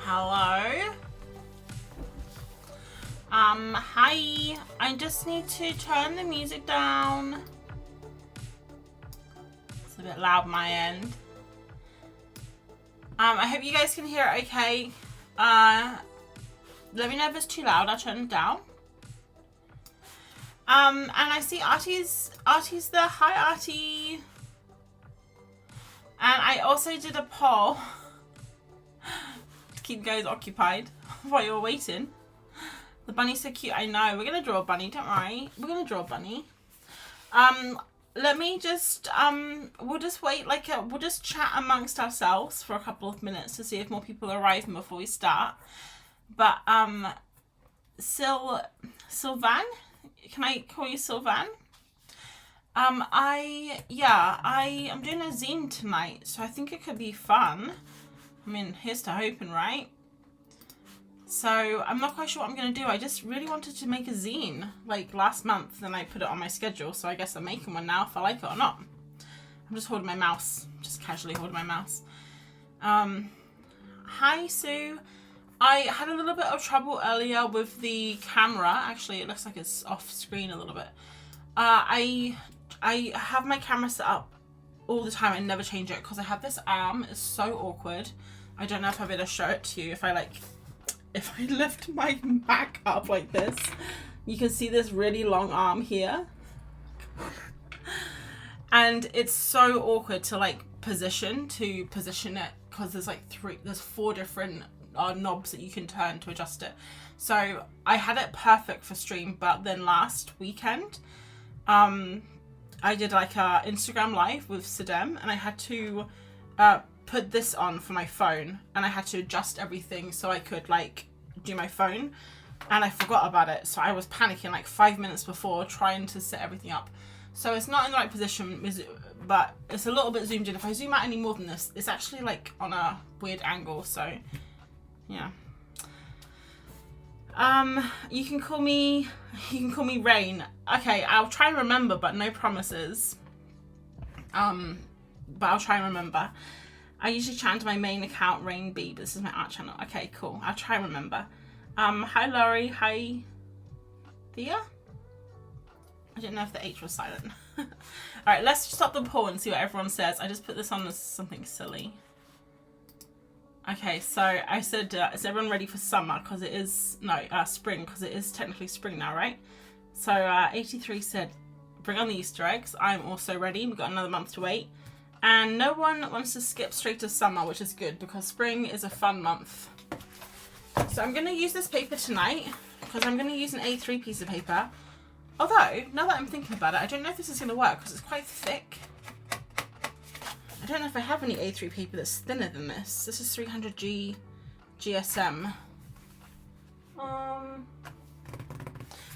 Hello. Hi. I just need to turn the music down. It's a bit loud my end. I hope you guys can hear it okay. Let me know if it's too loud. I'll turn it down. And I see Artie's there. Hi, Artie. And I also did a poll to keep you guys occupied while you're waiting. The bunny's so cute. I know. We're gonna draw a bunny. Don't worry. We're gonna draw a bunny. Let me just we'll just wait. We'll just chat amongst ourselves for a couple of minutes to see if more people are arriving before we start. But Sylvan, can I call you Sylvan? I'm doing a zine tonight, so I think it could be fun. I mean, here's to hoping, right? So I'm not quite sure what I'm going to do. I just really wanted to make a zine like last month, and I put it on my schedule, so I guess I'm making one now if I like it or not. I'm just holding my mouse, just casually holding my mouse. Hi, Sue. I had a little bit of trouble earlier with the camera. Actually, it looks like it's off screen a little bit. I have my camera set up all the time. I never change it because I have this arm. It's so awkward. I don't know if I'll be able to show it to you. If I lift my back up like this, you can see this really long arm here. And it's so awkward to position it because there's four different knobs that you can turn to adjust it. So I had it perfect for stream, but then last weekend I did a Instagram live with Sadem, and I had to put this on for my phone, and I had to adjust everything so I could do my phone, and I forgot about it. So I was panicking 5 minutes before trying to set everything up. So it's not in the right position, but it's a little bit zoomed in. If I zoom out any more than this, it's actually on a weird angle. So yeah. You can call me Rain. Okay, I'll try and remember, but no promises. But I'll try and remember. I usually chant my main account, Rain B, but this is my art channel. Okay, cool. I'll try and remember. Hi Laurie. Hi Thea. I didn't know if the H was silent. Alright, let's stop the poll and see what everyone says. I just put this on as something silly. Okay, so I said, is everyone ready for summer? Because it is, spring, because it is technically spring now, right? So 83 said, bring on the Easter eggs. I'm also ready. We've got another month to wait. And no one wants to skip straight to summer, which is good because spring is a fun month. So I'm going to use this paper tonight because I'm going to use an A3 piece of paper. Although, now that I'm thinking about it, I don't know if this is going to work because it's quite thick. I don't know if I have any A3 paper that's thinner than this. This is 300G GSM.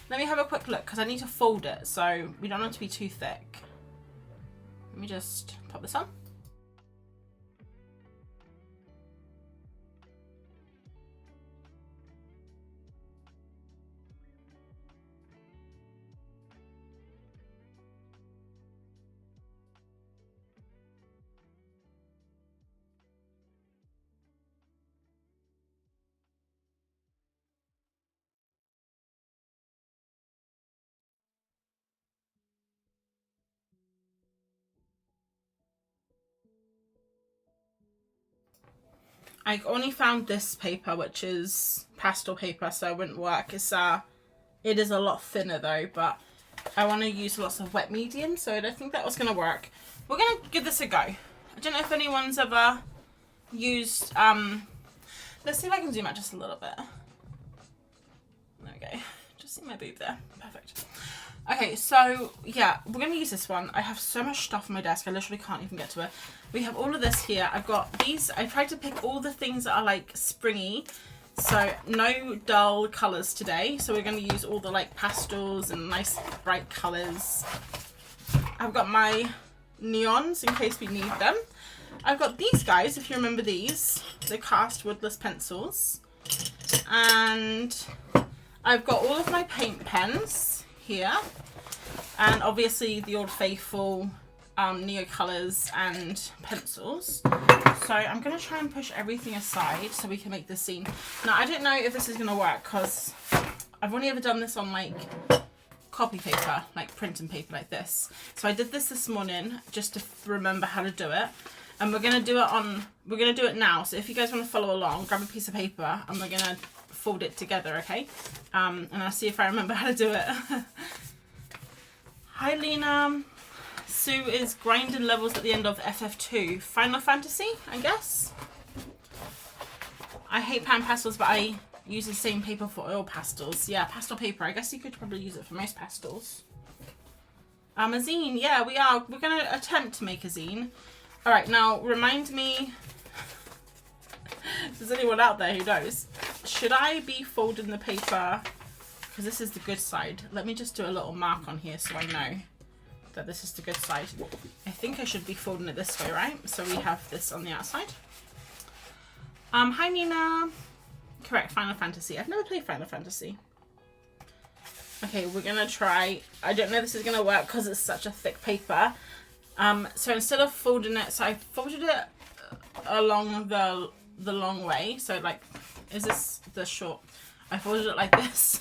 Let me have a quick look because I need to fold it so we don't want it to be too thick. Let me just pop this on. I only found this paper, which is pastel paper, so it wouldn't work. It is a lot thinner though, but I want to use lots of wet medium, so I don't think that was going to work. We're going to give this a go. I don't know if anyone's ever used, let's see if I can zoom out just a little bit. There we go. Just see my boob there. Perfect. Okay, so yeah, we're going to use this one. I have so much stuff on my desk, I literally can't even get to it. We have all of this here. I've got these. I tried to pick all the things that are like springy, so no dull colours today. So we're going to use all the like pastels and nice bright colours. I've got my neons in case we need them. I've got these guys, if you remember these, the cast woodless pencils. And I've got all of my paint pens here, and obviously the old faithful Neo colours and pencils. So I'm going to try and push everything aside so we can make this scene. Now I don't know if this is going to work because I've only ever done this on like copy paper, like printing paper like this. So I did this morning just to remember how to do it, and we're going to do it now. So if you guys want to follow along, grab a piece of paper and we're going to fold it together, okay? And I'll see if I remember how to do it. Hi Lena. Sue is grinding levels at the end of FF2. Final Fantasy, I guess? I hate pan pastels, but I use the same paper for oil pastels. Yeah, pastel paper. I guess you could probably use it for most pastels. A zine. Yeah, we are. We're going to attempt to make a zine. Alright, now remind me, if there's anyone out there who knows, should I be folding the paper, because this is the good side. Let me just do a little mark on here so I know that this is the good side. I think I should be folding it this way, right? So we have this on the outside. Hi Nina. Correct, Final Fantasy. I've never played Final Fantasy. Okay, we're gonna try. I don't know if this is gonna work because it's such a thick paper. So instead of folding it, so I folded it along the long way. So like, is this the short? I folded it like this.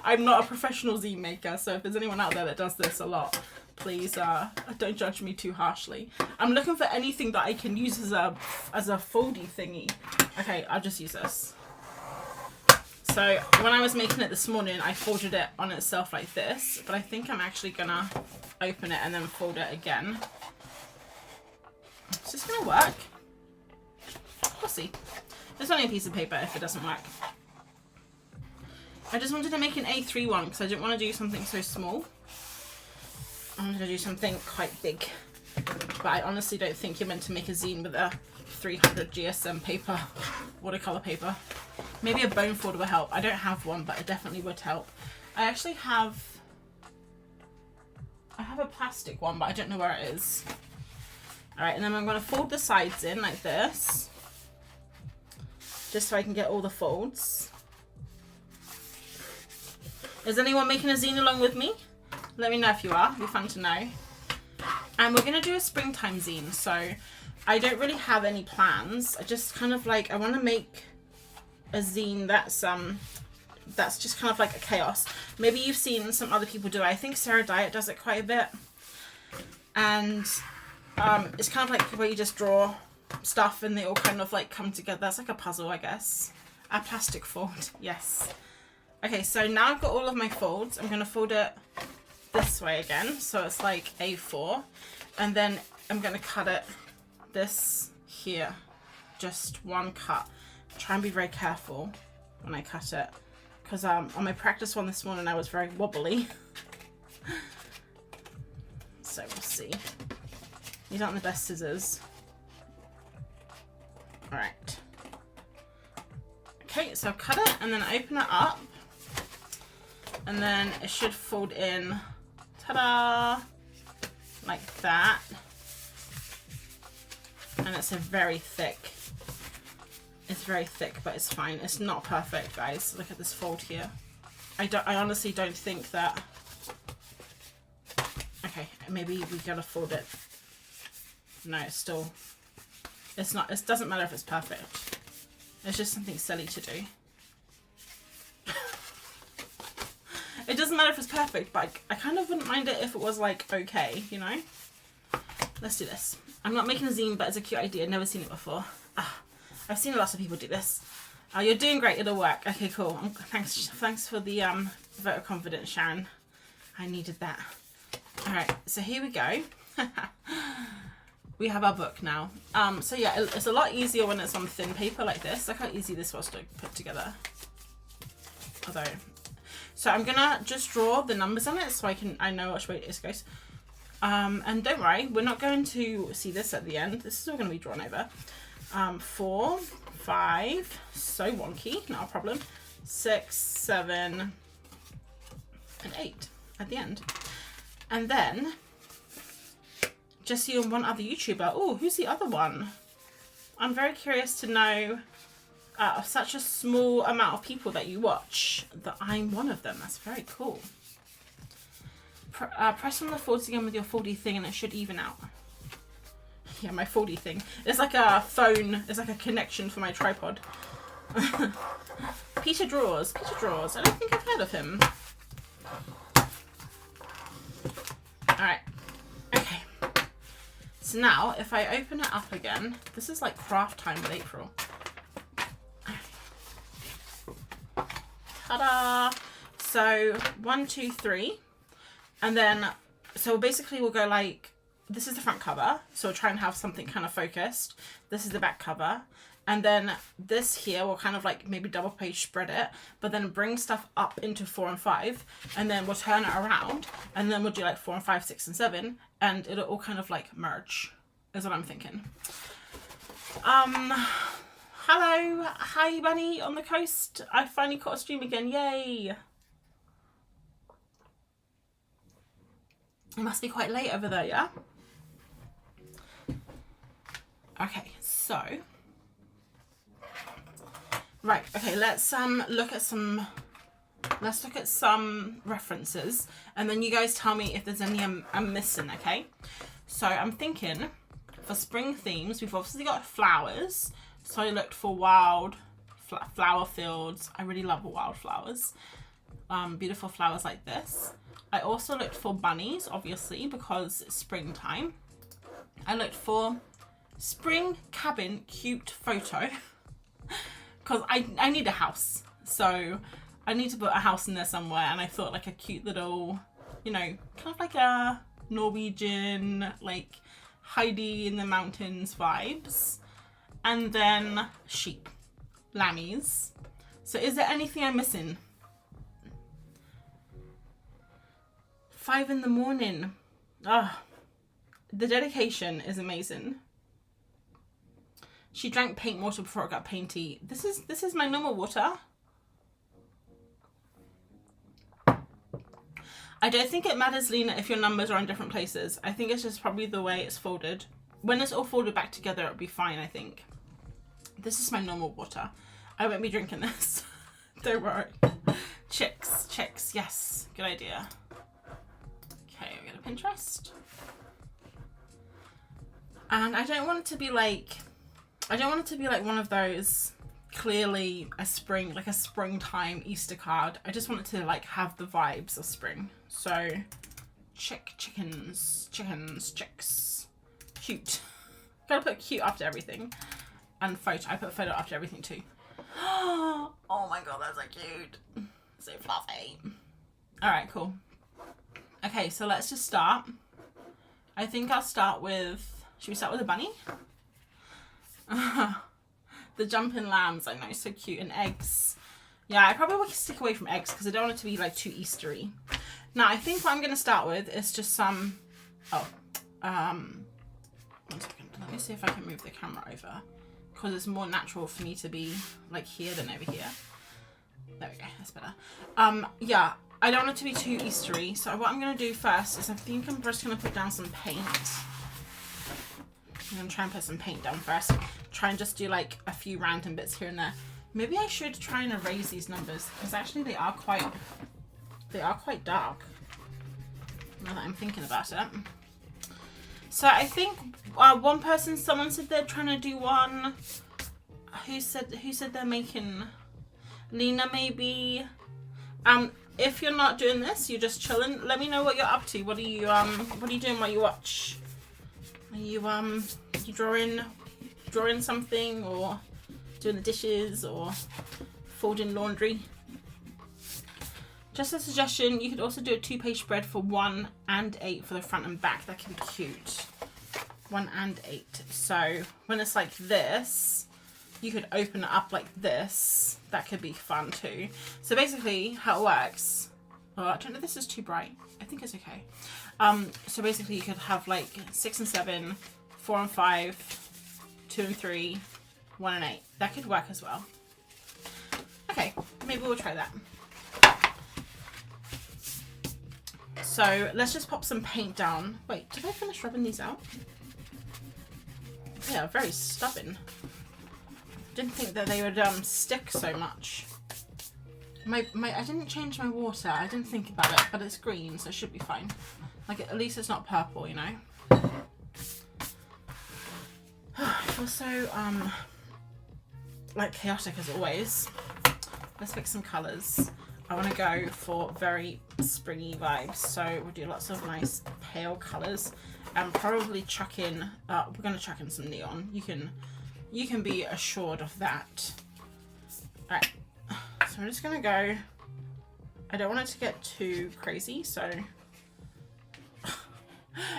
I'm not a professional zine maker, so if there's anyone out there that does this a lot, please don't judge me too harshly. I'm looking for anything that I can use as a foldy thingy. Okay, I'll just use this. So when I was making it this morning, I folded it on itself like this, but I think I'm actually gonna open it and then fold it again. Is this gonna work? We'll see. There's only a piece of paper if it doesn't work. I just wanted to make an A3 one because I didn't want to do something so small. I wanted to do something quite big. But I honestly don't think you're meant to make a zine with a 300 GSM paper, watercolor paper. Maybe a bone folder will help. I don't have one, but it definitely would help. I actually have a plastic one, but I don't know where it is. Alright, and then I'm going to fold the sides in like this, just so I can get all the folds. Is anyone making a zine along with me? Let me know if you are. It'd be fun to know. And we're going to do a springtime zine. So I don't really have any plans. I just kind of like, I want to make a zine that's just kind of like a chaos. Maybe you've seen some other people do it. I think Sarah Diet does it quite a bit. And it's kind of like where you just draw stuff and they all kind of like come together. It's like a puzzle, I guess. A plastic fold, yes. Okay, so now I've got all of my folds. I'm going to fold it this way again, so it's like A4. And then I'm going to cut it this here. Just one cut. Try and be very careful when I cut it, because on my practice one this morning I was very wobbly. So we'll see. These aren't the best scissors. Alright. Okay, so cut it and then open it up. And then it should fold in, ta-da, like that. And it's a very thick, but it's fine. It's not perfect, guys. Look at this fold here. I honestly don't think that, okay, maybe we gotta fold it. No, it's not, it doesn't matter if it's perfect. It's just something silly to do. It doesn't matter if it's perfect, but I kind of wouldn't mind it if it was like okay, you know? Let's do this. I'm not making a zine, but it's a cute idea. Never seen it before. I've seen lots of people do this. You're doing great. It'll work. Okay, cool. Thanks for the vote of confidence, Sharon. I needed that. All right, so here we go. We have our book now. So yeah, it's a lot easier when it's on thin paper like this. Look how easy this was to put together. Although, so I'm gonna just draw the numbers on it so I know which way it goes. And don't worry, we're not going to see this at the end. This is all going to be drawn over. 4, 5, so wonky, not a problem. 6, 7, and 8 at the end. And then, just see one other YouTuber. Oh, who's the other one? I'm very curious to know of such a small amount of people that you watch that I'm one of them. That's very cool. Press on the folds again with your foldy thing and it should even out. Yeah, my foldy thing. It's like a phone. It's like a connection for my tripod. Peter Draws. Peter Draws. I don't think I've heard of him. Alright. Okay. So now, if I open it up again, this is like craft time with April. Ta-da! So, 1, 2, 3. And then, so basically we'll go like, this is the front cover. So we'll try and have something kind of focused. This is the back cover. And then this here, we'll kind of like maybe double page spread it, but then bring stuff up into 4 and 5. And then we'll turn it around. And then we'll do like 4 and 5, 6 and 7. And it'll all kind of like merge, is what I'm thinking. Hello. Hi, Bunny on the coast. I finally caught a stream again. Yay. It must be quite late over there, yeah? Okay, so. Right, okay, let's look at some references and then you guys tell me if there's any I'm missing, okay? So I'm thinking for spring themes, we've obviously got flowers. So I looked for wild flower fields. I really love wildflowers. Beautiful flowers like this. I also looked for bunnies, obviously, because it's springtime. I looked for spring cabin cute photo because I need a house. So I need to put a house in there somewhere. And I thought like a cute little, you know, kind of like a Norwegian, like Heidi in the mountains vibes. And then sheep, lammies. So is there anything I'm missing? 5 in the morning. Oh, the dedication is amazing. She drank paint water before it got painty. This is my normal water. I don't think it matters, Lena, if your numbers are in different places. I think it's just probably the way it's folded. When it's all folded back together, it'll be fine, I think. This is my normal water. I won't be drinking this. Don't worry. Chicks, yes, good idea. Okay, we go to Pinterest. And I don't want it to be like, one of those clearly a spring, like a springtime Easter card. I just want it to like have the vibes of spring. So, chickens, chicks, cute. Gotta put cute after everything. And photo, I put photo after everything too. Oh my god, that's so cute. So fluffy. Alright, cool. Okay, so let's just start. I think I'll start with, should we start with a bunny? The jumping lambs, I know, so cute. And eggs. Yeah, I probably will stick away from eggs because I don't want it to be like too Eastery. Now, I think what I'm going to start with is just some, see if I can move the camera over, because it's more natural for me to be like here than over here. There we go, that's better. Yeah, I don't want it to be too Eastery, so what I'm going to do first is I think I'm just going to put down some paint. I'm going to try and put some paint down first. Try and just do like a few random bits here and there. Maybe I should try and erase these numbers, because actually they are quite dark, now that I'm thinking about it. So I think one person, someone said they're trying to do one. Who said they're making? Lena, maybe. If you're not doing this, you're just chilling. Let me know what you're up to. What are you doing while you watch? Are you drawing something, or doing the dishes, or folding laundry? Just a suggestion, you could also do a 2-page spread for 1 and 8 for the front and back. That can be cute. 1 and 8. So when it's like this, you could open it up like this. That could be fun too. So basically how it works, oh, I don't know if this is too bright. I think it's okay. So basically you could have like 6 and 7, 4 and 5, 2 and 3, 1 and 8. That could work as well. Okay, maybe we'll try that. So let's just pop some paint down. Wait, did I finish rubbing these out? Yeah, very stubborn. Didn't think that they would stick so much. I didn't change my water. I didn't think about it, but it's green, so it should be fine. Like, at least it's not purple, you know. I feel so like chaotic as always. Let's pick some colours. I want to go for very springy vibes, so we'll do lots of nice pale colours and probably chuck in, we're going to chuck in some neon. You can be assured of that. Alright, so I'm just going to go, I don't want it to get too crazy, so,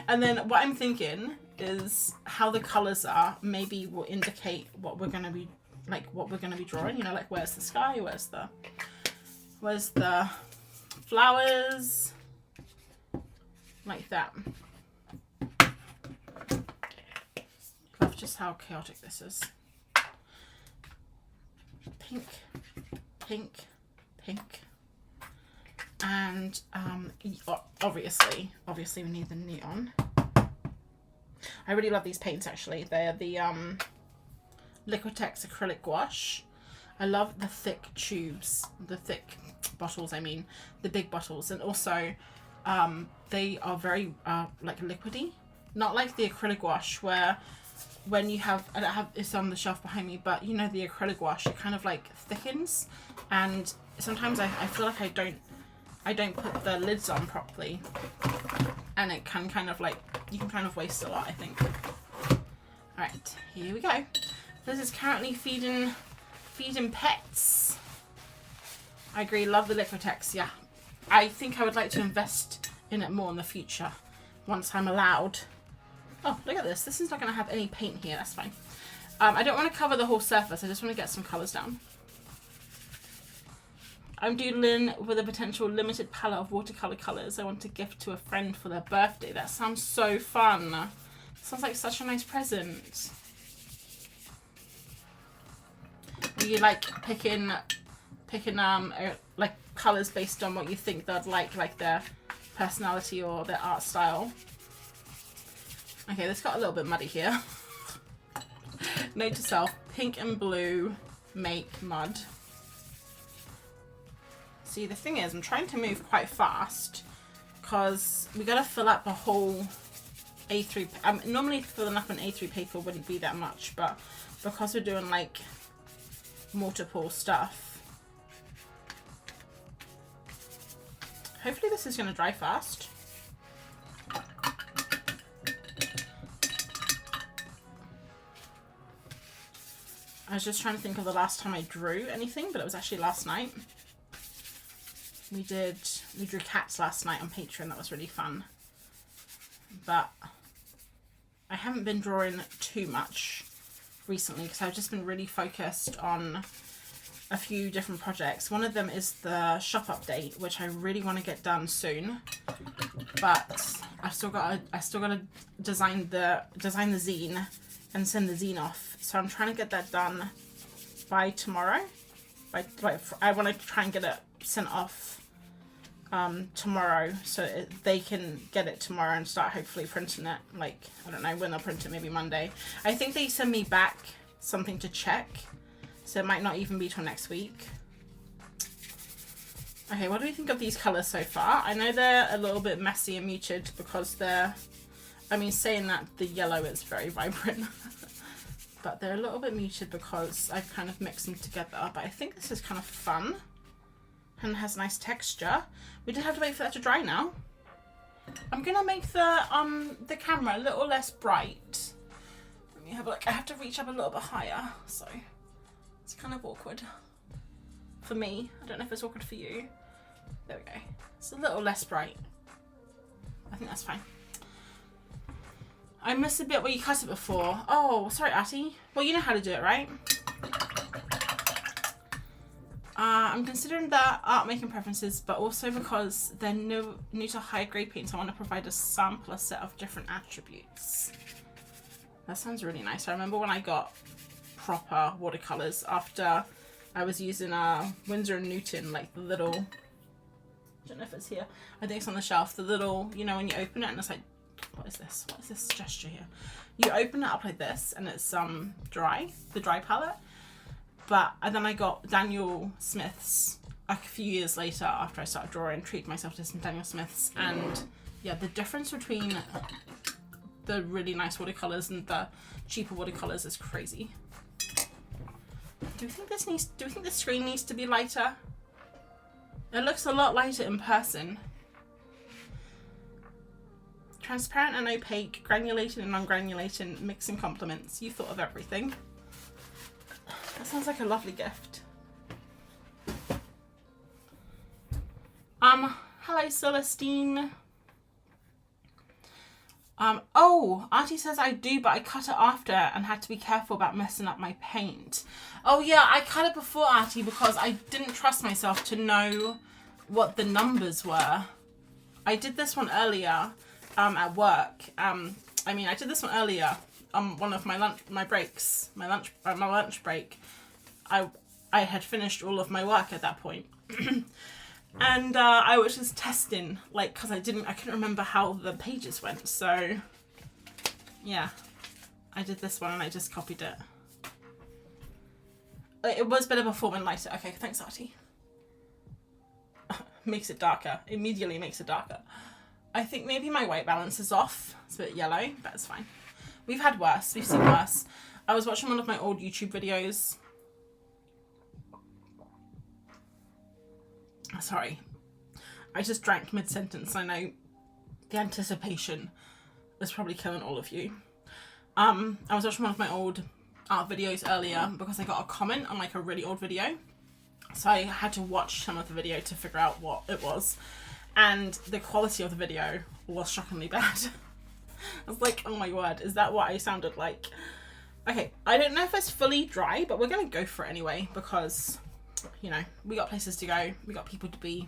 and then what I'm thinking is how the colours are maybe will indicate what we're going to be, like what we're going to be drawing, you know, like where's the sky, where's the flowers, like that. Love just how chaotic this is. Pink, pink, pink, and obviously we need the neon. I really love these paints actually. They're the Liquitex acrylic gouache. I love the thick tubes, the thick bottles, I mean, the big bottles, and also they are very like liquidy, not like the acrylic gouache where when you have, I don't have it's on the shelf behind me, but you know the acrylic gouache, it kind of like thickens, and sometimes I feel like I don't put the lids on properly, and it can kind of like, you can kind of waste a lot, I think. Alright, here we go. This is currently feeding pets. I agree, love the Liquitex, yeah. I think I would like to invest in it more in the future, once I'm allowed. Oh, look at this. This is not going to have any paint here, that's fine. I don't want to cover the whole surface, I just want to get some colours down. I'm doodling with a potential limited palette of watercolour colours I want to gift to a friend for their birthday. That sounds so fun. Sounds like such a nice present. Are you like picking like colours based on what you think they'd like their personality or their art style? Okay, this got a little bit muddy here. Note to self, pink and blue make mud. See, the thing is, I'm trying to move quite fast because we got to fill up a whole A3. Normally filling up an A3 paper wouldn't be that much, but because we're doing like multiple stuff, hopefully this is going to dry fast. I was just trying to think of the last time I drew anything, but it was actually last night. We drew cats last night on Patreon. That was really fun. But I haven't been drawing too much recently because I've just been really focused on a few different projects. One of them is the shop update, which I really want to get done soon, but I still got to design the zine and send the zine off. So I'm trying to get that done by tomorrow. I want to try and get it sent off tomorrow, so they can get it tomorrow and start hopefully printing it. Like, I don't know when they'll print it, maybe Monday. I think they send me back something to check, so it might not even be till next week. Okay, what do we think of these colours so far? I know they're a little bit messy and muted because they're, I mean, saying that the yellow is very vibrant, but they're a little bit muted because I've kind of mixed them together. But I think this is kind of fun and has nice texture. We did have to wait for that to dry now. I'm gonna make the camera a little less bright. Let me have a look. I have to reach up a little bit higher, so it's kind of awkward for me. I don't know if it's awkward for you. There we go. It's a little less bright. I think that's fine. I missed a bit where you cut it before. Oh, sorry, Atty. Well, you know how to do it, right? I'm considering that art making preferences, but also because they're new to high grade paints, I want to provide a sampler set of different attributes. That sounds really nice. I remember when I got proper watercolors after I was using Winsor & Newton, like the little, I don't know if it's here, I think it's on the shelf, the little, you know, when you open it and it's like, what is this? What is this gesture here? You open it up like this and it's dry, the dry palette. And then I got Daniel Smith's a few years later after I started drawing, treated myself to some Daniel Smith's, and yeah, the difference between the really nice watercolors and the cheaper watercolors is crazy. Do we think the screen needs to be lighter? It looks a lot lighter in person. Transparent and opaque, granulated and non-granulated, mixing complements. You thought of everything. That sounds like a lovely gift. Hello Celestine. Oh, Auntie says I do, but I cut it after and had to be careful about messing up my paint. Oh yeah, I cut it before, Auntie, because I didn't trust myself to know what the numbers were. I did this one earlier at work. I did this one earlier on one of my lunch break. I had finished all of my work at that point. And I was just testing, like, because I couldn't remember how the pages went, so yeah, I did this one and I just copied it. It was better before when lighter. Okay, thanks, Artie. Makes it darker. Immediately makes it darker. I think maybe my white balance is off. It's a bit yellow, but it's fine. We've had worse. We've seen worse. I was watching one of my old YouTube videos. Sorry, I just drank mid-sentence. I know the anticipation is probably killing all of you. I was watching one of my old art videos earlier because I got a comment on like a really old video. So I had to watch some of the video to figure out what it was. And the quality of the video was shockingly bad. I was like, oh my word, is that what I sounded like? Okay, I don't know if it's fully dry, but we're going to go for it anyway because, you know, we got places to go, we got people to be.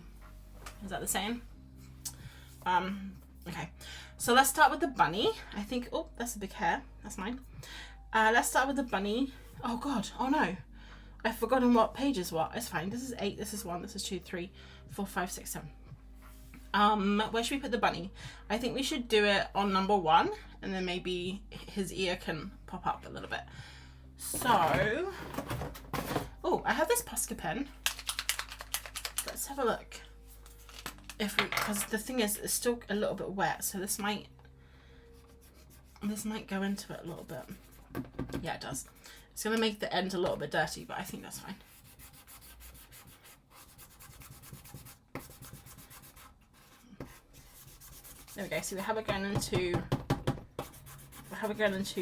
Is that the same? Okay, so let's start with the bunny. I think, oh, that's a big hair. That's mine. Let's start with the bunny. Oh God, oh no. I've forgotten what page is what. It's fine. This is 8, this is 1, this is 2, 3, 4, 5, 6, 7. Where should we put the bunny? I think we should do it on number 1, and then maybe his ear can pop up a little bit. So, oh, I have this Posca pen. Let's have a look. Because the thing is, it's still a little bit wet, so this might go into it a little bit. Yeah, it does. It's gonna make the end a little bit dirty, but I think that's fine. There we go. So we have it going into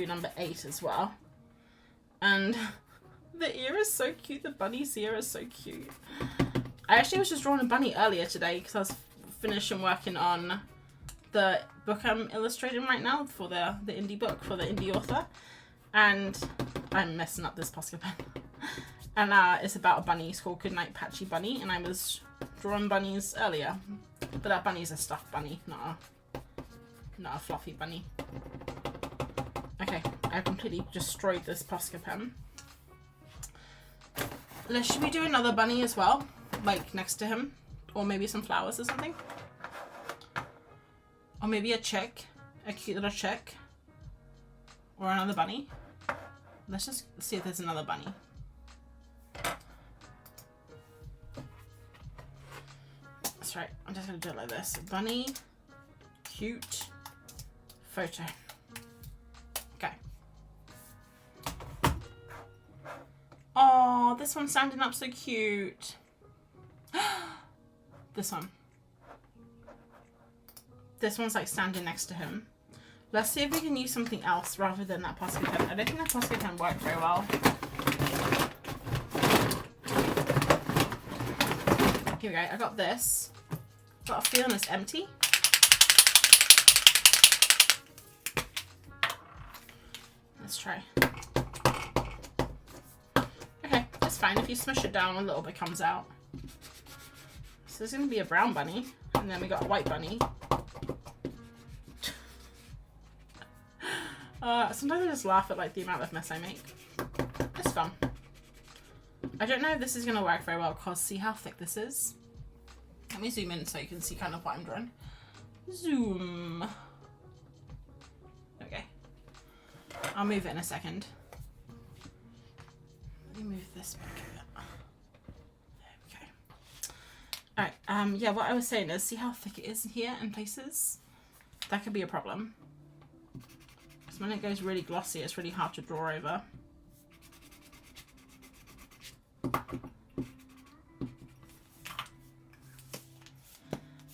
number 8 as well. And the ear is so cute. The bunny's ear is so cute. I actually was just drawing a bunny earlier today because I was finishing working on the book I'm illustrating right now for the indie book for the indie author. And I'm messing up this Posca pen. And it's about a bunny. It's called Goodnight Patchy Bunny, and I was drawing bunnies earlier. But that bunny is a stuffed bunny, not a fluffy bunny. Okay, I completely destroyed this Posca pen. Should we do another bunny as well? Like next to him? Or maybe some flowers or something? Or maybe a chick. A cute little chick. Or another bunny. Let's just see if there's another bunny. That's right. I'm just going to do it like this. Bunny. Cute. Photo. Okay. Oh, this one's standing up so cute. This one. This one's like standing next to him. Let's see if we can use something else rather than that Posca pen. I don't think that Posca pen worked very well. Here we go. I got this. Got a feeling it's empty. Let's try. Okay, that's fine. If you smush it down, a little bit comes out. So there's going to be a brown bunny, and then we got a white bunny. Sometimes I just laugh at like the amount of mess I make. It's fun. I don't know if this is going to work very well because see how thick this is? Let me zoom in so you can see kind of what I'm drawing. Zoom. Okay. I'll move it in a second. Let me move this back a bit. There we go. Alright, yeah, what I was saying is, see how thick it is here in places? That could be a problem. Because when it goes really glossy, it's really hard to draw over.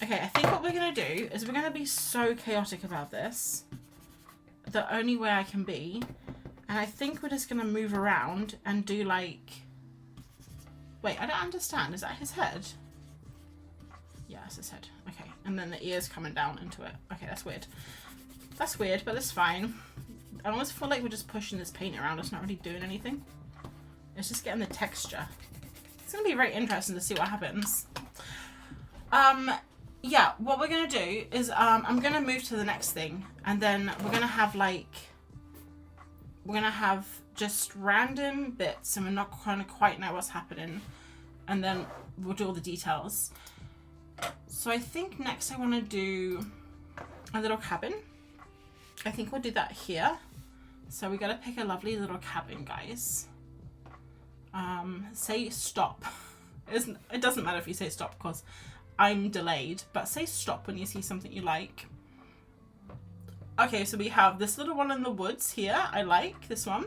Okay, I think what we're going to do is we're going to be so chaotic about this. The only way I can be. And I think we're just going to move around and do like... Wait, I don't understand. Is that his head? Yeah, it's his head. Okay, and then the ears coming down into it. Okay, that's weird. That's weird, but it's fine. I almost feel like we're just pushing this paint around. It's not really doing anything. It's just getting the texture. It's going to be very interesting to see what happens. Yeah, what we're going to do is I'm going to move to the next thing. And then we're going to have like... We're going to have just random bits and we're not going to quite know what's happening. And then we'll do all the details. So I think next I want to do a little cabin. I think we'll do that here. So we got to pick a lovely little cabin, guys. Say stop. It doesn't matter if you say stop because I'm delayed, but say stop when you see something you like. Okay, so we have this little one in the woods here. I like this one.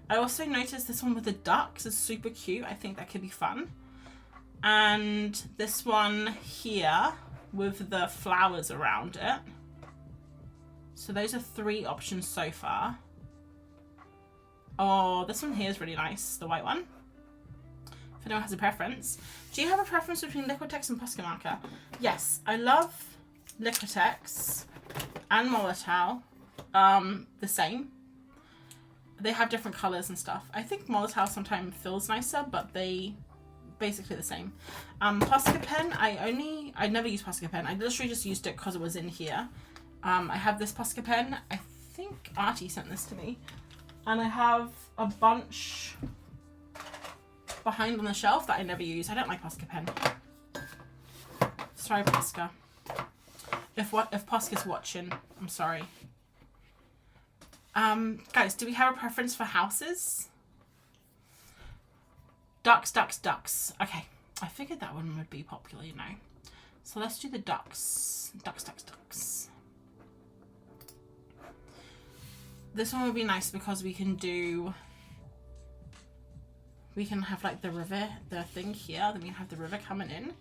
I also noticed this one with the ducks is super cute. I think that could be fun. And this one here with the flowers around it. So those are 3 options so far. Oh, this one here is really nice, the white one. If anyone has a preference. Do you have a preference between Liquitex and Posca marker? Yes, I love Liquitex and Molotow the same. They have different colours and stuff. I think Molotow sometimes feels nicer, but they basically the same. Posca pen, I never use Posca pen. I literally just used it because it was in here. I have this Posca pen. I think Artie sent this to me. And I have a bunch behind on the shelf that I never use. I don't like Posca pen. Sorry, Posca. If Posca's watching, I'm sorry. Guys, do we have a preference for houses? Ducks, ducks, ducks. Okay, I figured that one would be popular, you know. So let's do the ducks. Ducks, ducks, ducks. This one would be nice because we can have like the river, the thing here, then we have the river coming in.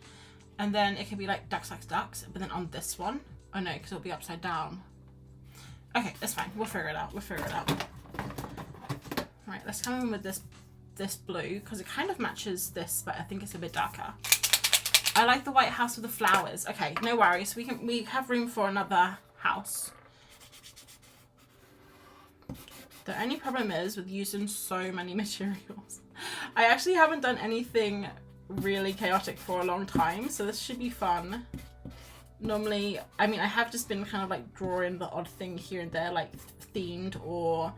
And then it could be like ducks, ducks, ducks, but then on this one, oh no, because it'll be upside down. Okay, that's fine. We'll figure it out. We'll figure it out. Right, let's come in with this blue because it kind of matches this, but I think it's a bit darker. I like the white house with the flowers. Okay, no worries. We have room for another house. The only problem is with using so many materials. I actually haven't done anything really chaotic for a long time, so this should be fun. Normally, I mean, I have just been kind of like drawing the odd thing here and there, like themed, or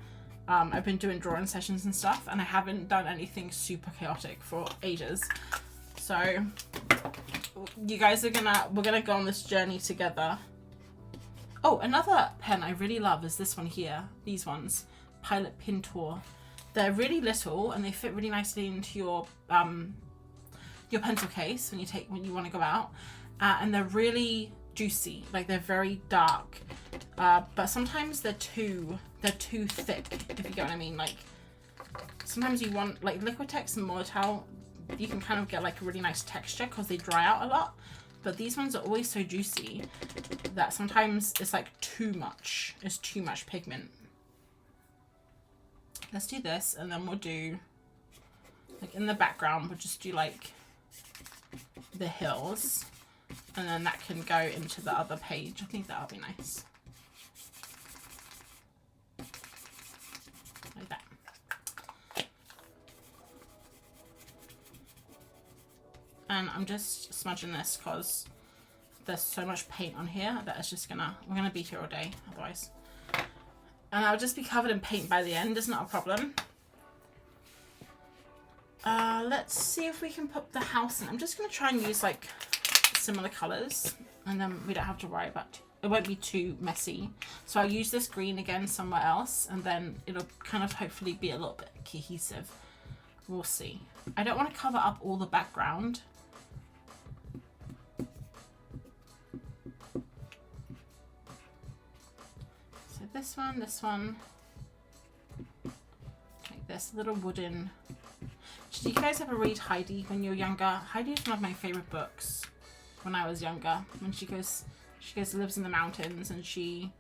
I've been doing drawing sessions and stuff, and I haven't done anything super chaotic for ages. So you guys are we're gonna go on this journey together. Oh, another pen I really love is this one here. These ones, Pilot Pintor. They're really little and they fit really nicely into your pencil case when you want to go out, and they're really juicy. Like, they're very dark, but sometimes they're too thick, if you get what I mean. Like, sometimes you want, like, Liquitex and Molotow, you can kind of get like a really nice texture because they dry out a lot, but these ones are always so juicy that sometimes it's like too much pigment. Let's do this, and then we'll do, like, in the background we'll just do like the hills, and then that can go into the other page. I think that'll be nice. Like that. And I'm just smudging this because there's so much paint on here that it's just we're gonna be here all day otherwise. And I'll just be covered in paint by the end, it's not a problem. Let's see if we can put the house in. I'm just gonna try and use like similar colors, and then we don't have to worry about it won't be too messy. So I'll use this green again somewhere else, and then it'll kind of hopefully be a little bit cohesive. We'll see. I don't want to cover up all the background. So this one, like this little wooden. Did you guys ever read Heidi when you were younger? Heidi is one of my favorite books when I was younger. When she goes lives in the mountains, and she,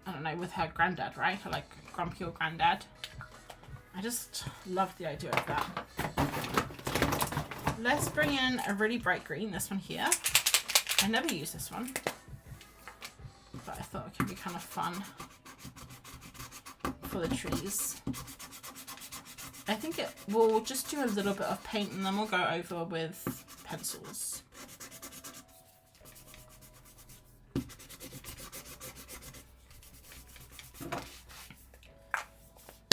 I don't know, with her granddad, right? Her like grumpy old granddad. I just love the idea of that. Let's bring in a really bright green, this one here. I never use this one, but I thought it could be kind of fun for the trees. I think we'll just do a little bit of paint, and then we'll go over with pencils.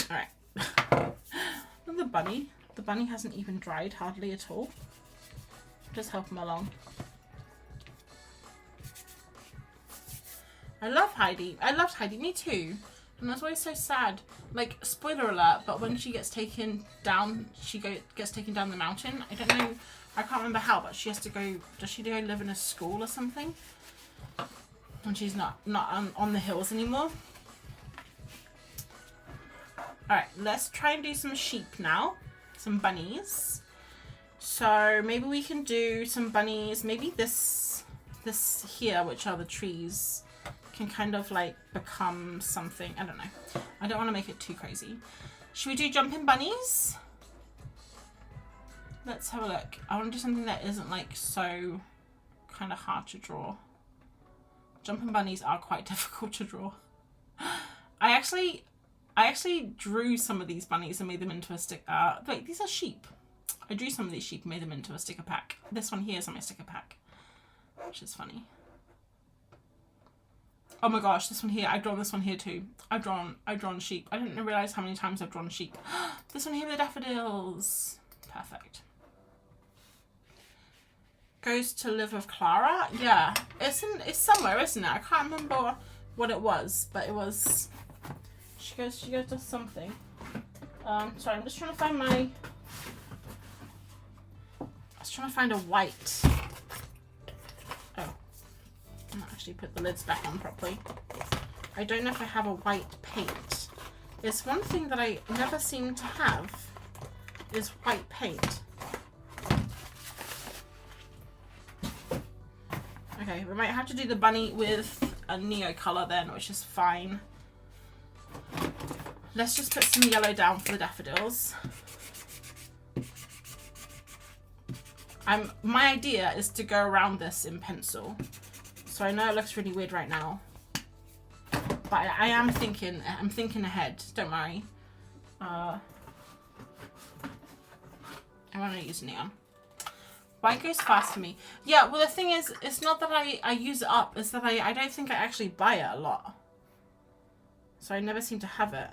Alright. And the bunny. The bunny hasn't even dried hardly at all. Just help him along. I love Heidi. I loved Heidi. Me too. And that's always so sad. Like, spoiler alert, but when she gets taken down, gets taken down the mountain. I don't know, I can't remember how, but she has to go, does she go live in a school or something? And she's not on the hills anymore. Alright, let's try and do some sheep now. Some bunnies. So maybe we can do some bunnies. Maybe this here, which are the trees, can kind of like become something. I don't know. I don't want to make it too crazy. Should we do jumping bunnies? Let's have a look. I want to do something that isn't like so kind of hard to draw. Jumping bunnies are quite difficult to draw. I actually drew some of these bunnies and made them into a sticker. Wait, these are sheep. I drew some of these sheep and made them into a sticker pack. This one here is on my sticker pack, which is funny. Oh my gosh, this one here, I've drawn this one here too. I've drawn sheep. I didn't realize how many times I've drawn sheep. This one here, the daffodils. Perfect. Goes to live with Clara. Yeah, it's somewhere, isn't it? I can't remember what it was, but it was. She goes to something. Sorry, I'm just trying to find my. I was trying to find a white. I'll actually put the lids back on properly. I don't know if I have a white paint. It's one thing that I never seem to have is white paint. Okay, we might have to do the bunny with a neo color then, which is fine. Let's just put some yellow down for the daffodils. My idea is to go around this in pencil. So I know it looks really weird right now, but I'm thinking ahead, don't worry. I want to use neon. White goes fast for me. Yeah, well the thing is, it's not that I use it up, it's that I don't think I actually buy it a lot. So I never seem to have it.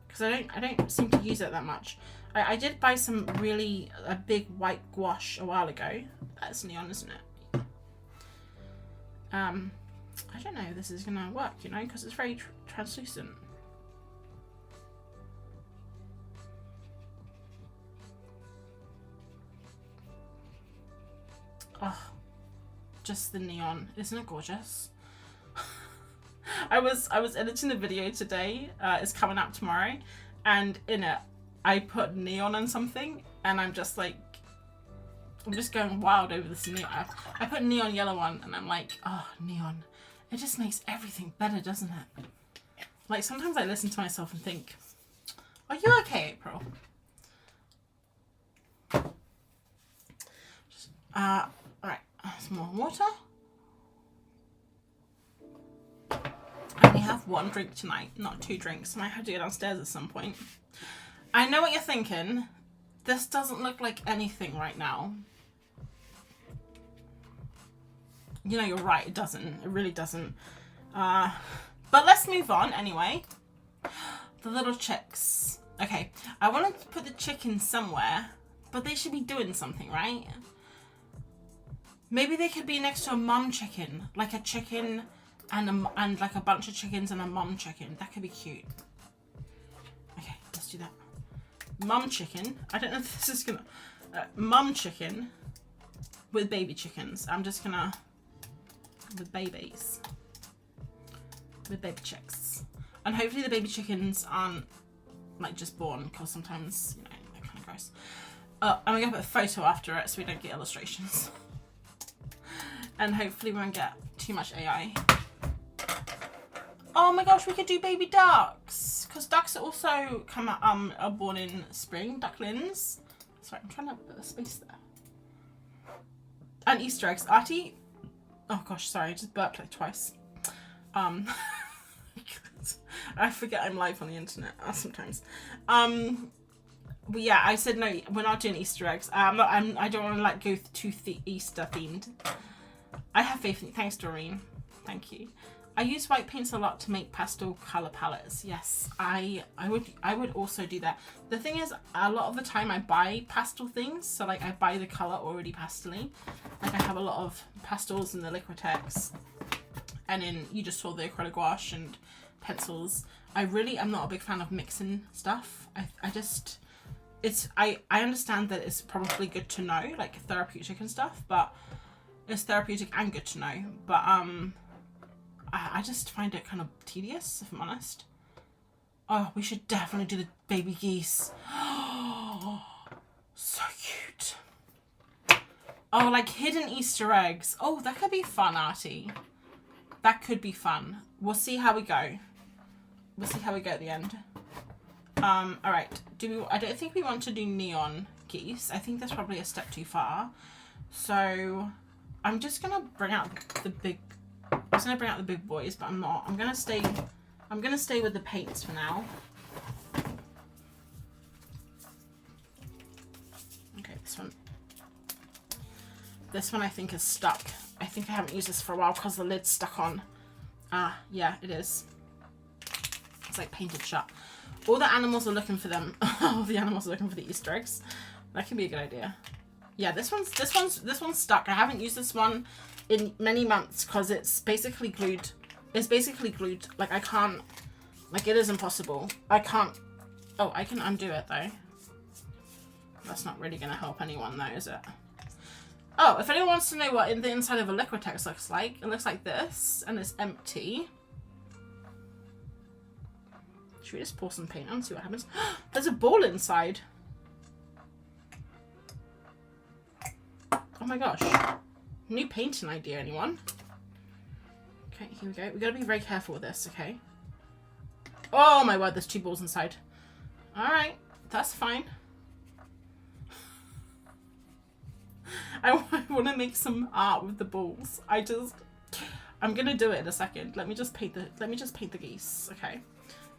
Because I don't seem to use it that much. I did buy a big white gouache a while ago. That's neon, isn't it? I don't know if this is going to work, you know, because it's very translucent. Oh, just the neon. Isn't it gorgeous? I was editing the video today. It's coming out tomorrow, and in it I put neon on something, and I'm just like, I'm just going wild over this neon. I put neon yellow on, and I'm like, oh, neon. It just makes everything better, doesn't it? Like sometimes I listen to myself and think, are you okay, April? Alright, some more water. I only have one drink tonight, not 2 drinks. I might have to go downstairs at some point. I know what you're thinking. This doesn't look like anything right now. You know, you're right, it doesn't. It really doesn't. But let's move on anyway. The little chicks. Okay, I wanted to put the chickens somewhere, but they should be doing something, right? Maybe they could be next to a mum chicken, like a chicken and like a bunch of chickens and a mum chicken. That could be cute. Okay, let's do that. Mum chicken. I don't know if this is gonna... mum chicken with baby chickens. I'm just gonna... with babies. With baby chicks. And hopefully the baby chickens aren't like just born, because sometimes, you know, they're kind of gross. I'm gonna put a photo after it so we don't get illustrations. And hopefully we won't get too much AI. Oh my gosh, we could do baby ducks, because ducks are also are born in spring. Ducklings. Sorry, I'm trying to put a space there. And Easter eggs. Artie. Oh gosh, sorry, I just burped like twice. I forget I'm live on the internet sometimes. But yeah, I said no, we're not doing Easter eggs. I don't want to like go too Easter themed. I have faith in you. Thanks, Doreen. Thank you. I use white paints a lot to make pastel color palettes. Yes, I would also do that. The thing is, a lot of the time I buy pastel things, so like I buy the color already pastely. Like I have a lot of pastels in the Liquitex, and then you just saw the acrylic gouache and pencils. I really am not a big fan of mixing stuff. I understand that it's probably good to know, like therapeutic and stuff, but it's therapeutic and good to know. But I just find it kind of tedious, if I'm honest. Oh, we should definitely do the baby geese. Oh, so cute. Oh, like hidden Easter eggs. Oh, that could be fun, Artie. That could be fun. We'll see how we go. We'll see how we go at the end. All right. I don't think we want to do neon geese. I think that's probably a step too far. So I'm just gonna bring out the big. I was gonna bring out the big boys, but I'm not. I'm gonna stay with the paints for now. Okay, this one. This one I think is stuck. I think I haven't used this for a while because the lid's stuck on. Ah, yeah, it is. It's like painted shut. All the animals are looking for them. All the animals are looking for the Easter eggs. That could be a good idea. Yeah, this one's stuck. I haven't used this one in many months because it's basically glued. It's basically glued. Like I can't. Like it is impossible. I can't. Oh, I can undo it though. That's not really gonna help anyone though, is it? Oh, if anyone wants to know what the inside of a Liquitex looks like, it looks like this, and it's empty. Should we just pour some paint on and see what happens? There's a ball inside. Oh my gosh. New painting idea, anyone? Okay, here we go. We gotta be very careful with this, okay? Oh my word, there's 2 balls inside. Alright, that's fine. I want to make some art with the balls. I'm gonna do it in a second. Let me just paint the geese, okay?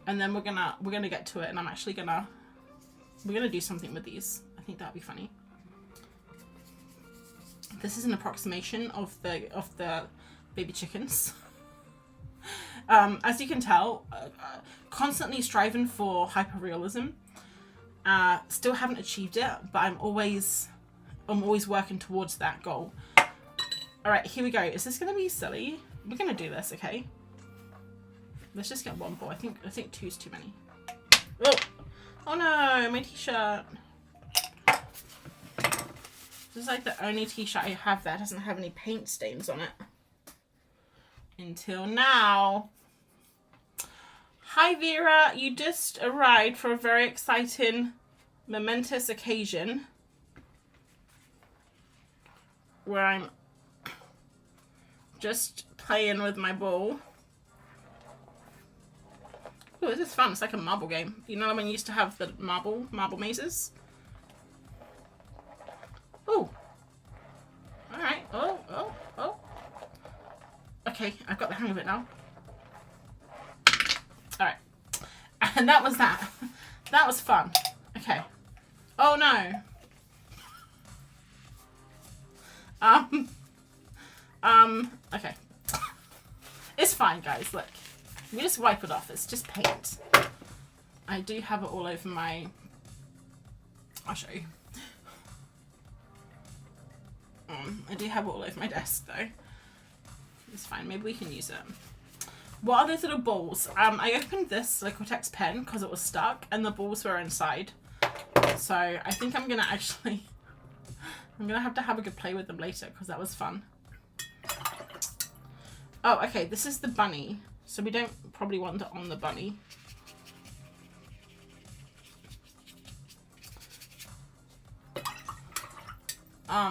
And then we're gonna get to it, and we're gonna do something with these. I think that'd be funny. This is an approximation of the baby chickens. As you can tell, constantly striving for hyperrealism. Still haven't achieved it, but I'm always working towards that goal. All right, here we go. Is this gonna be silly? We're gonna do this, okay? Let's just get one ball. I think two's too many. Oh, oh no, my t-shirt. This is like the only t-shirt I have that doesn't have any paint stains on it. Until now. Hi Vera, you just arrived for a very exciting, momentous occasion where I'm just playing with my ball. Oh, this is fun. It's like a marble game. You know when you used to have the marble mazes? Oh. Alright. Oh. Okay, I've got the hang of it now. Alright. And that was that. That was fun. Okay. Oh no. Okay. It's fine, guys. Look. We just wipe it off. It's just paint. I do have it all over my... I'll show you. I do have it all over my desk, though. It's fine. Maybe we can use it. What are those little balls? I opened this Liquitex pen because it was stuck, and the balls were inside. So I think I'm going to actually... I'm going to have a good play with them later because that was fun. Oh, okay. This is the bunny. So we don't probably want it on the bunny.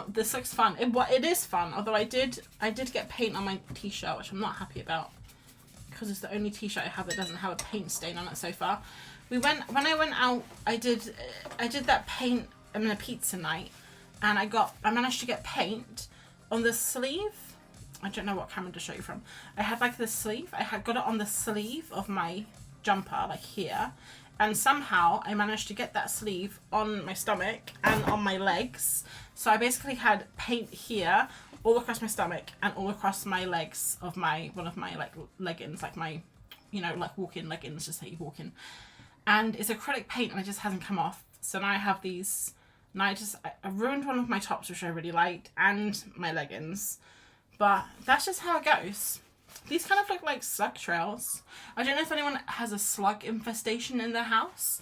This looks fun. It is fun, although I did get paint on my t-shirt, which I'm not happy about because it's the only t-shirt I have that doesn't have a paint stain on it so far. When I went out, I did that paint in a pizza night, and I managed to get paint on the sleeve. I don't know what camera to show you from. I had like this sleeve. I had got it on the sleeve of my jumper, like here. And somehow I managed to get that sleeve on my stomach and on my legs. So I basically had paint here, all across my stomach and all across my legs of one of my like leggings, like my, you know, like walk-in leggings, just how you walk in. And it's acrylic paint and it just hasn't come off. So now I have these, and I ruined one of my tops, which I really liked, and my leggings. But that's just how it goes. These kind of look like slug trails. I don't know if anyone has a slug infestation in their house.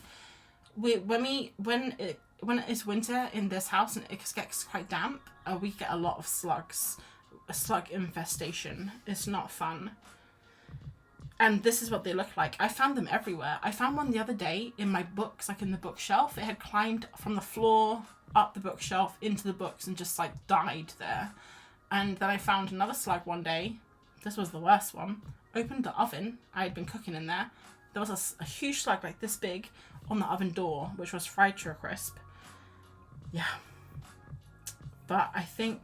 When it is winter in this house and it gets quite damp, we get a lot of slugs. A slug infestation. It's not fun. And this is what they look like. I found them everywhere. I found one the other day in my books, like in the bookshelf. It had climbed from the floor up the bookshelf into the books and just like died there. And then I found another slug one day. This was the worst one. Opened the oven. I had been cooking in there. There was a huge slug like this big on the oven door, which was fried to a crisp. Yeah. But I think,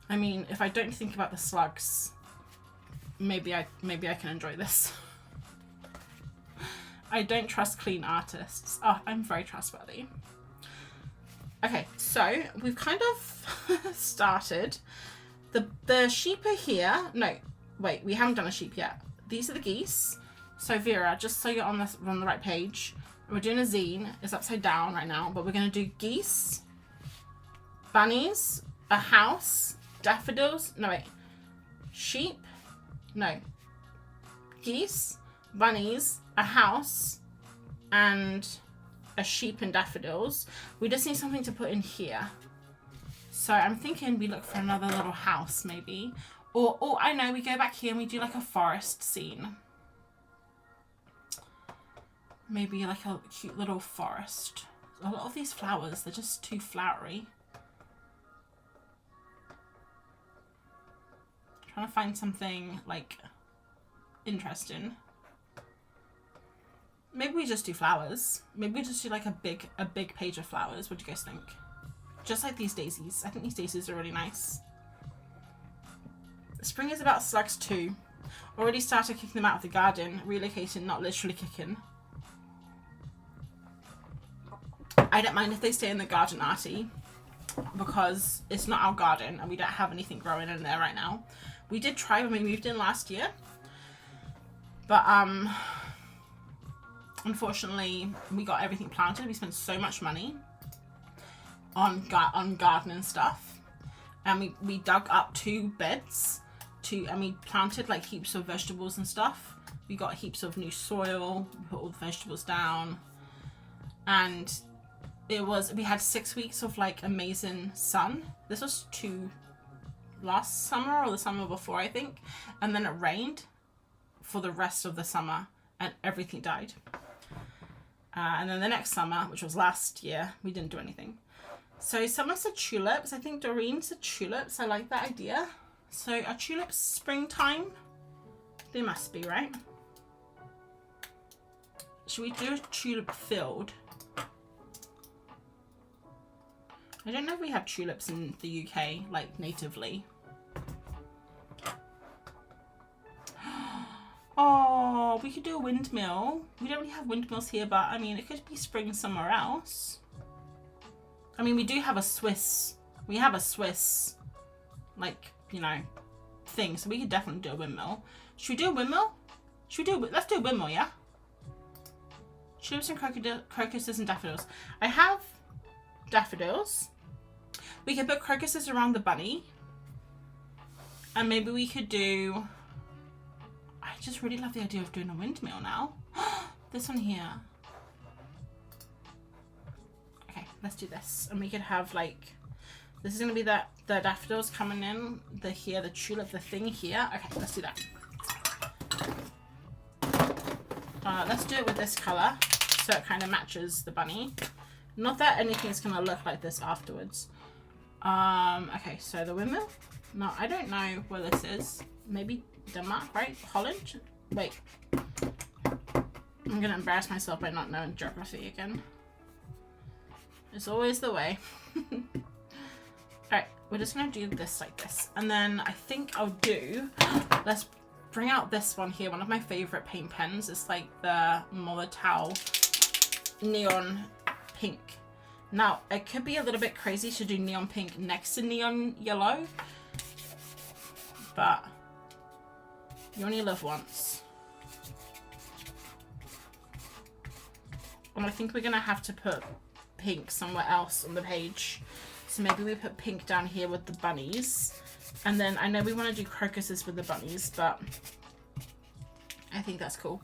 I mean, if I don't think about the slugs, maybe I can enjoy this. I don't trust clean artists. Oh, I'm very trustworthy. Okay, so we've kind of started. The sheep are here. No, wait, we haven't done a sheep yet. These are the geese. So Vera, just so you're on the right page, we're doing a zine. It's upside down right now, but we're going to do geese, bunnies, a house, daffodils. No, wait. Sheep. No. Geese, bunnies, a house, and a sheep and daffodils. We just need something to put in here. So I'm thinking we look for another little house maybe. Or I know, we go back here and we do like a forest scene. Maybe like a cute little forest. A lot of these flowers, they're just too flowery. Trying to find something like interesting. Maybe we just do flowers. Maybe we just do like a big page of flowers. What do you guys think? Just like these daisies. I think these daisies are really nice. Spring is about slugs too. Already started kicking them out of the garden. Relocating, not literally kicking. I don't mind if they stay in the garden, Artie. because it's not our garden and we don't have anything growing in there right now. We did try when we moved in last year, but unfortunately we got everything planted. We spent so much money on gardening stuff, and we dug up 2 beds and we planted like heaps of vegetables and stuff. We got heaps of new soil, we put all the vegetables down, and we had 6 weeks of like amazing sun. This was last summer or the summer before, I think, and then it rained for the rest of the summer and everything died. And then the next summer, which was last year, we didn't do anything. So someone said tulips. I think Doreen said tulips. I like that idea. So are tulips springtime? They must be, right? Should we do a tulip field? I don't know if we have tulips in the UK, like natively. Oh, we could do a windmill. We don't really have windmills here, but I mean, it could be spring somewhere else. I mean, we have a Swiss, like, you know, thing, so we could definitely do a windmill. Should we do a windmill? Let's do a windmill, yeah? Tulips and crocuses and daffodils. I have daffodils. We could put crocuses around the bunny. And maybe we could do... I just really love the idea of doing a windmill now. This one here. Okay, let's do this. And we could have like... This is going to be the daffodils coming in. The tulip, the thing here. Okay, let's do that. Let's do it with this colour, so it kind of matches the bunny. Not that anything's going to look like this afterwards. Okay, so the windmill. No, I don't know where this is. Maybe Denmark, right? Holland? Wait. I'm going to embarrass myself by not knowing geography again. It's always the way. Alright, we're just going to do this like this. And then I think I'll do... Let's bring out this one here. One of my favourite paint pens. It's like the Molotow neon pink. Now, it could be a little bit crazy to do neon pink next to neon yellow. But you only live once. And I think we're going to have to put pink somewhere else on the page. So maybe we put pink down here with the bunnies. And then I know we want to do crocuses with the bunnies, but I think that's cool.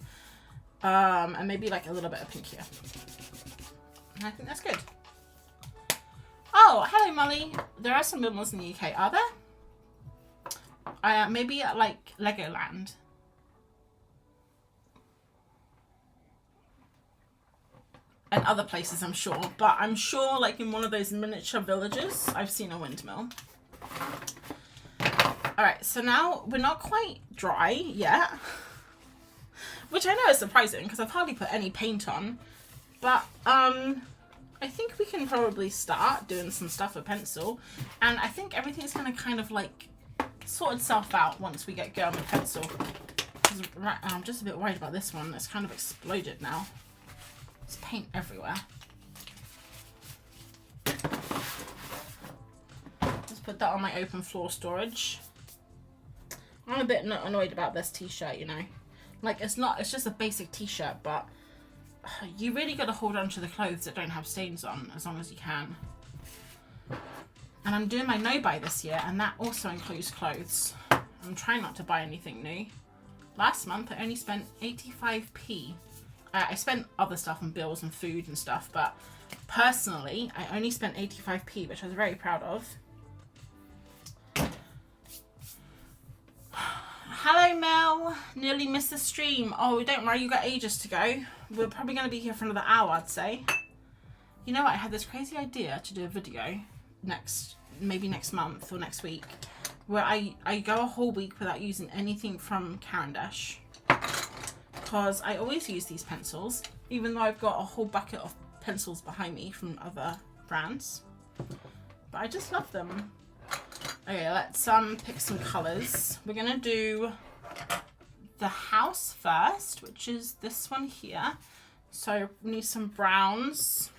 And maybe like a little bit of pink here. And I think that's good. Oh, hello Molly. There are some windmills in the UK, are there? Maybe at like Legoland. And other places, I'm sure. But I'm sure like in one of those miniature villages, I've seen a windmill. Alright, so now we're not quite dry yet. Which I know is surprising because I've hardly put any paint on. But I think we can probably start doing some stuff with pencil. And I think everything's going to kind of like sort itself out once we get going with pencil. I'm just a bit worried about this one. It's kind of exploded now. There's paint everywhere. Let's put that on my open floor storage. I'm a bit annoyed about this t-shirt, you know. Like, it's just a basic t-shirt, but you really got to hold on to the clothes that don't have stains on as long as you can. And I'm doing my no-buy this year, and that also includes clothes. I'm trying not to buy anything new. Last month, I only spent 85p. I spent other stuff on bills and food and stuff, but personally, I only spent 85p, which I was very proud of. Hello, Mel. Nearly missed the stream. Oh, don't worry, you got ages to go. We're probably going to be here for another hour, I'd say. You know what? I had this crazy idea to do a video maybe next month or next week, where I go a whole week without using anything from Cavendish. Because I always use these pencils, even though I've got a whole bucket of pencils behind me from other brands. But I just love them. Okay, let's pick some colours. We're gonna do the house first, which is this one here. So we need some browns.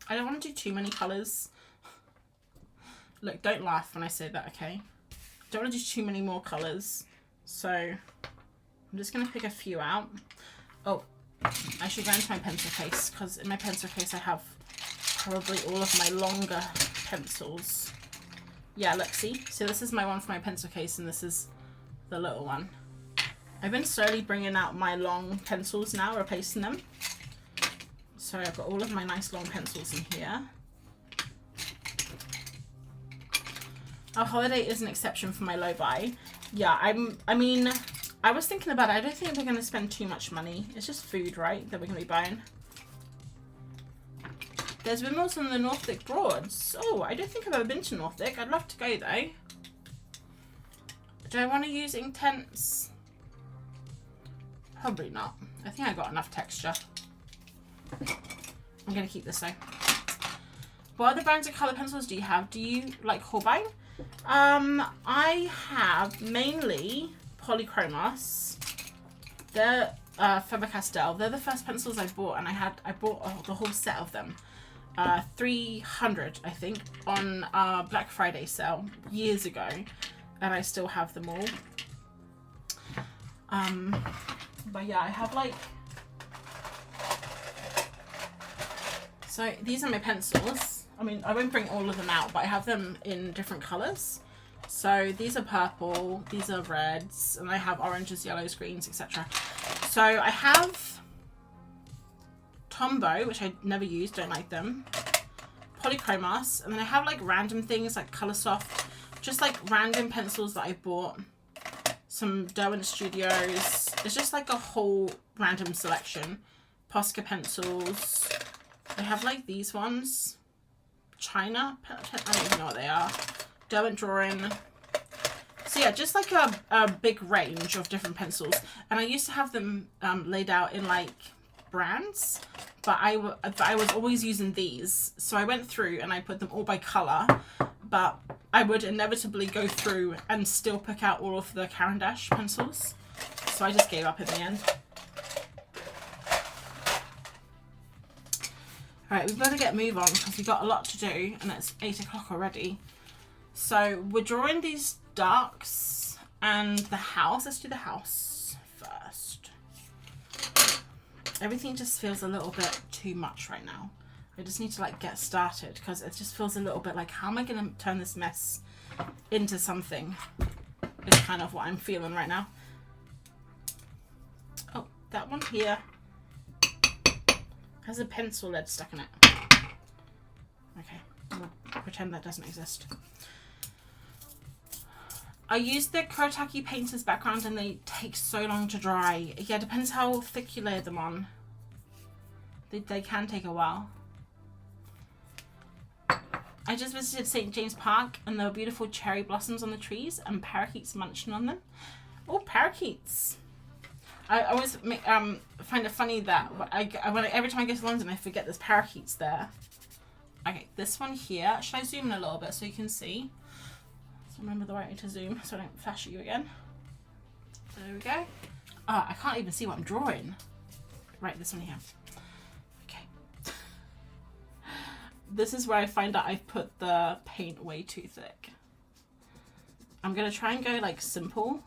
I don't want to do too many colours Look, don't laugh when I say that, okay? Don't want to do too many more colours. So I'm just going to pick a few out. Oh, I should go into my pencil case, because in my pencil case I have probably all of my longer pencils. Yeah, look, see? So this is my one for my pencil case, and this is the little one. I've been slowly bringing out my long pencils now, replacing them. So I've got all of my nice long pencils in here. Our holiday is an exception for my low buy. Yeah, I mean, I was thinking about it. I don't think we're going to spend too much money. It's just food, right, that we're going to be buying. There's windmills on the Northwick Broads. Oh, I don't think I've ever been to Northwick. I'd love to go, though. Do I want to use Inktense? Probably not. I think I got enough texture. I'm going to keep this, though. What other brands of colour pencils do you have? Do you like Holbein? I have mainly Polychromos. They're Faber-Castell. They're the first pencils I bought, and I bought the whole set of them. 300, I think, on Black Friday sale years ago, and I still have them all. But yeah, I have like, so these are my pencils. I mean, I won't bring all of them out, but I have them in different colours. So these are purple, these are reds, and I have oranges, yellows, greens, etc. So I have Tombow, which I never use, don't like them. Polychromos, and then I have like random things like Coloursoft, just like random pencils that I bought. Some Derwent Studios. It's just like a whole random selection. Posca pencils. I have like these ones. China, I don't even know what they are. Derwent Drawing. So yeah, just like a big range of different pencils. And I used to have them laid out in like brands, but I was always using these. So I went through and I put them all by colour, but I would inevitably go through and still pick out all of the Caran d'Ache pencils. So I just gave up in the end. Alright, we've got to move on because we've got a lot to do and it's 8 o'clock already. So we're drawing these ducks and the house. Let's do the house first. Everything just feels a little bit too much right now. I just need to like get started because it just feels a little bit like, how am I going to turn this mess into something? Is kind of what I'm feeling right now. Oh, that one here has a pencil lead stuck in it. Okay, I'm gonna pretend that doesn't exist. I use the Kurotaki painter's background and they take so long to dry. Yeah, depends how thick you layer them on. They can take a while. I just visited St. James Park and there were beautiful cherry blossoms on the trees and parakeets munching on them. Oh, parakeets. I always find it funny that every time I go to London, I forget there's parakeets there. Okay, this one here. Should I zoom in a little bit so you can see? So remember the right way to zoom so I don't flash at you again. There we go. Oh, I can't even see what I'm drawing. Right, this one here. Okay. This is where I find out I've put the paint way too thick. I'm going to try and go like simple.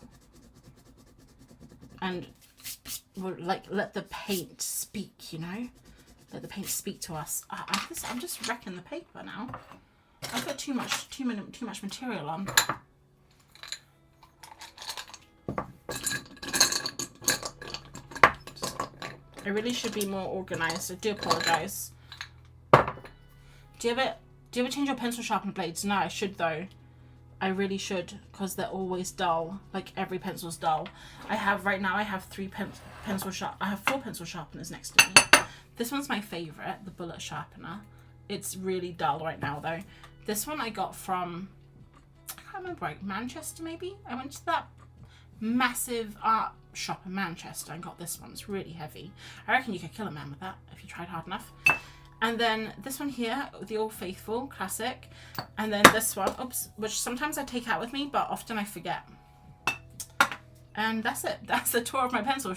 And we'll like let the paint speak, you know? Let the paint speak to us. I'm just wrecking the paper now. I've got too much material on. I really should be more organized. I do apologize. Do you ever change your pencil sharpener blades? No, I should though. I really should, because they're always dull. Like every pencil's dull. I have 4 pencil sharpeners next to me. This one's my favorite, the bullet sharpener. It's really dull right now though. This one I got from, I can't remember, like Manchester maybe? I went to that massive art shop in Manchester and got this one. It's really heavy. I reckon you could kill a man with that if you tried hard enough. And then this one here, the Old Faithful classic. And then this one, oops, which sometimes I take out with me, but often I forget. And that's it. That's the tour of my pencil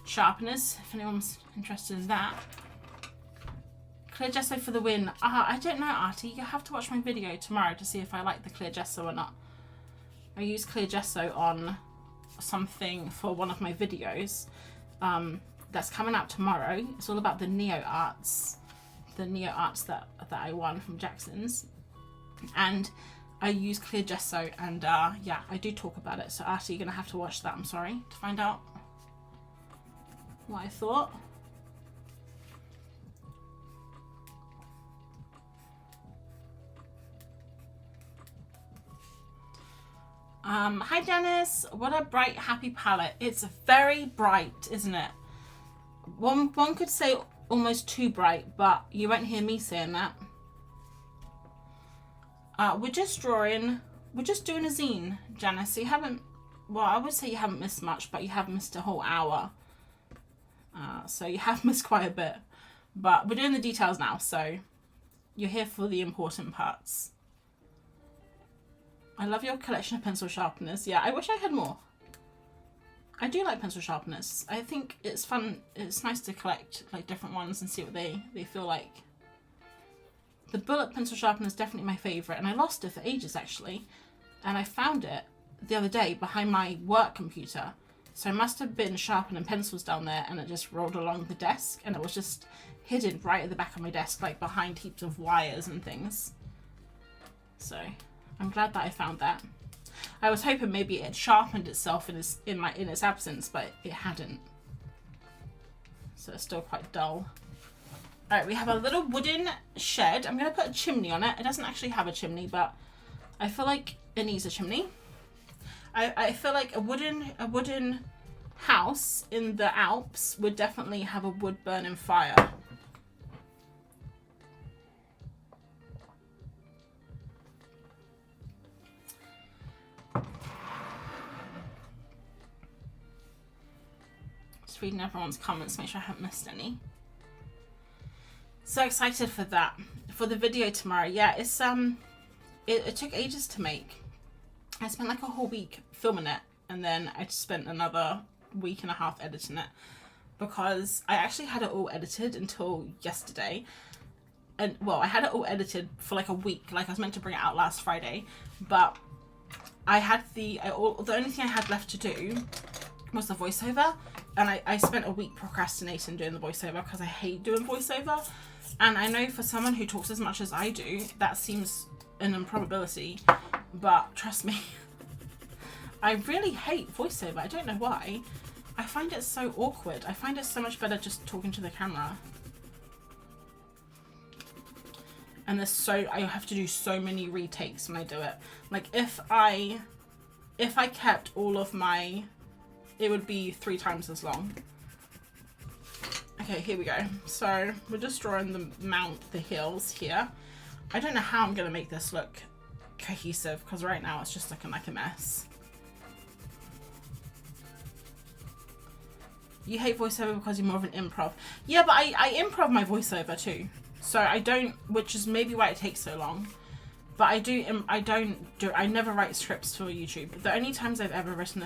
sharpeners, if anyone's interested in that. Clear gesso for the win. I don't know, Artie. You have to watch my video tomorrow to see if I like the clear gesso or not. I use clear gesso on something for one of my videos that's coming out tomorrow. It's all about the Neo arts. The Neo arts that I won from Jackson's. And I use clear gesso, and yeah, I do talk about it. So Artie, you're going to have to watch that, I'm sorry, to find out what I thought. Hi Dennis, what a bright, happy palette. It's very bright, isn't it? One could say almost too bright, but you won't hear me saying that. We're just doing a zine, Janice. So you haven't, well, I would say you haven't missed much, but you have missed a whole hour. So you have missed quite a bit, but we're doing the details now, so you're here for the important parts. I love your collection of pencil sharpeners. Yeah, I wish I had more. I do like pencil sharpeners. I think it's fun. It's nice to collect like different ones and see what they feel like. The bullet pencil sharpener is definitely my favourite, and I lost it for ages actually. And I found it the other day behind my work computer. So I must have been sharpening pencils down there, and it just rolled along the desk, and it was just hidden right at the back of my desk, like behind heaps of wires and things. So I'm glad that I found that. I was hoping maybe it had sharpened itself in its absence, but it hadn't. So it's still quite dull. All right, we have a little wooden shed. I'm going to put a chimney on it. It doesn't actually have a chimney, but I feel like it needs a chimney. I feel like a wooden house in the Alps would definitely have a wood burning fire. Just reading everyone's comments, make sure I haven't missed any. So excited for that, for the video tomorrow. Yeah, it's it took ages to make. I spent like a whole week filming it, and then I spent another week and a half editing it, because I actually had it all edited until yesterday. And well, I had it all edited for like a week. Like I was meant to bring it out last Friday, but I had the only thing I had left to do was the voiceover, and I spent a week procrastinating doing the voiceover because I hate doing voiceover. And I know for someone who talks as much as I do, that seems an improbability, but trust me, I really hate voiceover. I don't know why. I find it so awkward. I find it so much better just talking to the camera. And I have to do so many retakes when I do it. Like if I kept all of my, it would be 3 times as long. Okay, here we go. So we're just drawing the hills here. I don't know how I'm gonna make this look cohesive, because right now it's just looking like a mess. You hate voiceover because you're more of an improv. Yeah, but I improv my voiceover too. So I don't, which is maybe why it takes so long. But I never write scripts for YouTube. The only times I've ever written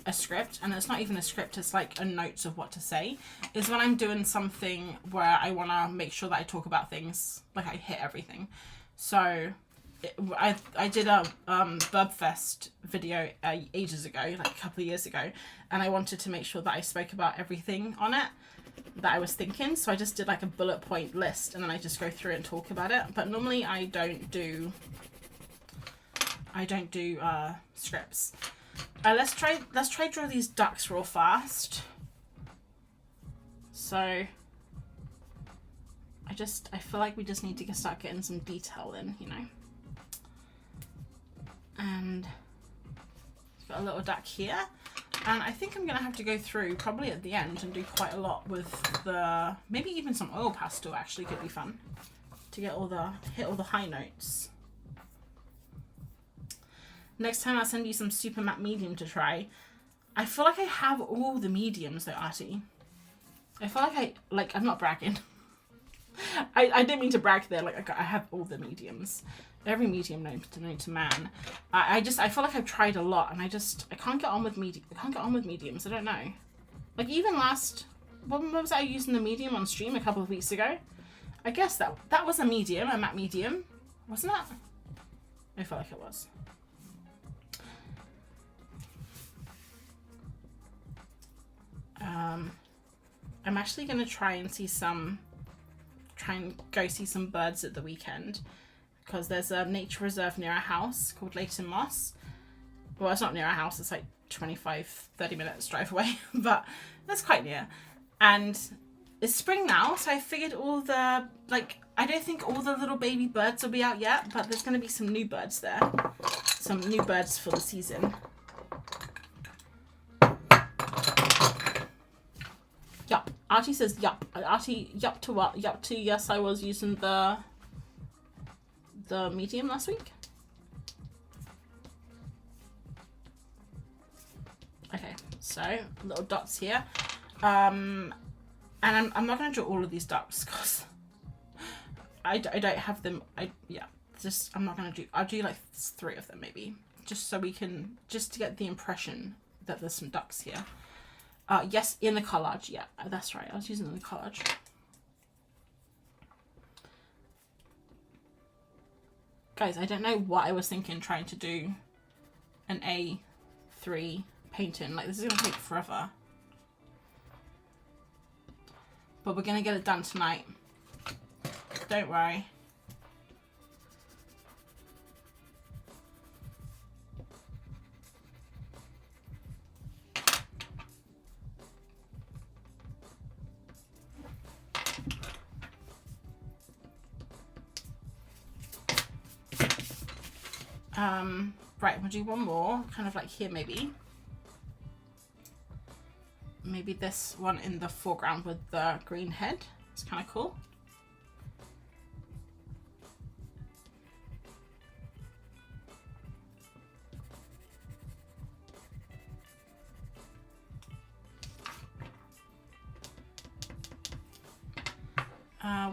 a script, and it's not even a script, it's like a notes of what to say, is when I'm doing something where I want to make sure that I talk about things, like I hit everything. So I did a Burbfest video ages ago, like a couple of years ago, and I wanted to make sure that I spoke about everything on it that I was thinking, so I just did like a bullet point list, and then I just go through and talk about it. But normally I don't do scripts. Let's try draw these ducks real fast. So I feel like we just need to start getting some detail in, you know. And got a little duck here, and I think I'm gonna have to go through probably at the end and do quite a lot with the, maybe even some oil pastel actually could be fun to get hit all the high notes. Next time I'll send you some super matte medium to try. I feel like I have all the mediums though, Artie. I feel like I'm not bragging. I didn't mean to brag there. Like I have all the mediums, every medium known to man. I feel like I've tried a lot, and I can't get on with mediums. I don't know. Like even when was I using the medium on stream a couple of weeks ago? I guess that was a medium, a matte medium, wasn't it? I felt like it was. I'm actually going to try and go see some birds at the weekend, because there's a nature reserve near our house called Leighton Moss. Well, it's not near our house, it's like 25-30 minutes drive away, but that's quite near. And it's spring now, so I figured all the, like, I don't think all the little baby birds will be out yet, but there's going to be some new birds there. Some new birds for the season. Yup. Artie says yup. Artie, yup to what? Yup to yes, I was using the medium last week. Okay, so little dots here. And I'm not going to draw all of these dots because I don't have them. I'm not going to do, I'll do like 3 of them maybe, just so we can, just to get the impression that there's some ducks here. Yes, in the collage, yeah, that's right, I was using the collage. Guys, I don't know what I was thinking trying to do an A3 painting, like this is going to take forever. But we're going to get it done tonight. Don't worry. Right, we'll do one more, kind of like here maybe. Maybe this one in the foreground with the green head. It's kind of cool.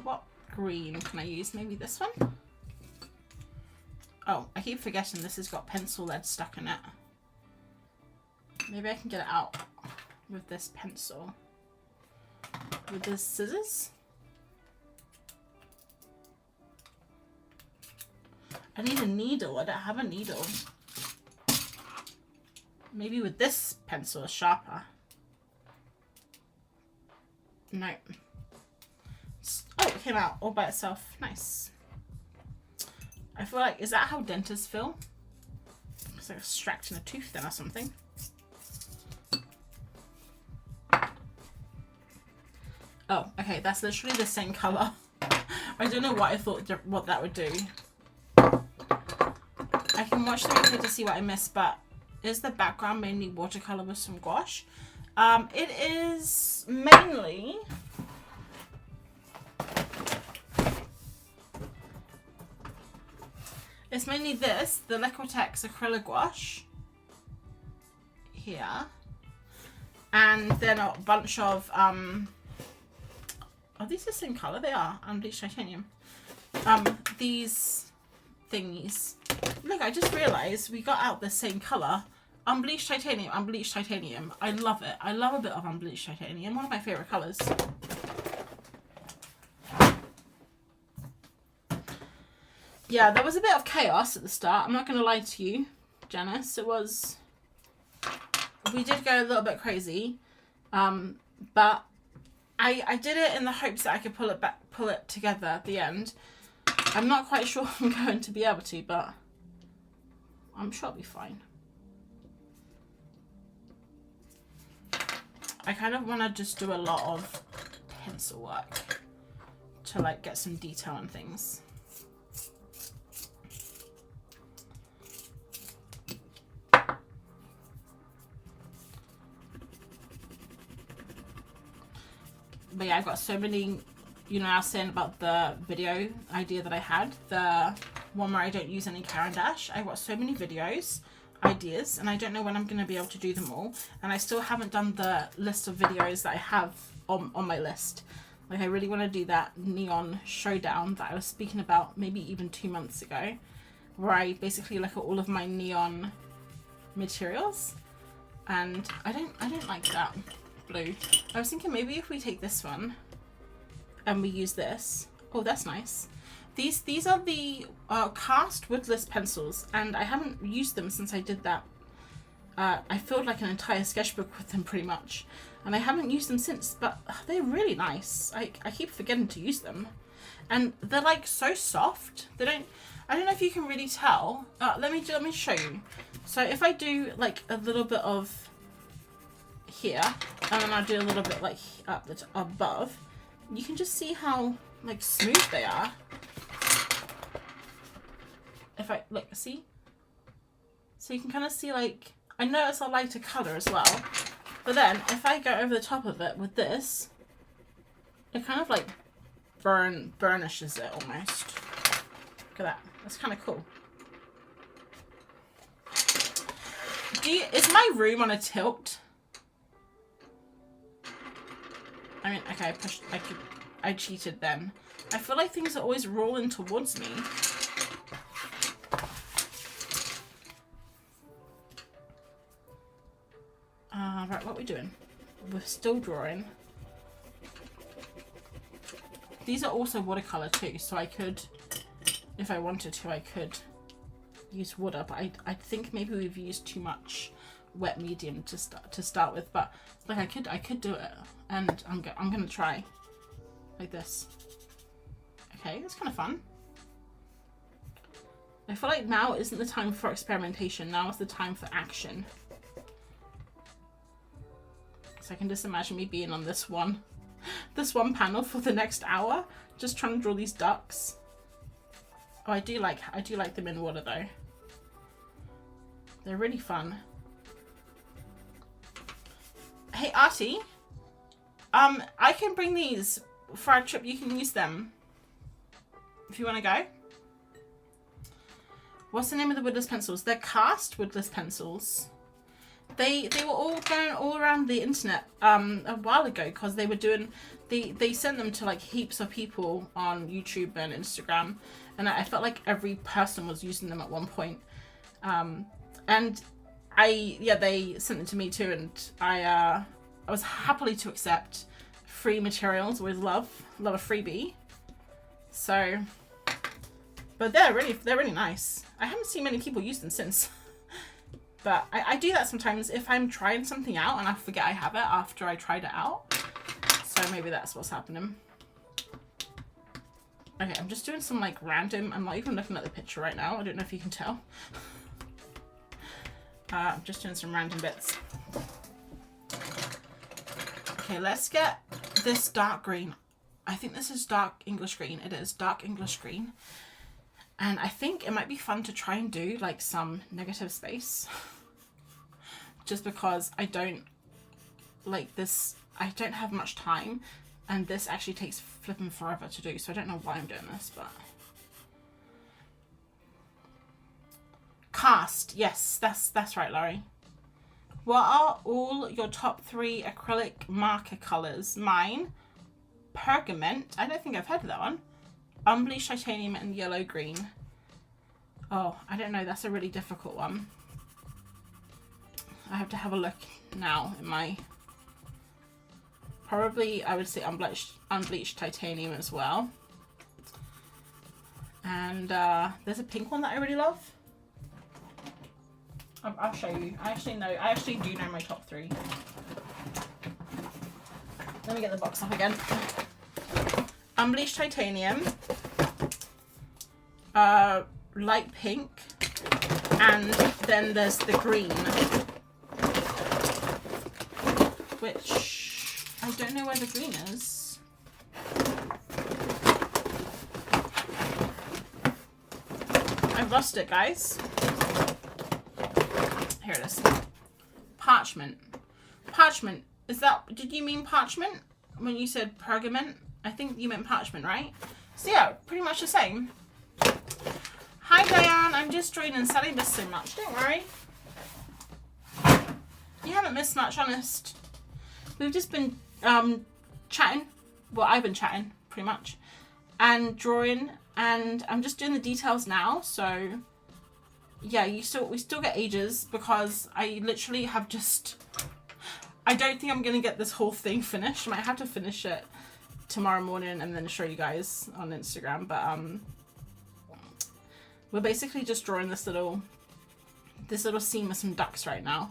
What green can I use? Maybe this one? Oh, I keep forgetting this has got pencil lead stuck in it. Maybe I can get it out with this pencil. With the scissors. I need a needle. I don't have a needle. Maybe with this pencil is sharper. No. Oh, it came out all by itself. Nice. I feel like, is that how dentists feel? It's like extracting a tooth then or something. Oh, okay, that's literally the same colour. I don't know what I thought what that would do. I can watch the video to see what I missed, but is the background mainly watercolour with some gouache? It is mainly... It's mainly this, the Liquitex acrylic gouache here, and then a bunch of are these the same color? They are, unbleached titanium. These thingies. Look, I just realized we got out the same color. Unbleached titanium, unbleached titanium. I love it. I love a bit of unbleached titanium. One of my favorite colors. Yeah, there was a bit of chaos at the start. I'm not going to lie to you, Janice. It was... We did go a little bit crazy. But I did it in the hopes that I could pull it together at the end. I'm not quite sure if I'm going to be able to, but I'm sure I'll be fine. I kind of want to just do a lot of pencil work to like get some detail and things. But yeah, I've got so many, you know, I was saying about the video idea that I had, the one where I don't use any Caran d'Ache. I've got so many videos, ideas, and I don't know when I'm going to be able to do them all. And I still haven't done the list of videos that I have on my list. Like, I really want to do that neon showdown that I was speaking about maybe even 2 months ago, where I basically look at all of my neon materials. And I don't like that blue. I was thinking maybe if we take this one and we use this Oh, that's nice. These are the cast woodless pencils, and I haven't used them since I did that. I filled like an entire sketchbook with them pretty much, and I haven't used them since, but they're really nice. I keep forgetting to use them, and they're like so soft. I don't know if you can really tell. Let me show you. So if I do like a little bit of here, and then I'll do a little bit like up the above, you can just see how like smooth they are. If I like, see, so you can kind of see, like, I know it's a lighter color as well, but then if I go over the top of it with this, it kind of like burnishes it almost. Look at that. That's kind of cool. Is my room on a tilt? I mean, okay, I cheated then. I feel like things are always rolling towards me. Right, what are we doing? We're still drawing. These are also watercolor too, so I could, if I wanted to, I could use water, but I think maybe we've used too much wet medium to start with, but like I could do it, and I'm gonna try like this. Okay, that's kind of fun. I feel like now isn't the time for experimentation. Now is the time for action. So I can just imagine me being on this one panel for the next hour, just trying to draw these ducks. Oh, I do like them in water though. They're really fun. Hey Artie, I can bring these for our trip. You can use them if you want to go. What's the name of the woodless pencils? They're cast woodless pencils. They were all going all around the internet a while ago, because they were doing, they sent them to like heaps of people on YouTube and Instagram, and I felt like every person was using them at one point. And they sent them to me too, and I was happily to accept free materials. Always love a freebie. So, but they're really nice. I haven't seen many people use them since. But I do that sometimes if I'm trying something out and I forget I have it after I tried it out. So maybe that's what's happening. Okay, I'm just doing some like random, I'm not even looking at the picture right now. I don't know if you can tell. I'm just doing some random bits. Okay, let's get this dark green. I think this is dark English green. It is dark English green. And I think it might be fun to try and do like some negative space. Just because I don't like this, I don't have much time, and this actually takes flipping forever to do, so I don't know why I'm doing this, but. Cast, yes, that's right, Laurie. What are all your top 3 acrylic marker colours? Mine, Pergament, I don't think I've heard of that one. Unbleached titanium and yellow green. Oh, I don't know. That's a really difficult one. I have to have a look now in my... Probably, I would say unbleached titanium as well. And there's a pink one that I really love. I'll show you. I actually do know my top 3. Let me get the box up again. Unbleached titanium, light pink, and then there's the green, which I don't know where the green is. I've lost it, guys. Here it is. Parchment. Parchment. Is that, did you mean parchment when you said pergament? I think you meant parchment, right? So yeah, pretty much the same. Hi Diane, I'm just joining. Sally missed so much. Don't worry. You haven't missed much, honest. We've just been chatting. Well, I've been chatting, pretty much. And drawing. And I'm just doing the details now. So yeah, we still get ages, because I literally have just... I don't think I'm going to get this whole thing finished. I might have to finish it tomorrow morning and then show you guys on Instagram. But we're basically just drawing this little scene with some ducks right now.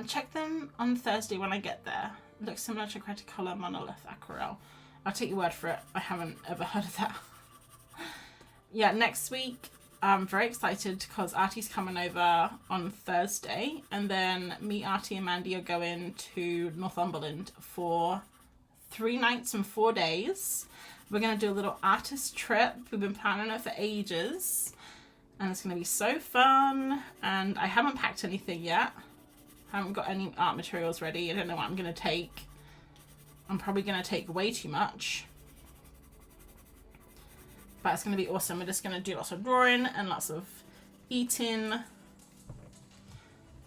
Check them on Thursday when I get there. Looks similar to Cretacolor Monolith Aquarelle. I'll take your word for it. I haven't ever heard of that. Yeah, next week I'm very excited because Artie's coming over on Thursday, and then me, Artie and Mandy are going to Northumberland for 3 nights and 4 days. We're going to do a little artist trip. We've been planning it for ages, and it's going to be so fun. And I haven't packed anything yet. I haven't got any art materials ready. I don't know what I'm going to take. I'm probably going to take way too much. But it's going to be awesome. We're just going to do lots of drawing and lots of eating.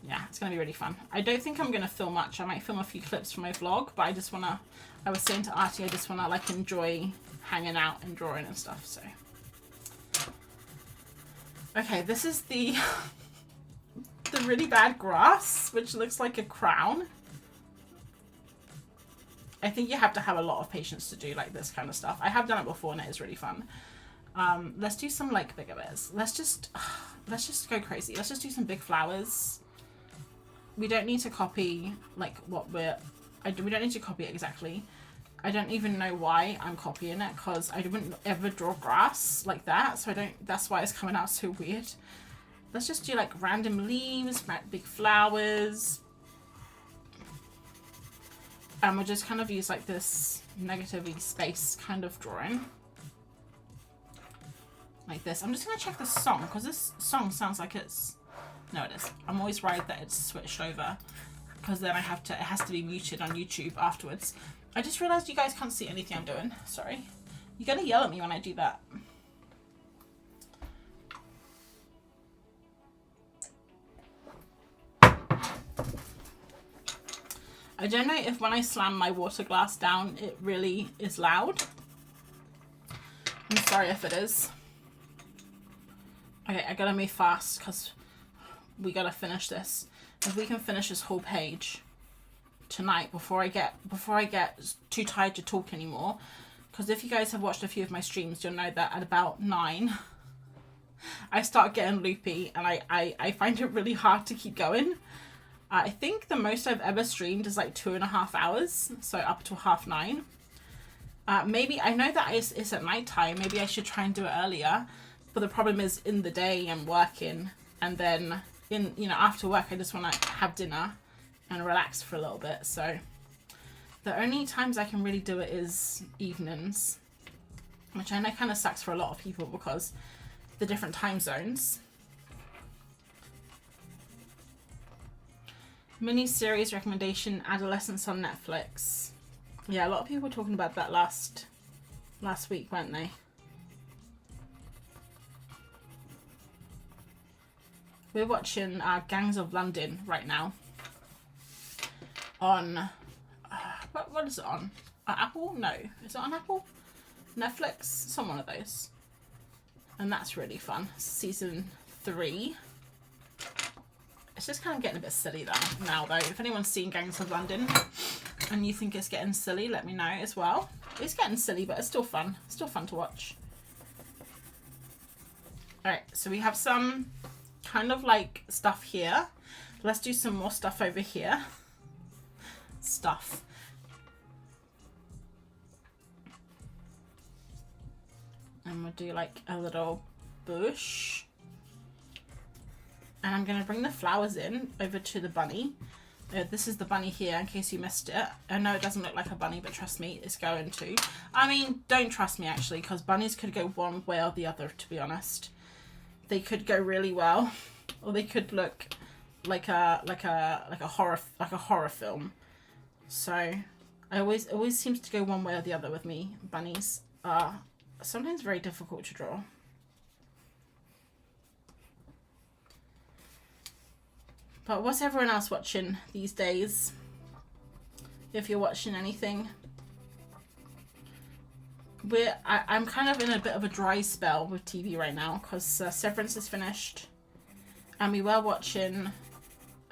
Yeah, it's going to be really fun. I don't think I'm going to film much. I might film a few clips from my vlog, but I just want to, I was saying to Artie, I just want to like enjoy hanging out and drawing and stuff, so. Okay, this is the the really bad grass, which looks like a crown. I think you have to have a lot of patience to do like this kind of stuff. I have done it before and it is really fun. Let's do some like bigger bits. Let's just go crazy. Let's just do some big flowers. We don't need to copy like what we don't need to copy it exactly. I don't even know why I'm copying it, because I wouldn't ever draw grass like that, so that's why it's coming out so weird. Let's just do like random leaves, big flowers. And we'll just kind of use like this negative-y space kind of drawing. Like this. I'm just going to check this song, because this song sounds like it's... No, it is. I'm always worried that it's switched over, because then it has to be muted on YouTube afterwards. I just realised you guys can't see anything I'm doing. Sorry. You gotta yell at me when I do that. I don't know if when I slam my water glass down, it really is loud. I'm sorry if it is. Okay, I gotta move fast because we gotta finish this. If we can finish this whole page tonight before I get too tired to talk anymore. Because if you guys have watched a few of my streams, you'll know that at about 9, I start getting loopy and I find it really hard to keep going. I think the most I've ever streamed is like 2.5 hours, so up to 9:30. Maybe, I know that it's at night time, maybe I should try and do it earlier, but the problem is in the day I'm working, and then after work I just want to have dinner and relax for a little bit. So the only times I can really do it is evenings, which I know kind of sucks for a lot of people because the different time zones. Mini-series recommendation, Adolescence on Netflix. Yeah, a lot of people were talking about that last week, weren't they? We're watching Gangs of London right now. On... what is it on? Apple? No. Is it on Apple? Netflix? Some one of those. And that's really fun. Season 3. It's just kind of getting a bit silly now though. If anyone's seen Gangs of London and you think it's getting silly, let me know as well. It's getting silly, but it's still fun. It's still fun to watch. Alright, so we have some kind of like stuff here. Let's do some more stuff over here. Stuff. And we'll do like a little bush. And I'm going to bring the flowers in over to the bunny. This is the bunny here, in case you missed it. I know it doesn't look like a bunny, but trust me, it's going to. I mean, don't trust me, actually, because bunnies could go one way or the other, to be honest. They could go really well, or they could look like a horror film. So, it always seems to go one way or the other with me. Bunnies are sometimes very difficult to draw. But what's everyone else watching these days? If you're watching anything. I'm kind of in a bit of a dry spell with TV right now because Severance is finished. And we were watching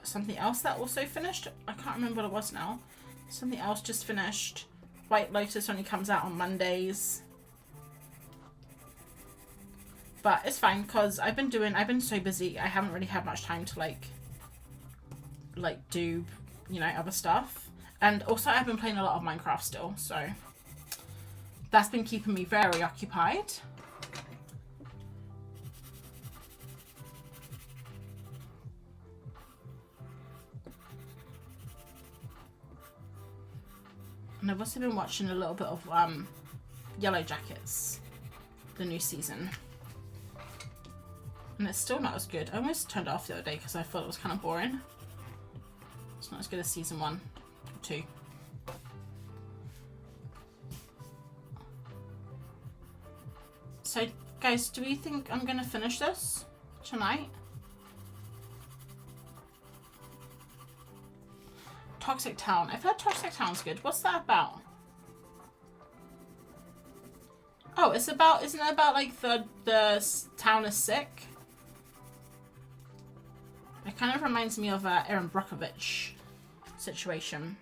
something else that also finished. I can't remember what it was now. Something else just finished. White Lotus only comes out on Mondays. But it's fine because I've been so busy. I haven't really had much time to like do, you know, other stuff. And also I've been playing a lot of Minecraft still. So that's been keeping me very occupied. And I've also been watching a little bit of Yellow Jackets, the new season. And it's still not as good. I almost turned it off the other day because I thought it was kind of boring. It's not as good as season 1 or 2. So guys, do we think I'm going to finish this tonight? Toxic Town. I've heard Toxic Town's good. What's that about? Oh, it's about, isn't it about like the town is sick? It kind of reminds me of Erin Brockovich situation.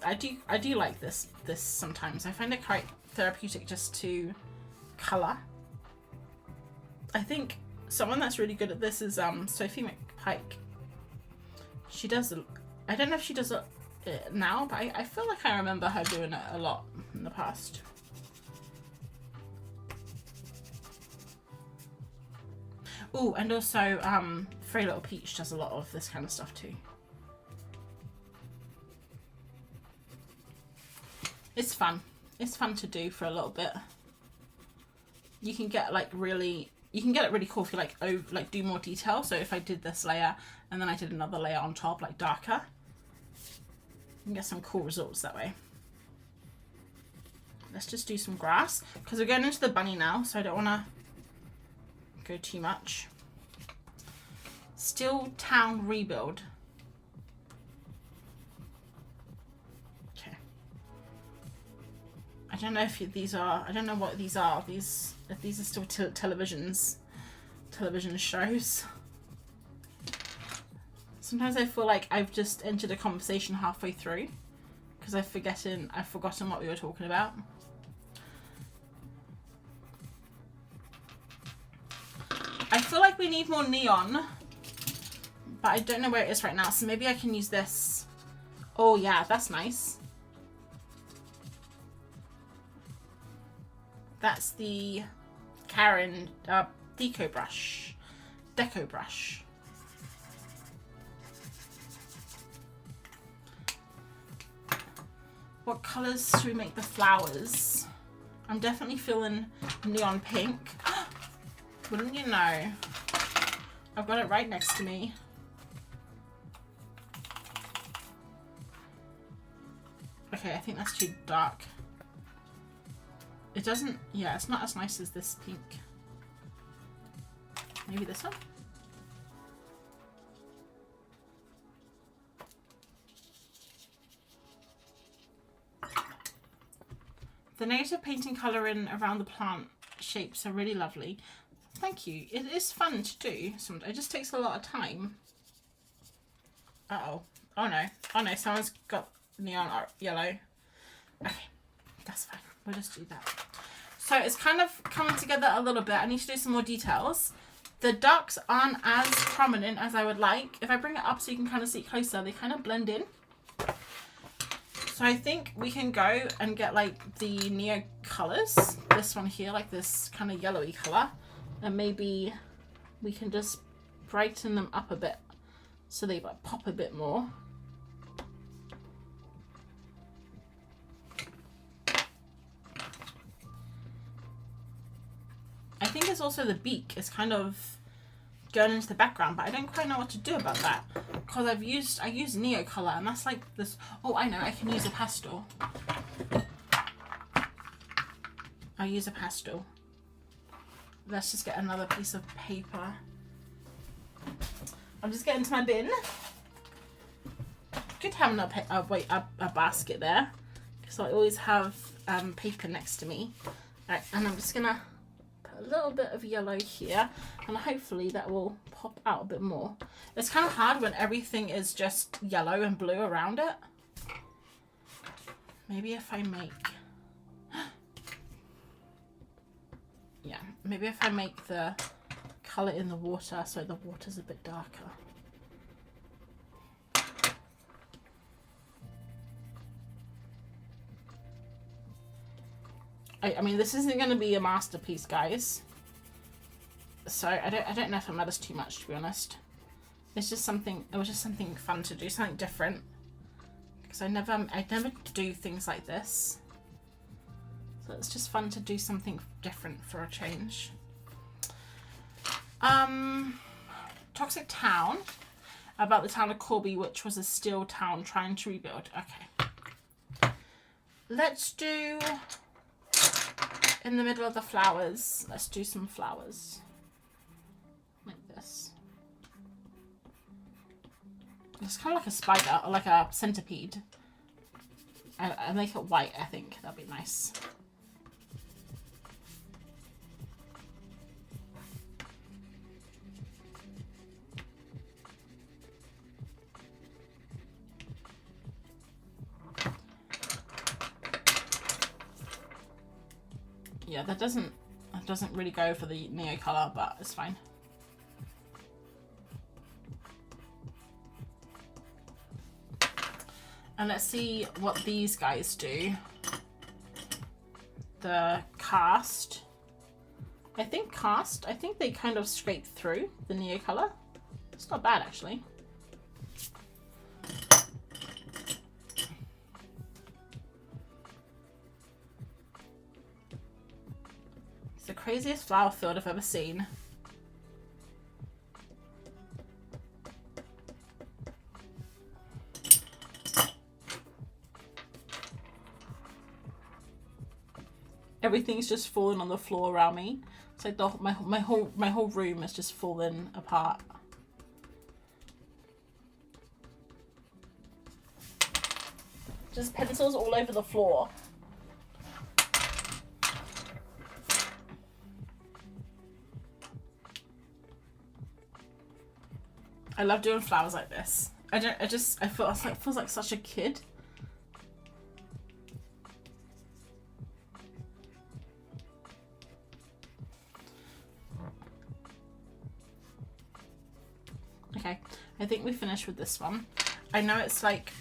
I do like this sometimes. I find it quite therapeutic just to colour. I think someone that's really good at this is Sophie McPike. She does, I don't know if she does it now, but I feel like I remember her doing it a lot in the past. Oh, and also Frey Little Peach does a lot of this kind of stuff too. It's fun. It's fun to do for a little bit. You can get like really, you can get it really cool if you like do more detail. So if I did this layer and then I did another layer on top, like darker, you can get some cool results that way. Let's just do some grass because we're going into the bunny now, so I don't want to go too much. Still Town Rebuild. I don't know if these are, I don't know what these are. If these are still television shows. Sometimes I feel like I've just entered a conversation halfway through because I've forgotten what we were talking about. I feel like we need more neon, but I don't know where it is right now. So maybe I can use this. Oh yeah, that's nice. That's the Karen deco brush. What colours should we make the flowers? I'm definitely feeling neon pink. Wouldn't you know? I've got it right next to me. Okay, I think that's too dark. It doesn't, yeah, it's not as nice as this pink. Maybe this one? The negative painting colouring around the plant shapes are really lovely. Thank you. It is fun to do. It just takes a lot of time. Uh-oh. Oh no. Oh no, someone's got neon yellow. Okay, that's fine. We'll just do that. So it's kind of coming together a little bit. I need to do some more details. The ducks aren't as prominent as I would like. If I bring it up so you can kind of see it closer, they kind of blend in. So I think we can go and get like the neo colors. This one here, like this kind of yellowy color. And maybe we can just brighten them up a bit so they like pop a bit more. I think it's also the beak is kind of going into the background, but I don't quite know what to do about that because I use neo color and that's like this. Oh, I know, I can use a pastel. I'll use a pastel. Let's just get another piece of paper. I'm just getting to my bin. Good having a basket there because I always have paper next to me. Right, and I'm just gonna put a little bit of yellow here, and hopefully that will pop out a bit more. It's kind of hard when everything is just yellow and blue around it. Maybe if I make, yeah, maybe if I make the color in the water so the water's a bit darker. I mean, this isn't going to be a masterpiece, guys. So I don't know if it matters too much, to be honest. It's just something. It was just something fun to do, something different. Because I never do things like this. So it's just fun to do something different for a change. Toxic Town, about the town of Corby, which was a steel town trying to rebuild. Okay. Let's do. In the middle of the flowers, let's do some flowers. Like this. It's kind of like a spider, or like a centipede. I make it white, I think. That'd be nice. Yeah, that doesn't really go for the neo color, but it's fine. And let's see what these guys do. The cast. I think they kind of scrape through the neo color. It's not bad, actually. It's the craziest flower field I've ever seen. Everything's just falling on the floor around me. It's like my whole room is just falling apart. Just pencils all over the floor. I love doing flowers like this. I feel like such a kid. Okay, I think we finished with this one. I know it's like,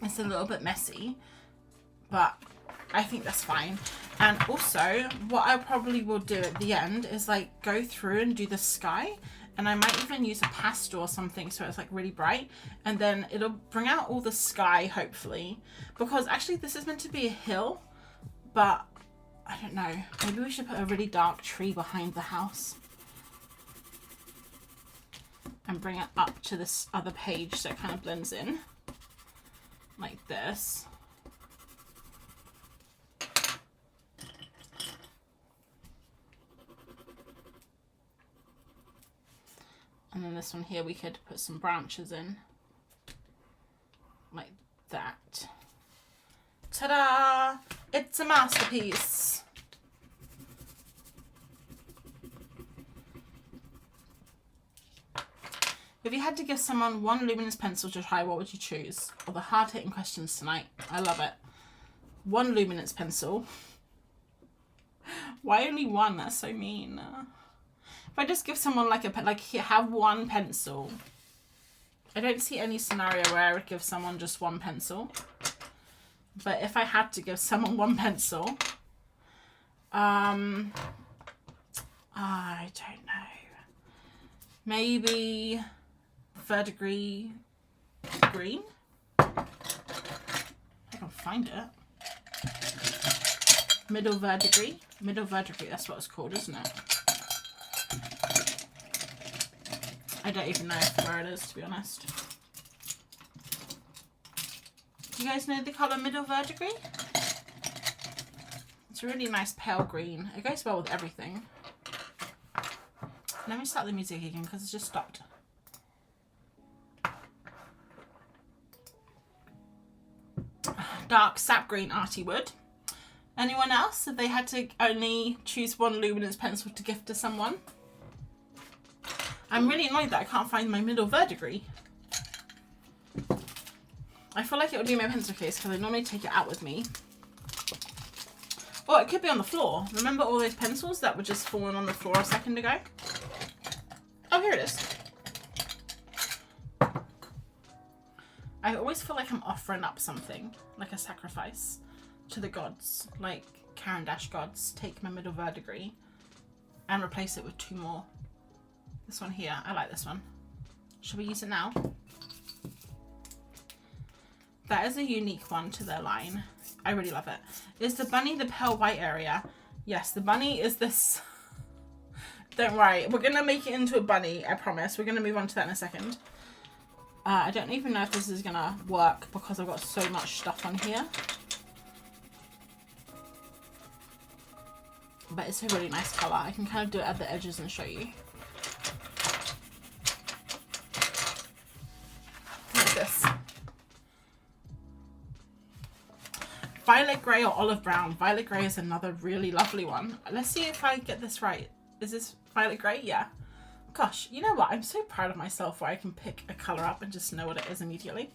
it's a little bit messy, but I think that's fine. And also, what I probably will do at the end is like go through and do the sky. And I might even use a pastel or something so it's like really bright. And then it'll bring out all the sky, hopefully. Because actually this is meant to be a hill. But I don't know. Maybe we should put a really dark tree behind the house. And bring it up to this other page so it kind of blends in. Like this. And then this one here, we could put some branches in. Like that. Ta-da! It's a masterpiece! If you had to give someone one luminous pencil to try, what would you choose? Or the hard-hitting questions tonight. I love it. One luminous pencil. Why only one? That's so mean. If I just give someone like have one pencil. I don't see any scenario where I would give someone just one pencil. But if I had to give someone one pencil, I don't know. Maybe verdigris green? I can find it. Middle verdigris, that's what it's called, isn't it? I don't even know where it is, to be honest. Do you guys know the colour middle verdigris? It's a really nice pale green. It goes well with everything. Let me start the music again because it's just stopped. dark sap green arty wood. Anyone else? If they had to only choose one luminance pencil to gift to someone. I'm really annoyed that I can't find my middle verdigris. I feel like it would be my pencil case because I normally take it out with me. Oh, it could be on the floor. Remember all those pencils that were just falling on the floor a second ago? Oh, here it is. I always feel like I'm offering up something, like a sacrifice to the gods, like Caran d'Ache gods. Take my middle verdigris and replace it with 2 more. This one here, I like this one. Should we use it now? That is a unique one to their line. I really love it. Is the bunny the pale white area? Yes, the bunny is this. Don't worry, we're gonna make it into a bunny, I promise. We're gonna move on to that in a second. I don't even know if this is gonna work because I've got so much stuff on here. But it's a really nice colour. I can kind of do it at the edges and show you. Like this. Violet grey or olive brown. Violet grey is another really lovely one. Let's see if I get this right. Is this violet grey? Yeah. Gosh, you know what? I'm so proud of myself where I can pick a colour up and just know what it is immediately.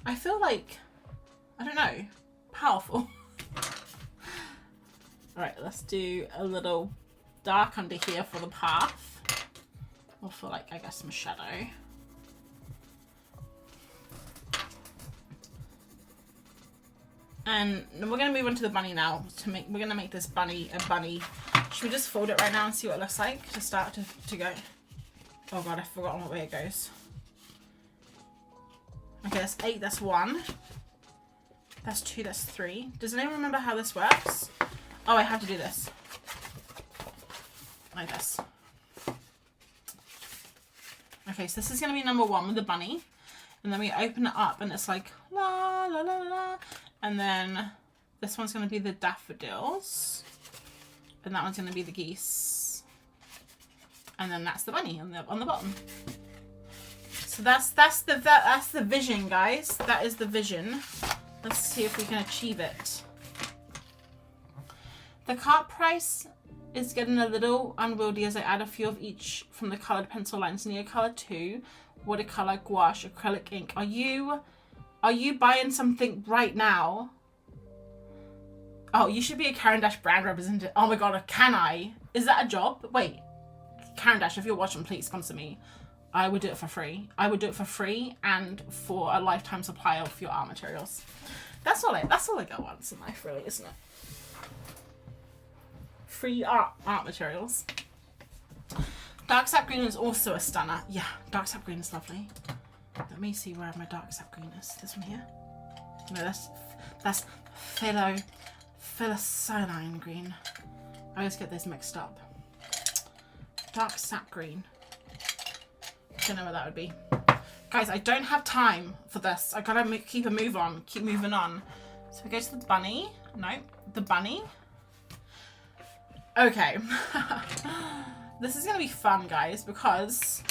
I feel like, I don't know, powerful. Alright, let's do a little dark under here for the path. Or for like, I guess, some shadow. And we're going to move on to the bunny now. We're going to make this bunny a bunny. Should we just fold it right now and see what it looks like to start to go? Oh god, I've forgotten what way it goes. Okay, that's 8, that's 1. That's 2, that's 3. Does anyone remember how this works? Oh, I have to do this. Like this. Okay, so this is going to be number 1 with the bunny. And then we open it up and it's like la la la la. And then this one's going to be the daffodils. And that one's going to be the geese. And then that's the bunny on the bottom. So that's the vision, guys. That is the vision. Let's see if we can achieve it. The cart price is getting a little unwieldy as I add a few of each from the coloured pencil lines. Near colour 2, watercolour, gouache, acrylic ink. Are you buying something right now? Oh, you should be a Caran d'Ache brand representative. Oh my god, can I? Is that a job? Wait, Caran d'Ache, if you're watching, please sponsor me. I would do it for free. I would do it for free and for a lifetime supply of your art materials. That's all I got once in life, really, isn't it? Free art materials. Dark sap green is also a stunner. Yeah, dark sap green is lovely. Let me see where my dark sap green is. This one here? No, that's cyanine green. I always get those mixed up. Dark sap green. Don't know what that would be. Guys, I don't have time for this. I gotta keep moving on. So we go to the bunny. No, the bunny. Okay. This is gonna be fun, guys, because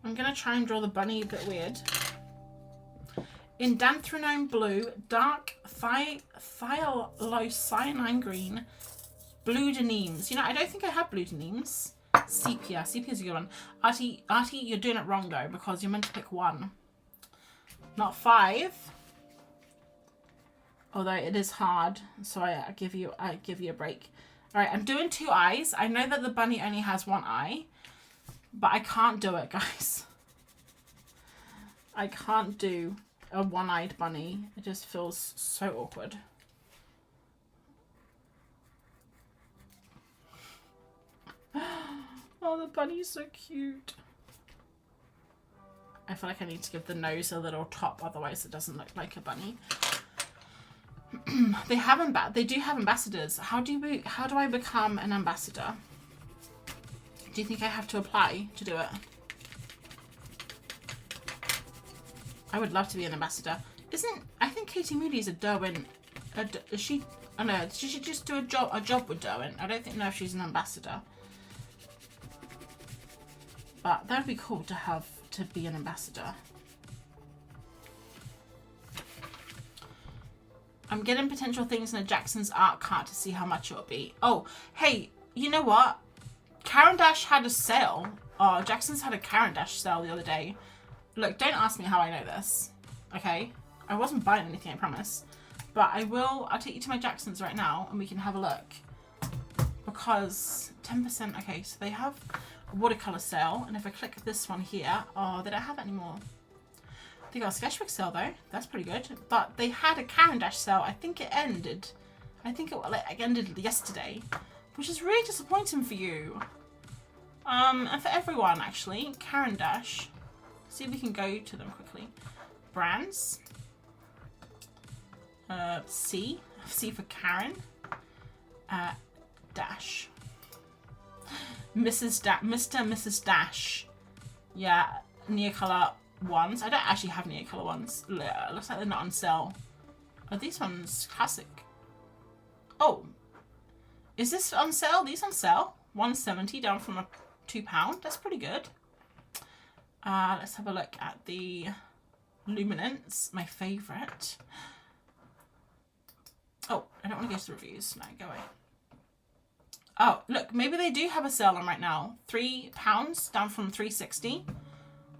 I'm gonna try and draw the bunny a bit weird. In Danthronome blue, dark cyanine green, blue denimes. You know, I don't think I have blue denimes. Sepia. Sepia is a good one. Artie, you're doing it wrong though, because you're meant to pick 1, not 5. Although it is hard, so I give you a break. All right, I'm doing 2 eyes. I know that the bunny only has 1 eye, but I can't do it, guys. I can't do a 1-eyed bunny. It just feels so awkward. Oh, the bunny's so cute. I feel like I need to give the nose a little top, otherwise it doesn't look like a bunny. They do have ambassadors. How do I become an ambassador? Do you think I have to apply to do it? I would love to be an ambassador. I think Katie Moody is a Derwent. Is she? Oh no, she should just do a job with Derwent. I don't know if she's an ambassador. But that would be cool to be an ambassador. I'm getting potential things in a Jackson's art cart to see how much it'll be. Oh, hey, you know what? Karen Dash had a sale. Oh, Jackson's had a Karen Dash sale the other day. Look, don't ask me how I know this. Okay? I wasn't buying anything, I promise. But I'll take you to my Jackson's right now and we can have a look. Because 10%, okay, so they have a watercolor sale. And if I click this one here, oh, they don't have it anymore. They got a sketchbook sale though. That's pretty good. But they had a Karen Dash sale. I think it ended. I think it like ended yesterday, which is really disappointing for you. And for everyone actually. Karen Dash. See if we can go to them quickly. Brands. C for Karen. Dash. Mr. Mrs. Dash. Yeah, Neocolor ones. I don't actually have Neocolor ones. Looks like they're not on sale. Are these ones classic? Oh, is this on sale? These on sale? $1.70 down from £2. That's pretty good. Let's have a look at the Luminance, my favourite. Oh, I don't want to go to the reviews. No, go away. Oh, look, maybe they do have a sale on right now. £3 down from $3.60.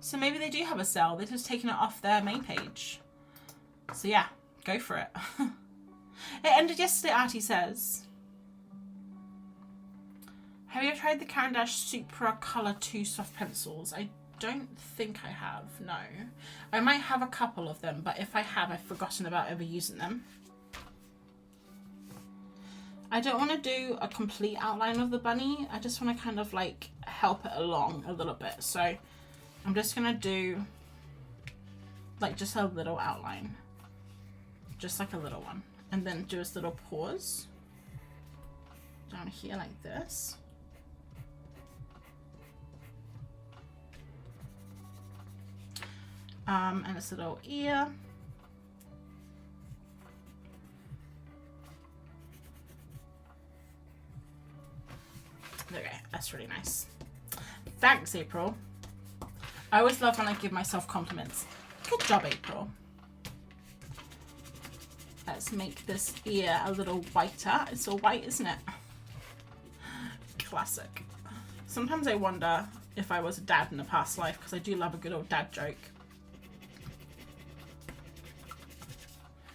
So maybe they do have a sale. They're just taking it off their main page. So yeah, go for it. It ended yesterday, Artie says. Have you ever tried the Karen Dash Supra Color 2 soft pencils? I don't think I have, no. I might have a couple of them, but if I have, I've forgotten about ever using them. I don't want to do a complete outline of the bunny. I just want to kind of like help it along a little bit. So I'm just going to do like just a little outline. Just like a little one. And then do this little pause down here like this. And this little ear. There we go. That's really nice. Thanks, April. I always love when I give myself compliments. Good job, April. Let's make this ear a little whiter. It's all white, isn't it? Classic. Sometimes I wonder if I was a dad in a past life, because I do love a good old dad joke.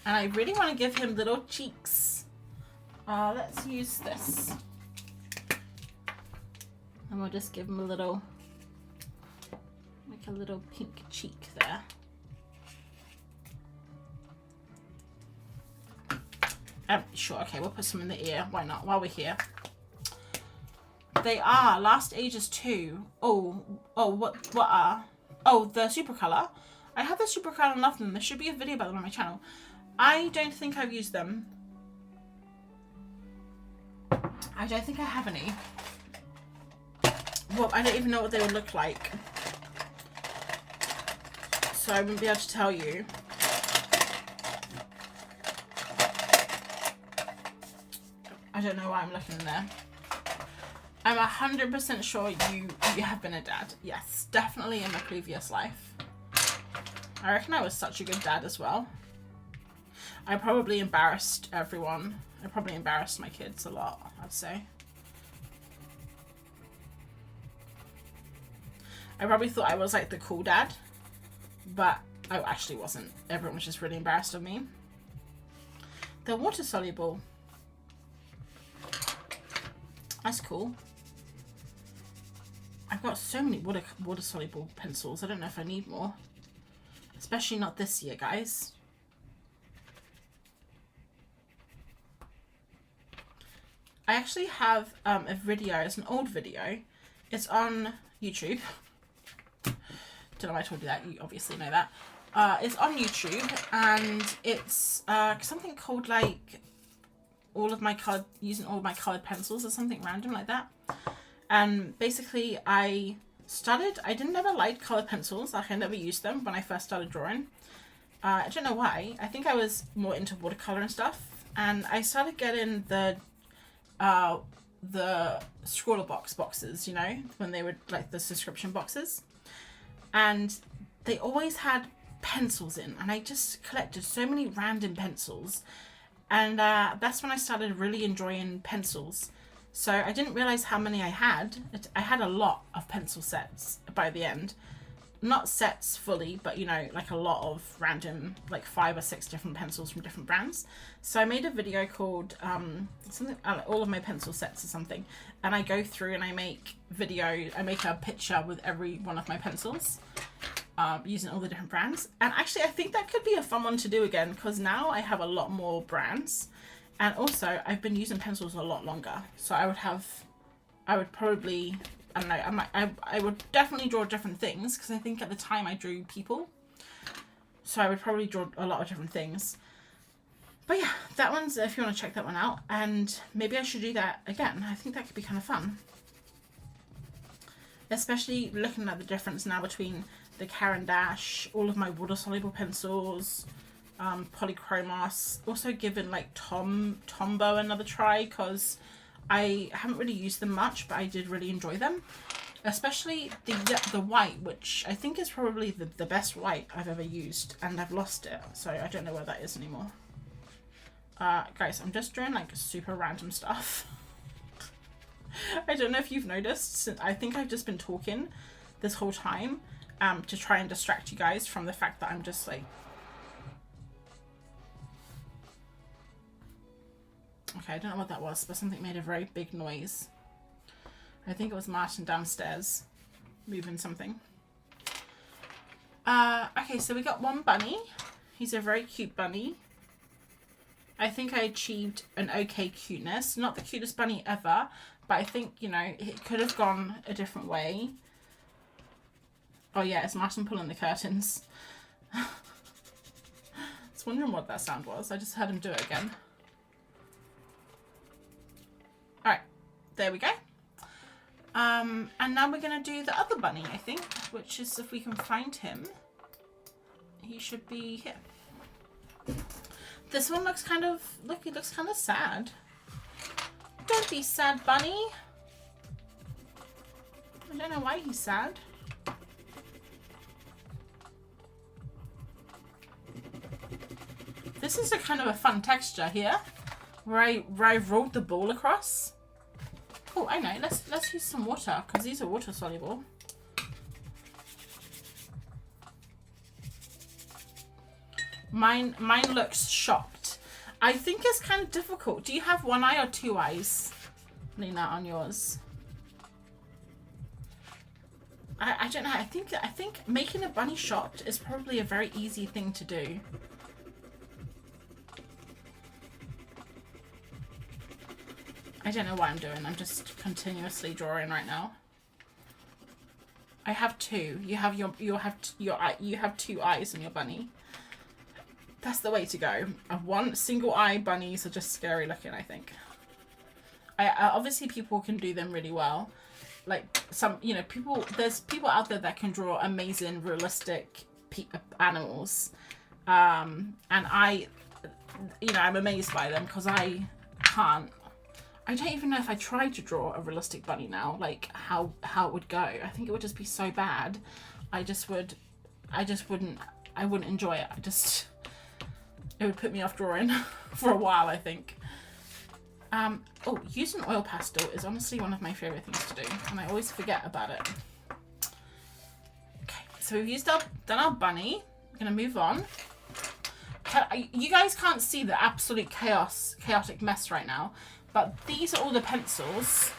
And I really want to give him little cheeks. Let's use this. And we'll just give him a little, like a little pink cheek there. Sure, okay, we'll put some in the ear. Why not? While we're here. They are Last Ages 2. Oh, what are? Oh, the Super Color. I have the Super Color and love them. There should be a video about them on my channel. I don't think I've used them. I don't think I have any. Well, I don't even know what they would look like. So I wouldn't be able to tell you. I don't know why I'm looking in there. I'm 100% sure you have been a dad. Yes, definitely in my previous life. I reckon I was such a good dad as well. I probably embarrassed everyone. I probably embarrassed my kids a lot, I'd say. I probably thought I was like the cool dad, but I actually wasn't. Everyone was just really embarrassed of me. They're water soluble. That's cool. I've got so many water soluble pencils. I don't know if I need more. Especially not this year, guys. I actually have a video. It's an old video. It's on YouTube. Don't know why I told you that. You obviously know that. It's on YouTube, and it's something called like using all of my colored pencils or something random like that. And basically I didn't ever like colored pencils. Like I never used them when I first started drawing. I don't know why. I think I was more into watercolor and stuff, and I started getting the scroller boxes, you know, when they were like the subscription boxes, and they always had pencils in, and I just collected so many random pencils, And that's when I started really enjoying pencils. So I didn't realize how many I had. I had a lot of pencil sets by the end. Not sets fully, but you know, like a lot of random, like 5 or 6 different pencils from different brands. So I made a video called something, all of my pencil sets or something, and I go through and I make a picture with every one of my pencils, using all the different brands. And actually I think that could be a fun one to do again, because now I have a lot more brands, and also I've been using pencils a lot longer. So I would probably, I don't know, I would definitely draw different things, because I think at the time I drew people. So I would probably draw a lot of different things. But yeah, that one's, if you want to check that one out. And maybe I should do that again. I think that could be kind of fun. Especially looking at the difference now between the Caran d'Ache, all of my water-soluble pencils, Polychromos. Also giving like Tombow another try, because I haven't really used them much, but I did really enjoy them. Especially the white, which I think is probably the best white I've ever used, and I've lost it, so I don't know where that is anymore. Guys, I'm just doing like super random stuff. I don't know if you've noticed, I think I've just been talking this whole time to try and distract you guys from the fact that I'm just like... Okay, I don't know what that was, but something made a very big noise. I think it was Martin downstairs moving something. Okay, so we got one bunny. He's a very cute bunny. I think I achieved an okay cuteness. Not the cutest bunny ever, but I think, you know, it could have gone a different way. Oh yeah, it's Martin pulling the curtains. I was wondering what that sound was. I just heard him do it again. Alright, there we go. And now we're going to do the other bunny, I think, which is, if we can find him, he should be here. This one looks kind of, look, he looks kind of sad. Don't be sad, bunny. I don't know why he's sad. This is a kind of a fun texture here, where I've rolled the ball across. Oh, I know. Let's use some water, because these are water soluble. Mine looks shocked. I think it's kind of difficult. Do you have one eye or two eyes, Lena, on yours? I don't know. I think making a bunny shocked is probably a very easy thing to do. I don't know what I'm doing. I'm just continuously drawing right now. I have two. You have you have two eyes on your bunny. That's the way to go. One single eye bunnies are just scary looking, I think. Obviously people can do them really well. Like some, you know, there's people out there that can draw amazing realistic animals. And I, you know, I'm amazed by them, because I can't. I don't even know if I tried to draw a realistic bunny now, like how it would go. I think it would just be so bad. I wouldn't enjoy it. It would put me off drawing for a while, I think. Oh, using oil pastel is honestly one of my favorite things to do, and I always forget about it. Okay, so we've done our bunny. I'm gonna move on. You guys can't see the absolute chaotic mess right now, but these are all the pencils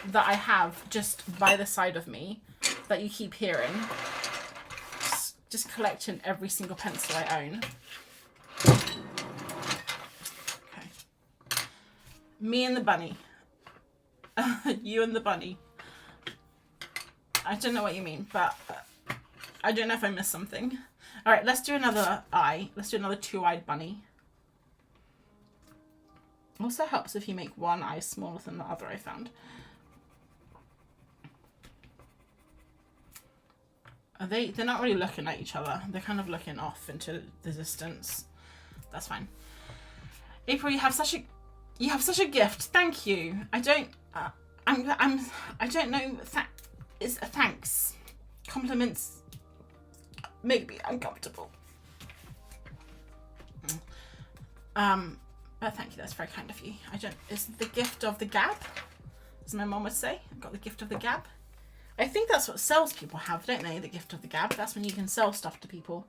that I have just by the side of me that you keep hearing. Just collecting every single pencil I own. Okay. Me and the bunny. You and the bunny. I don't know what you mean, but I don't know if I missed something. All right, let's do another eye. Let's do another two-eyed bunny. Also helps if you make one eye smaller than the other, I found. They're not really looking at each other. They're kind of looking off into the distance. That's fine. April, you have such a gift. Thank you. I don't know. Thanks. Compliments make me uncomfortable. Oh, thank you. That's very kind of you. It's the gift of the gab, as my mom would say. I've got the gift of the gab. I think that's what salespeople have, don't they? The gift of the gab. That's when you can sell stuff to people.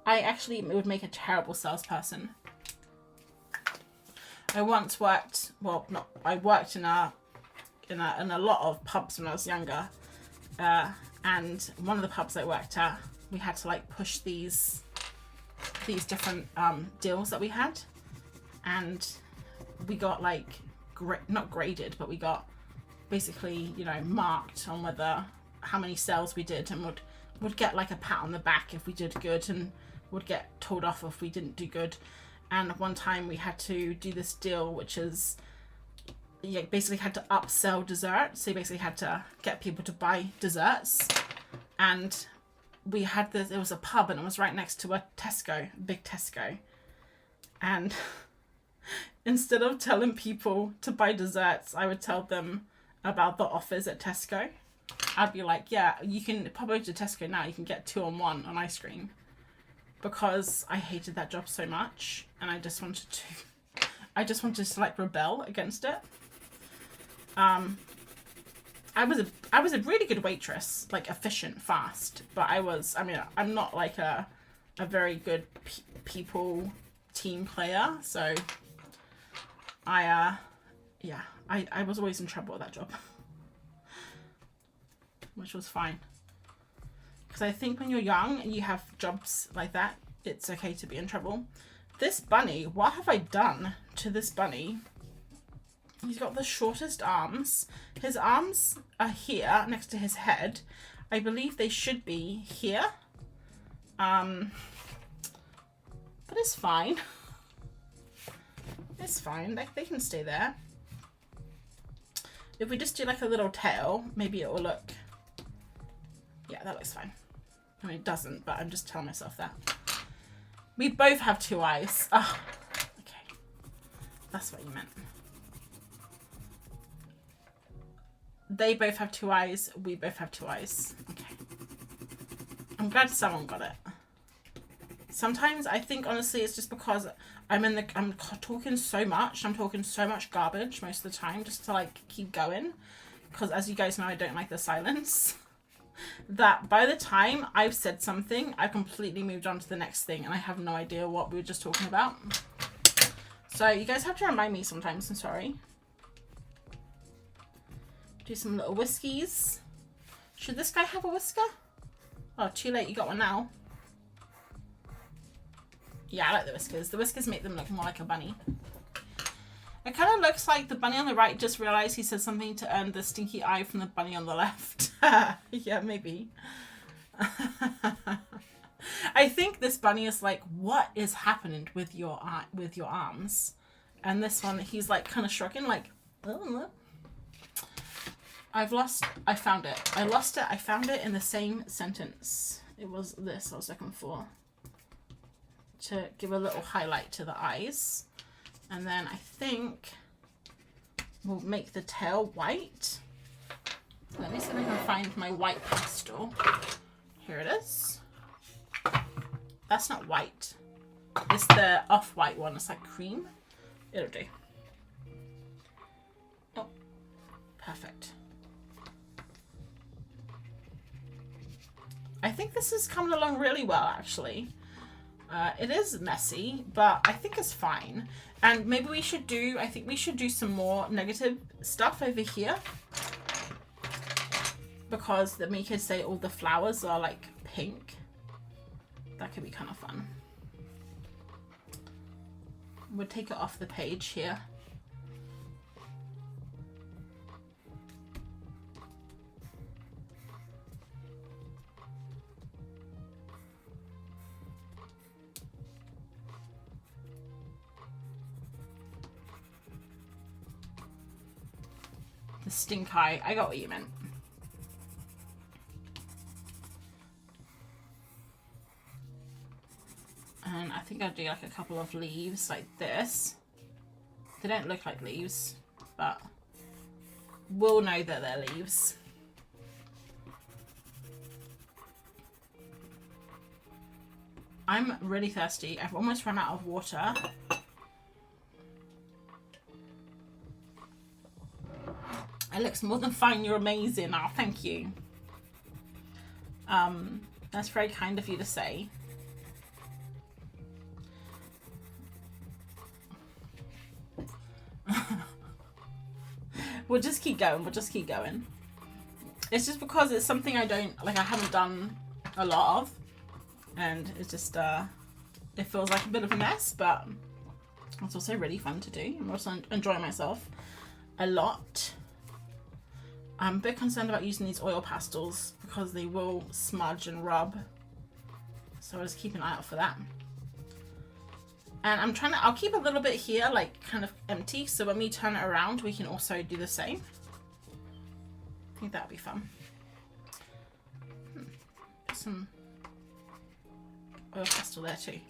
I actually would make a terrible salesperson. I once worked, well, not, I worked in a lot of pubs when I was younger. And one of the pubs I worked at, we had to like push these different deals that we had. And we got like, not graded, but we got basically, you know, marked on how many sales we did, and would get like a pat on the back if we did good, and would get told off if we didn't do good. And one time we had to do this deal, which is, you basically had to upsell desserts. So you basically had to get people to buy desserts. And we had this, it was a pub and it was right next to a Tesco, big Tesco. And instead of telling people to buy desserts, I would tell them about the offers at Tesco. I'd be like, yeah, you can pop over to Tesco now, you can get 2 on 1 on ice cream. Because I hated that job so much, and I just wanted to like rebel against it. I was a really good waitress, like efficient, fast, but I'm not like a very good people team player, so I was always in trouble with that job. Which was fine. Because I think when you're young and you have jobs like that, it's okay to be in trouble. This bunny, what have I done to this bunny? He's got the shortest arms. His arms are here next to his head. I believe they should be here. But it's fine. It's fine. They can stay there. If we just do like a little tail, maybe it will look... Yeah, that looks fine. I mean, it doesn't, but I'm just telling myself that. We both have 2 eyes. Oh, okay. That's what you meant. They both have 2 eyes. We both have 2 eyes. Okay. I'm glad someone got it. Sometimes I think, honestly, it's just because I'm talking so much. I'm talking so much garbage most of the time just to, like, keep going. Because, as you guys know, I don't like the silence. That by the time I've said something, I've completely moved on to the next thing and I have no idea what we were just talking about. So you guys have to remind me sometimes, I'm sorry. Do some little whiskies. Should this guy have a whisker? Oh, too late, you got one now. Yeah, I like the whiskers. The whiskers make them look more like a bunny. It kind of looks like the bunny on the right just realized he said something to earn the stinky eye from the bunny on the left. Yeah, maybe. I think this bunny is like, what is happening with your arms? And this one, he's like kind of shrugging, like, oh. I found it. I lost it. I found it in the same sentence. It was this I was looking for. To give a little highlight to the eyes. And then I think we'll make the tail white. Let me see if I can find my white pastel. Here it is. That's not white. It's the off-white one. It's like cream. It'll do. Oh, perfect. I think this is coming along really well, actually. It is messy, but I think it's fine. And maybe we should do, I think we should do some more negative stuff over here. Because then we could say all the flowers are like pink. That could be kind of fun. We'll take it off the page here. The stink eye. I got what you meant. And I think I'll do like a couple of leaves like this. They don't look like leaves, but we'll know that they're leaves. I'm really thirsty. I've almost run out of water. It looks more than fine. You're amazing. Oh, thank you. That's very kind of you to say. We'll just keep going. We'll just keep going. It's just because it's something I haven't done a lot of. And it's just, it feels like a bit of a mess, but it's also really fun to do. I'm also enjoying myself a lot. I'm a bit concerned about using these oil pastels because they will smudge and rub. So I'll just keep an eye out for that. And I'll keep a little bit here, like kind of empty. So when we turn it around, we can also do the same. I think that'd be fun. Put some oil pastel there too.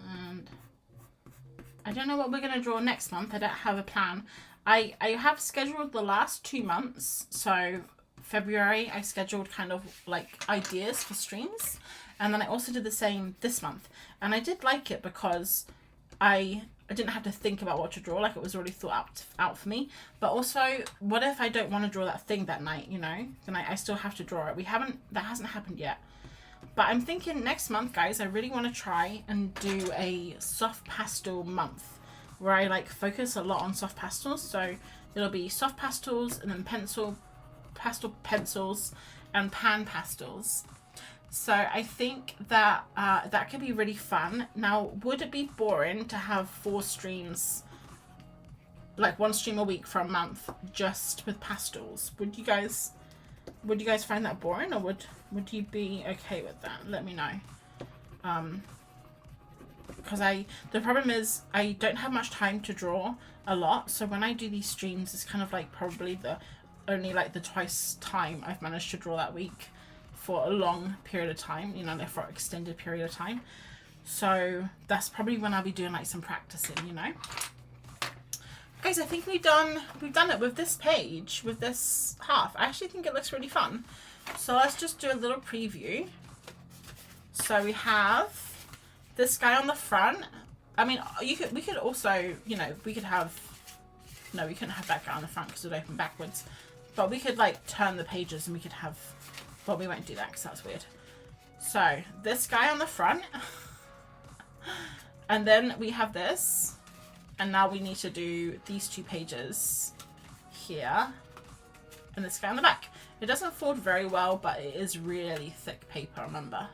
And I don't know what we're going to draw next month. I don't have a plan. I have scheduled the last 2 months. So February, I scheduled kind of like ideas for streams. And then I also did the same this month. And I did like it because I didn't have to think about what to draw. Like, it was already thought out for me. But also, what if I don't want to draw that thing that night, you know? Then I still have to draw it. That hasn't happened yet. But I'm thinking next month, guys, I really want to try and do a soft pastel month where I like focus a lot on soft pastels. So it'll be soft pastels and then pastel pencils and pan pastels. So I think that that could be really fun. Now, would it be boring to have 4 streams, like 1 stream a week for a month, just with pastels? Would you guys find that boring, or would you be okay with that? Let me know. Because the problem is I don't have much time to draw a lot. So when I do these streams, it's kind of like probably only like the twice time I've managed to draw that week for a long period of time, you know, like for an extended period of time. So that's probably when I'll be doing like some practicing, you know. Guys, I think we've done it with this page, with this half. I actually think it looks really fun. So let's just do a little preview. So we have this guy on the front. I mean, we could also, you know, we couldn't have that guy on the front because it would open backwards. But we could like turn the pages and we could have, well, we won't do that because that's weird. So this guy on the front, and then we have this, and now we need to do these 2 pages here, and this guy on the back. It doesn't fold very well, but it is really thick paper, remember.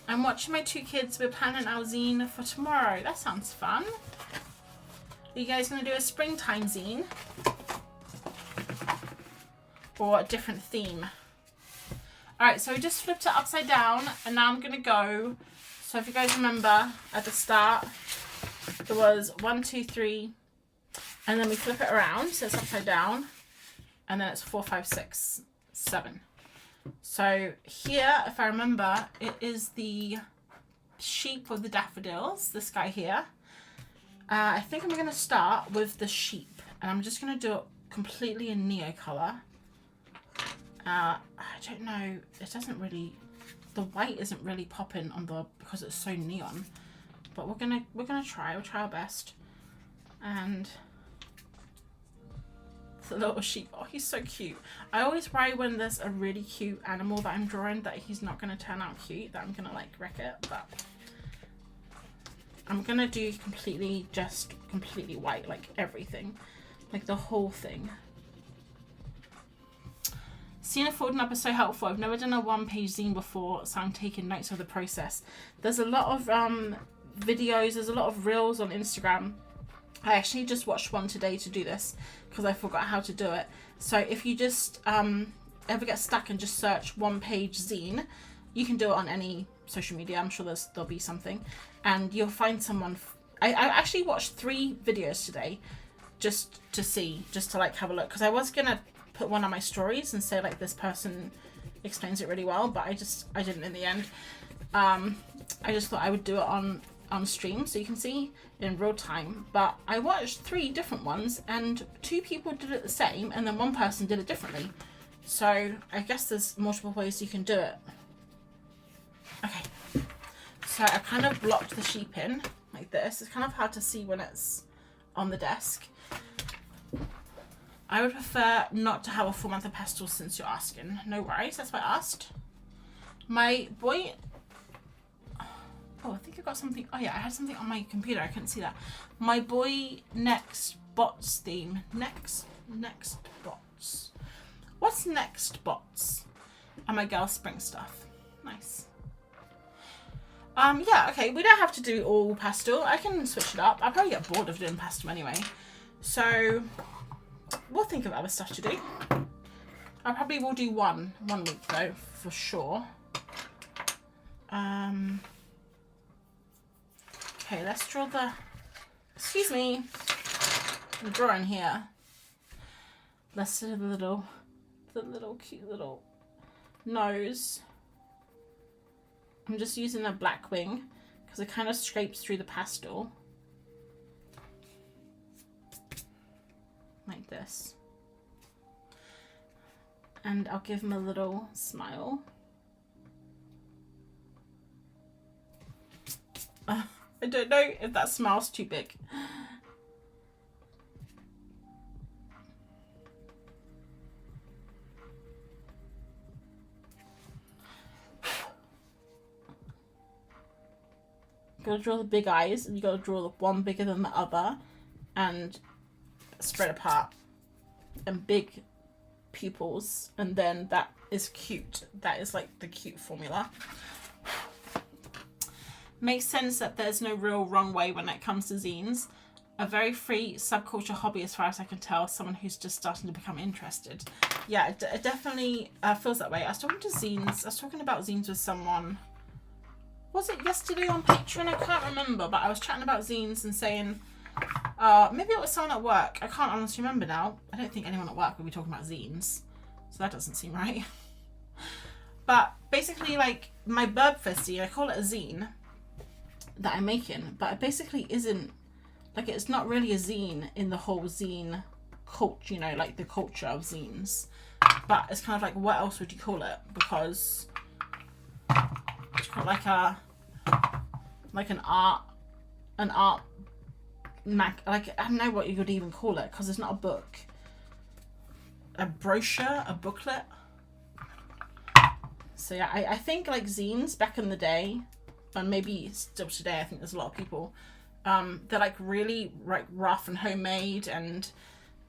I'm watching my 2 kids. We're planning our zine for tomorrow. That sounds fun. Are you guys going to do a springtime zine? Or a different theme? Alright, so we just flipped it upside down, and now I'm going to go. So if you guys remember, at the start, there was 1, 2, 3, and then we flip it around, so it's upside down, and then it's 4, 5, 6, 7. So here, if I remember, it is the sheep with the daffodils, this guy here. I think I'm going to start with the sheep, and I'm just going to do it completely in Neo color. I don't know, it doesn't really, the white isn't really popping on because it's so neon, but we're gonna try, we'll try our best. And the little sheep, oh, he's so cute. I always worry when there's a really cute animal that I'm drawing that he's not gonna turn out cute, that I'm gonna like wreck it, but I'm gonna do completely white, like everything, like the whole thing. Seeing it folding up is so helpful. I've never done a 1-page zine before, so I'm taking notes of the process. There's a lot of videos, there's a lot of reels on Instagram. I actually just watched one today to do this because I forgot how to do it. So if you just ever get stuck and just search 1-page zine, you can do it on any social media. I'm sure there'll be something, and you'll find someone. I actually watched 3 videos today just to like have a look, because I was gonna put one on my stories and say like this person explains it really well, but I didn't in the end. I just thought I would do it on stream so you can see in real time. But I watched 3 different ones, and 2 people did it the same, and then 1 person did it differently. So I guess there's multiple ways you can do it. Okay, So I kind of blocked the sheep in like this. It's kind of hard to see when it's on the desk. I would prefer not to have a full month of pastels since you're asking. No worries, that's why I asked. My boy... Oh, I think I got something... Oh yeah, I had something on my computer. I couldn't see that. My boy next bots theme. Next bots. What's next bots? And my girl spring stuff. Nice. Yeah, okay, we don't have to do all pastel. I can switch it up. I'll probably get bored of doing pastel anyway. So, we'll think of other stuff to do. I probably will do one week though, for sure. Okay, let's draw the... Excuse me. The drawing here. Let's do the little cute little nose. I'm just using a black wing because it kind of scrapes through the pastel. Like this. And I'll give him a little smile. I don't know if that smile's too big. You gotta draw the big eyes, and you gotta draw the one bigger than the other, and spread apart, and big pupils, and then that is cute. That is like the cute formula. Makes sense that there's no real wrong way when it comes to zines. A very free subculture hobby as far as I can tell, someone who's just starting to become interested. Yeah, it definitely feels that way. I was talking about zines with someone. Was it yesterday on Patreon? I can't remember, but I was chatting about zines and saying, maybe it was someone at work. I can't honestly remember now. I don't think anyone at work would be talking about zines, so that doesn't seem right. But basically, like, my Burb Festy, I call it a zine that I'm making, but it basically isn't, like, it's not really a zine in the whole zine culture, you know, like the culture of zines. But it's kind of like, what else would you call it? Because it's called like an art like, I don't know what you would even call it, because it's not a book. A brochure, a booklet. So yeah, I think like zines back in the day, and maybe still today, I think there's a lot of people, they're like really like rough and homemade, and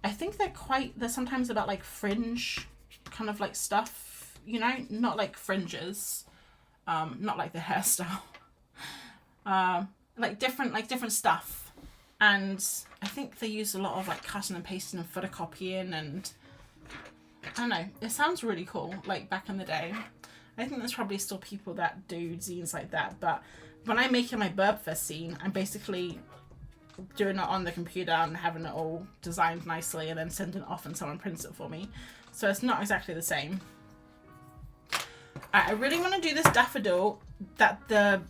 I think they're sometimes about like fringe kind of like stuff, you know, not like fringes, not like the hairstyle, like different stuff. And I think they use a lot of like cutting and pasting and photocopying, and I don't know, it sounds really cool, like back in the day. I think there's probably still people that do zines like that, but when I'm making my Burbfest zine, I'm basically doing it on the computer and having it all designed nicely and then sending it off and someone prints it for me. So it's not exactly the same. I really want to do this daffodil that the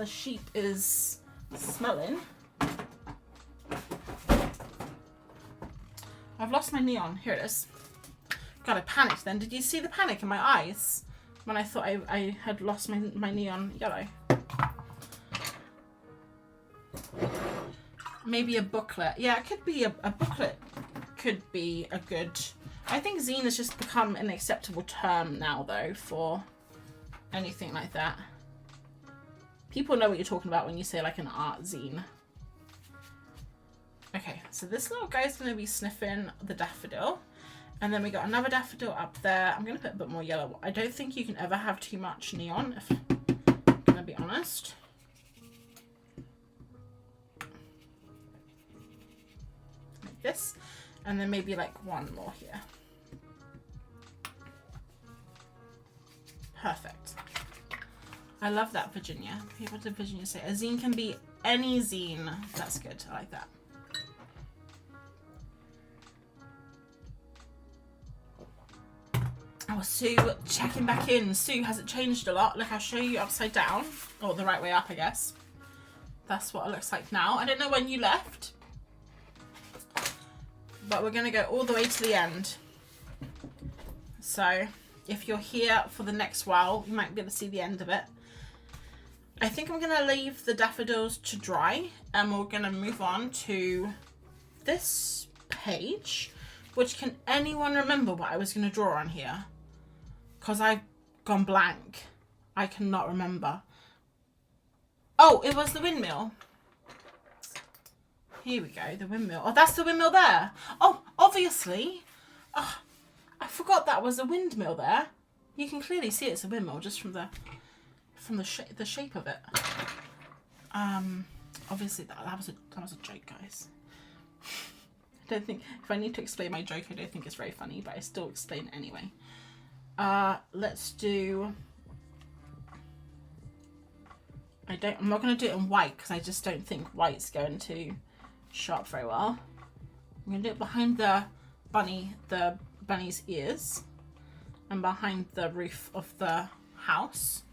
sheep is smelling. I've lost my neon. Here it is. God, I panicked then. Did you see the panic in my eyes when I thought I had lost my neon yellow? Maybe a booklet. Yeah, it could be a booklet. Could be a good... I think zine has just become an acceptable term now, though, for anything like that. People know what you're talking about when you say, like, an art zine. Okay, so this little guy's going to be sniffing the daffodil. And then we got another daffodil up there. I'm going to put a bit more yellow. I don't think you can ever have too much neon, if I'm going to be honest. Like this. And then maybe like one more here. Perfect. I love that, Virginia. What did Virginia say? A zine can be any zine. That's good. I like that. Oh, Sue, checking back in. Sue, has it changed a lot? Look, I'll show you upside down. Or the right way up, I guess. That's what it looks like now. I don't know when you left. But we're going to go all the way to the end. So, if you're here for the next while, you might be able to see the end of it. I think I'm going to leave the daffodils to dry, and we're going to move on to this page, which can anyone remember what I was going to draw on here? Because I've gone blank. I cannot remember. Oh, it was the windmill. Here we go, the windmill. Oh, that's the windmill there. Oh, obviously. Oh, I forgot that was a windmill there. You can clearly see it's a windmill just from the shape of it. Obviously that was a joke, guys. I don't think, if I need to explain my joke, I don't think it's very funny, but I still explain it anyway. Let's do. I'm not going to do it in white because I just don't think white's going to show up very well. I'm going to do it behind the bunny's ears and behind the roof of the house.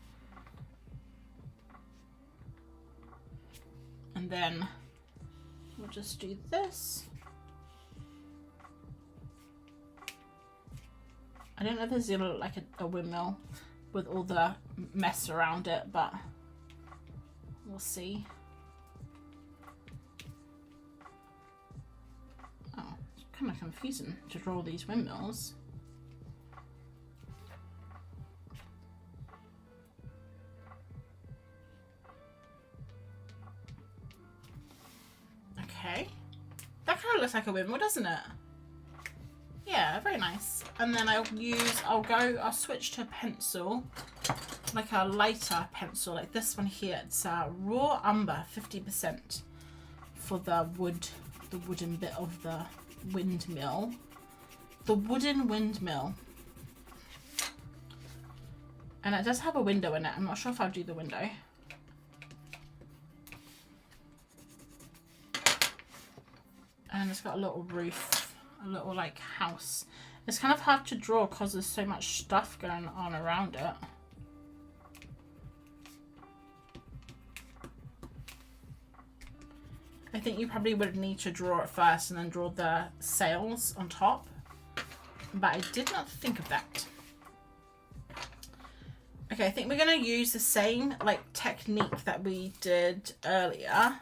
And then we'll just do this. I don't know if this is going to look like a windmill with all the mess around it, but we'll see. Oh, it's kind of confusing to draw these windmills. Okay. That kind of looks like a windmill, doesn't it? Yeah, very nice. And then I'll switch to a pencil, like a lighter pencil, like this one here. It's raw umber, 50% for the wooden bit of the windmill. The wooden windmill. And it does have a window in it. I'm not sure if I'll do the window. And it's got a little roof, a little like house. It's kind of hard to draw because there's so much stuff going on around it. I think you probably would need to draw it first and then draw the sails on top. But I did not think of that. Okay, I think we're going to use the same like technique that we did earlier.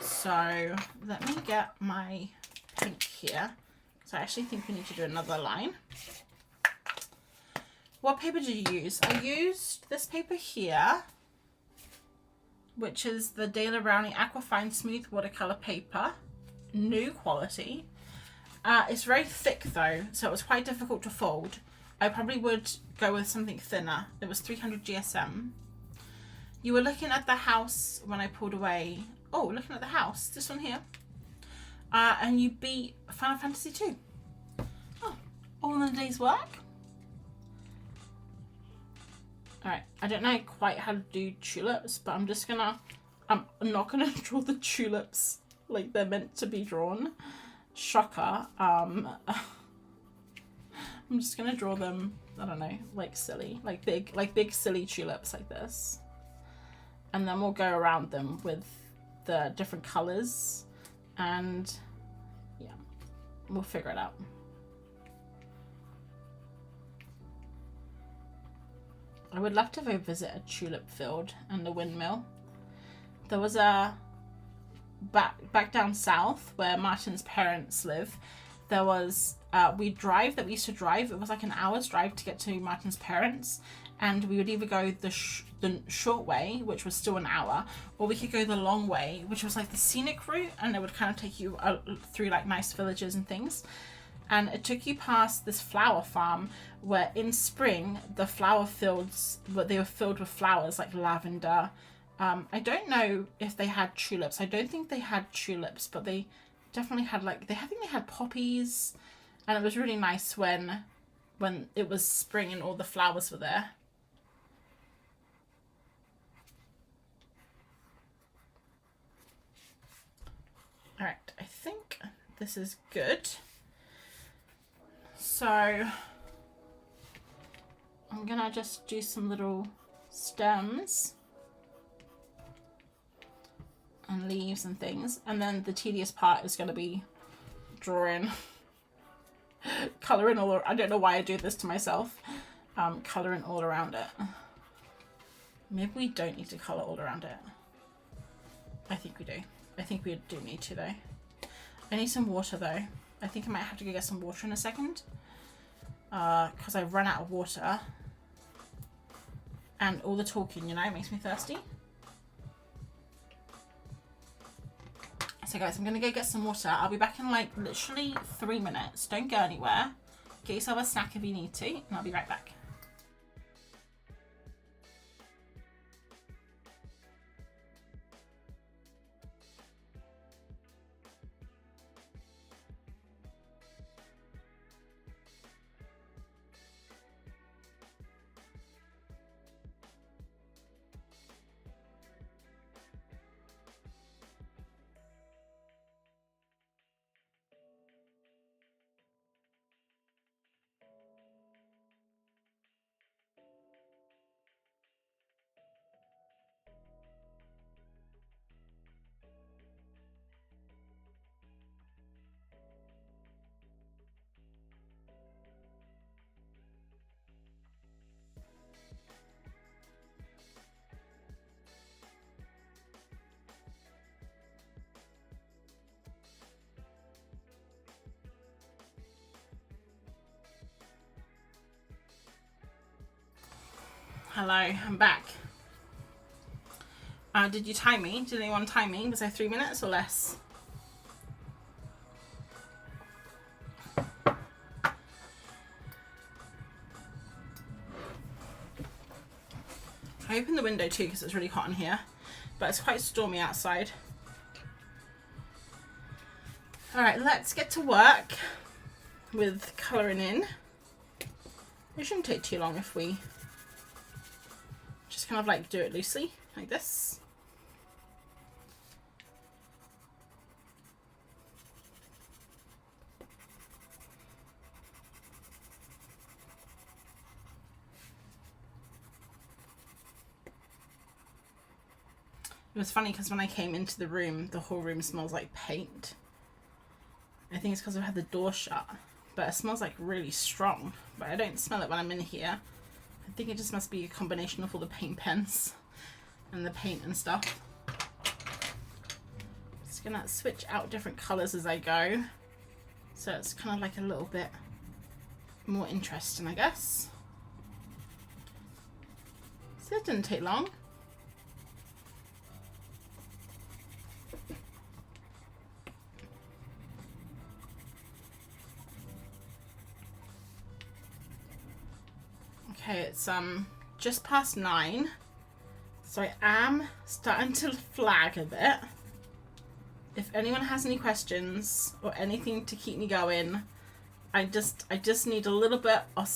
So let me get my pink here. So I actually think we need to do another line. What paper did you use? I used this paper here, which is the Daler Brownie Aquafine Smooth Watercolor Paper. New quality. It's very thick though, so it was quite difficult to fold. I probably would go with something thinner. It was 300 GSM. You were looking at the house when I pulled away. Oh, looking at the house, this one here. And you beat Final Fantasy 2. Oh, all in a day's work. Alright, I don't know quite how to do tulips, but I'm not gonna draw the tulips like they're meant to be drawn. Shocker. I'm just gonna draw them, I don't know, like silly, like big silly tulips like this. And then we'll go around them with the different colors, and yeah, we'll figure it out. I would love to go visit a tulip field and the windmill. There was a back down south where Martin's parents live. There was we used to drive. It was like an hour's drive to get to Martin's parents, and we would either go the short way, which was still an hour, or we could go the long way, which was like the scenic route, and it would kind of take you through like nice villages and things. And it took you past this flower farm where in spring the flower fields, they were filled with flowers like lavender. I don't know if they had tulips. I don't think they had tulips, but they definitely had I think they had poppies, and it was really nice when it was spring and all the flowers were there. All right, I think this is good. So I'm gonna just do some little stems and leaves and things, and then the tedious part is gonna be drawing, coloring all. I don't know why I do this to myself. Coloring all around it. Maybe we don't need to colour all around it. I think we do. I think we do need to though. I need some water though. I think I might have to go get some water in a second. Because I've run out of water. And all the talking, you know, makes me thirsty. So guys, I'm going to go get some water. I'll be back in like literally 3 minutes. Don't go anywhere. Get yourself a snack if you need to. And I'll be right back. Hello, I'm back. Did you time me? Did anyone time me? Was I 3 minutes or less? I opened the window too because it's really hot in here, but it's quite stormy outside. Alright, let's get to work with colouring in. It shouldn't take too long if we just kind of like do it loosely, like this. It was funny because when I came into the room, the whole room smells like paint. I think it's because I've had the door shut, but it smells like really strong, but I don't smell it when I'm in here. I think it just must be a combination of all the paint pens and the paint and stuff. Just gonna switch out different colours as I go, so it's kind of like a little bit more interesting, I guess. So it didn't take long. Okay, it's just past 9, so I am starting to flag a bit. If anyone has any questions or anything to keep me going, I just need a little bit of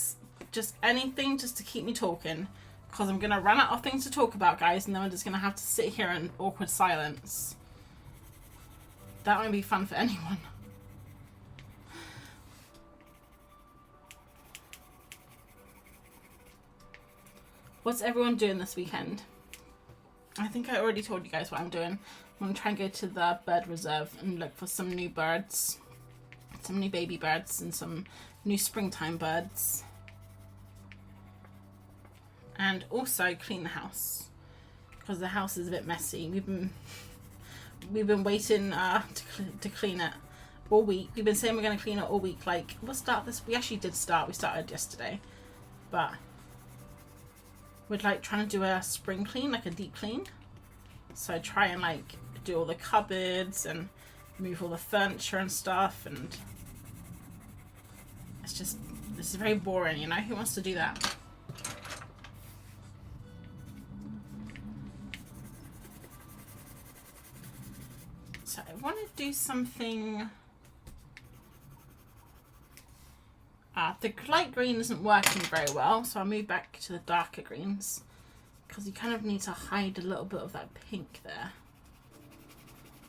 just anything just to keep me talking, because I'm gonna run out of things to talk about, guys, and then we're just gonna have to sit here in awkward silence. That won't be fun for anyone. What's everyone doing this weekend? I think I already told you guys what I'm doing. I'm going to try and go to the bird reserve and look for some new birds. Some new baby birds and some new springtime birds. And also clean the house, because the house is a bit messy. We've been waiting to clean it all week. We've been saying we're going to clean it all week. Like, we'll start this. We actually did start. We started yesterday. But we're like trying to do a spring clean, like a deep clean. So I try and like do all the cupboards and move all the furniture and stuff, and it's just, this is very boring, you know? Who wants to do that? So I want to do something. The light green isn't working very well, so I'll move back to the darker greens, because you kind of need to hide a little bit of that pink there.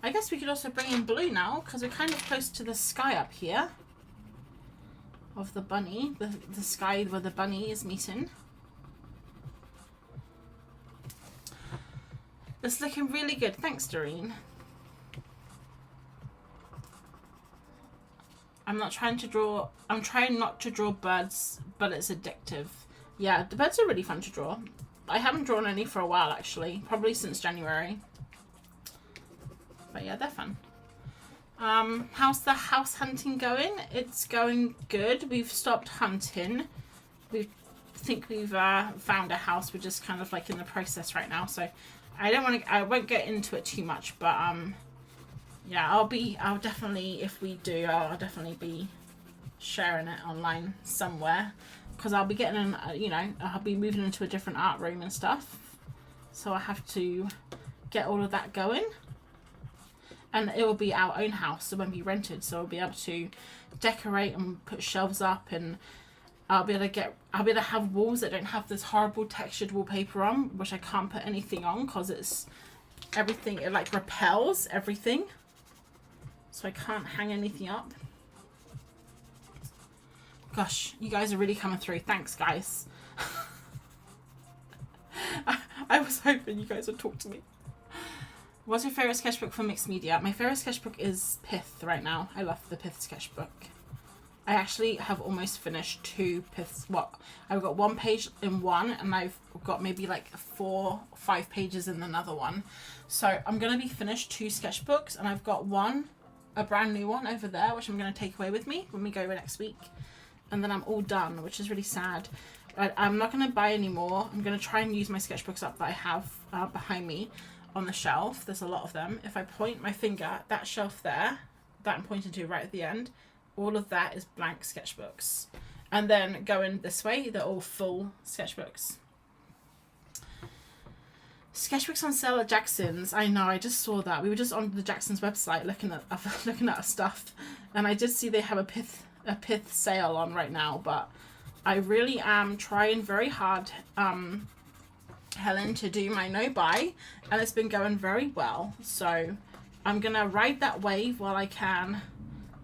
I guess we could also bring in blue now, because we're kind of close to the sky up here of the bunny, the sky where the bunny is meeting. It's looking really good. Thanks, Doreen. I'm trying not to draw birds, but it's addictive. Yeah, the birds are really fun to draw. I haven't drawn any for a while actually, probably since January. But yeah, they're fun. How's the house hunting going? It's going good. We've stopped hunting. We think we've found a house. We're just kind of like in the process right now, so I won't get into it too much, but yeah, I'll definitely, if we do, I'll definitely be sharing it online somewhere, because I'll be getting in, you know, I'll be moving into a different art room and stuff, so I have to get all of that going. And it will be our own house, so it won't be rented, so I'll be able to decorate and put shelves up, and I'll be able to have walls that don't have this horrible textured wallpaper on, which I can't put anything on because it's everything, it like repels everything, so I can't hang anything up. Gosh, you guys are really coming through. Thanks, guys. I was hoping you guys would talk to me. What's your favourite sketchbook for mixed media? My favourite sketchbook is Pith right now. I love the Pith sketchbook. I actually have almost finished 2 Piths. Well, I've got 1 page in one, and I've got maybe like 4 or 5 pages in another one. So I'm going to be finished 2 sketchbooks, and I've got a brand new one over there, which I'm going to take away with me when we go next week. And then I'm all done, which is really sad. But I'm not going to buy any more. I'm going to try and use my sketchbooks up that I have behind me on the shelf. There's a lot of them. If I point my finger at that shelf there, that I'm pointing to right at the end, all of that is blank sketchbooks. And then going this way, they're all full sketchbooks. Sketchbooks on sale at Jackson's. I know, I just saw that. We were just on the Jackson's website looking at our stuff, and I did see they have a Pith sale on right now, but I really am trying very hard, Helen, to do my no buy, and it's been going very well, so I'm gonna ride that wave while I can,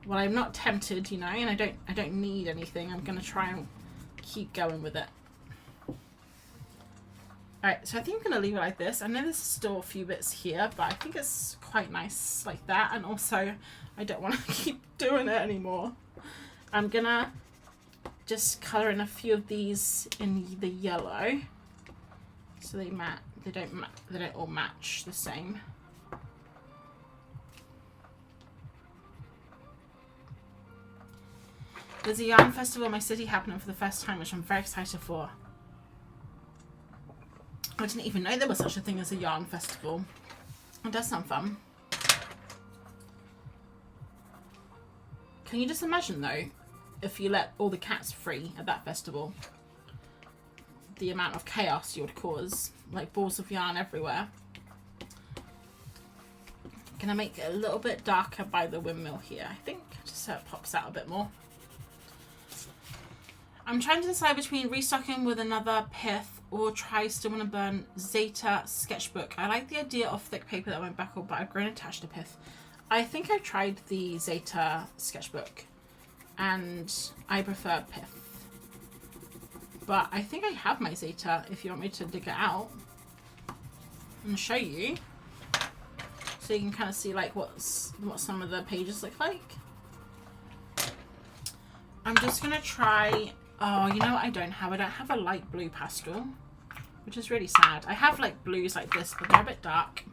while I'm not tempted, you know, and I don't need anything. I'm gonna try and keep going with it. Alright, so I think I'm gonna leave it like this. I know there's still a few bits here, but I think it's quite nice like that, and also I don't want to keep doing it anymore. I'm gonna just colour in a few of these in the yellow, so they don't all match the same. There's a yarn festival in my city happening for the first time, which I'm very excited for. I didn't even know there was such a thing as a yarn festival. It does sound fun. Can you just imagine though, if you let all the cats free at that festival, the amount of chaos you would cause, like balls of yarn everywhere. Gonna make it a little bit darker by the windmill here, I think, just so it pops out a bit more. I'm trying to decide between restocking with another Pith or try Still Wanna Burn Zeta sketchbook. I like the idea of thick paper that won't buckle, but I've grown attached to Pith. I think I've tried the Zeta sketchbook and I prefer Pith. But I think I have my Zeta if you want me to dig it out and show you, so you can kind of see like what some of the pages look like. I'm just gonna try, oh, you know what I don't have? I don't have a light blue pastel, which is really sad. I have like blues like this, but they're a bit dark.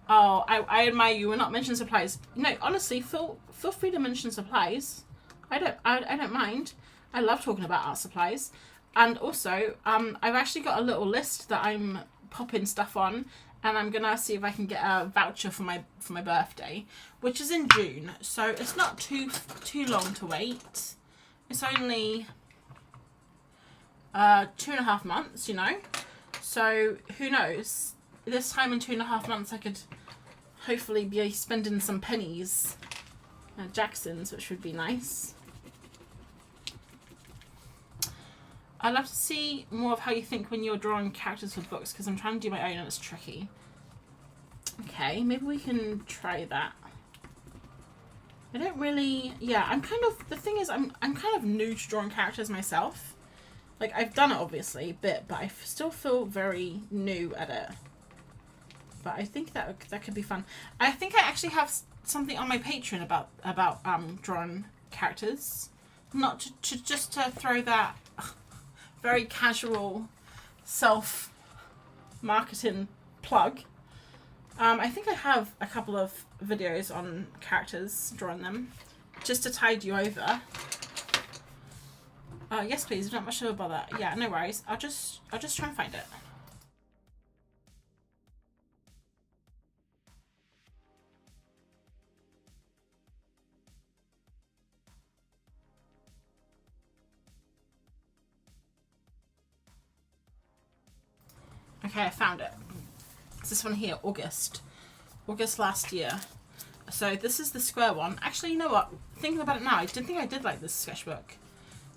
Oh, I admire you. We're not mentioning supplies. No, honestly, feel free to mention supplies. I don't mind. I love talking about art supplies. And also, I've actually got a little list that I'm popping stuff on, and I'm gonna see if I can get a voucher for my birthday, which is in June. So it's not too long to wait. It's only 2.5 months, you know. So who knows? This time in 2.5 months, I could hopefully be spending some pennies at Jackson's, which would be nice. I'd love to see more of how you think when you're drawing characters for books, because I'm trying to do my own and it's tricky. Okay, maybe we can try that. I don't really, yeah, I'm kind of, the thing is, I'm kind of new to drawing characters myself. Like, I've done it obviously a bit, but I still feel very new at it. But I think that could be fun. I think I actually have something on my Patreon about drawing characters. Not to just to throw that very casual self-marketing plug. I think I have a couple of videos on characters, drawing them, just to tide you over. Yes, please. Not much sure about that. Yeah, no worries. I'll just try and find it. Okay, I found it. It's this one here, August last year. So this is the square one. Actually, you know what? Thinking about it now, I didn't think I did like this sketchbook,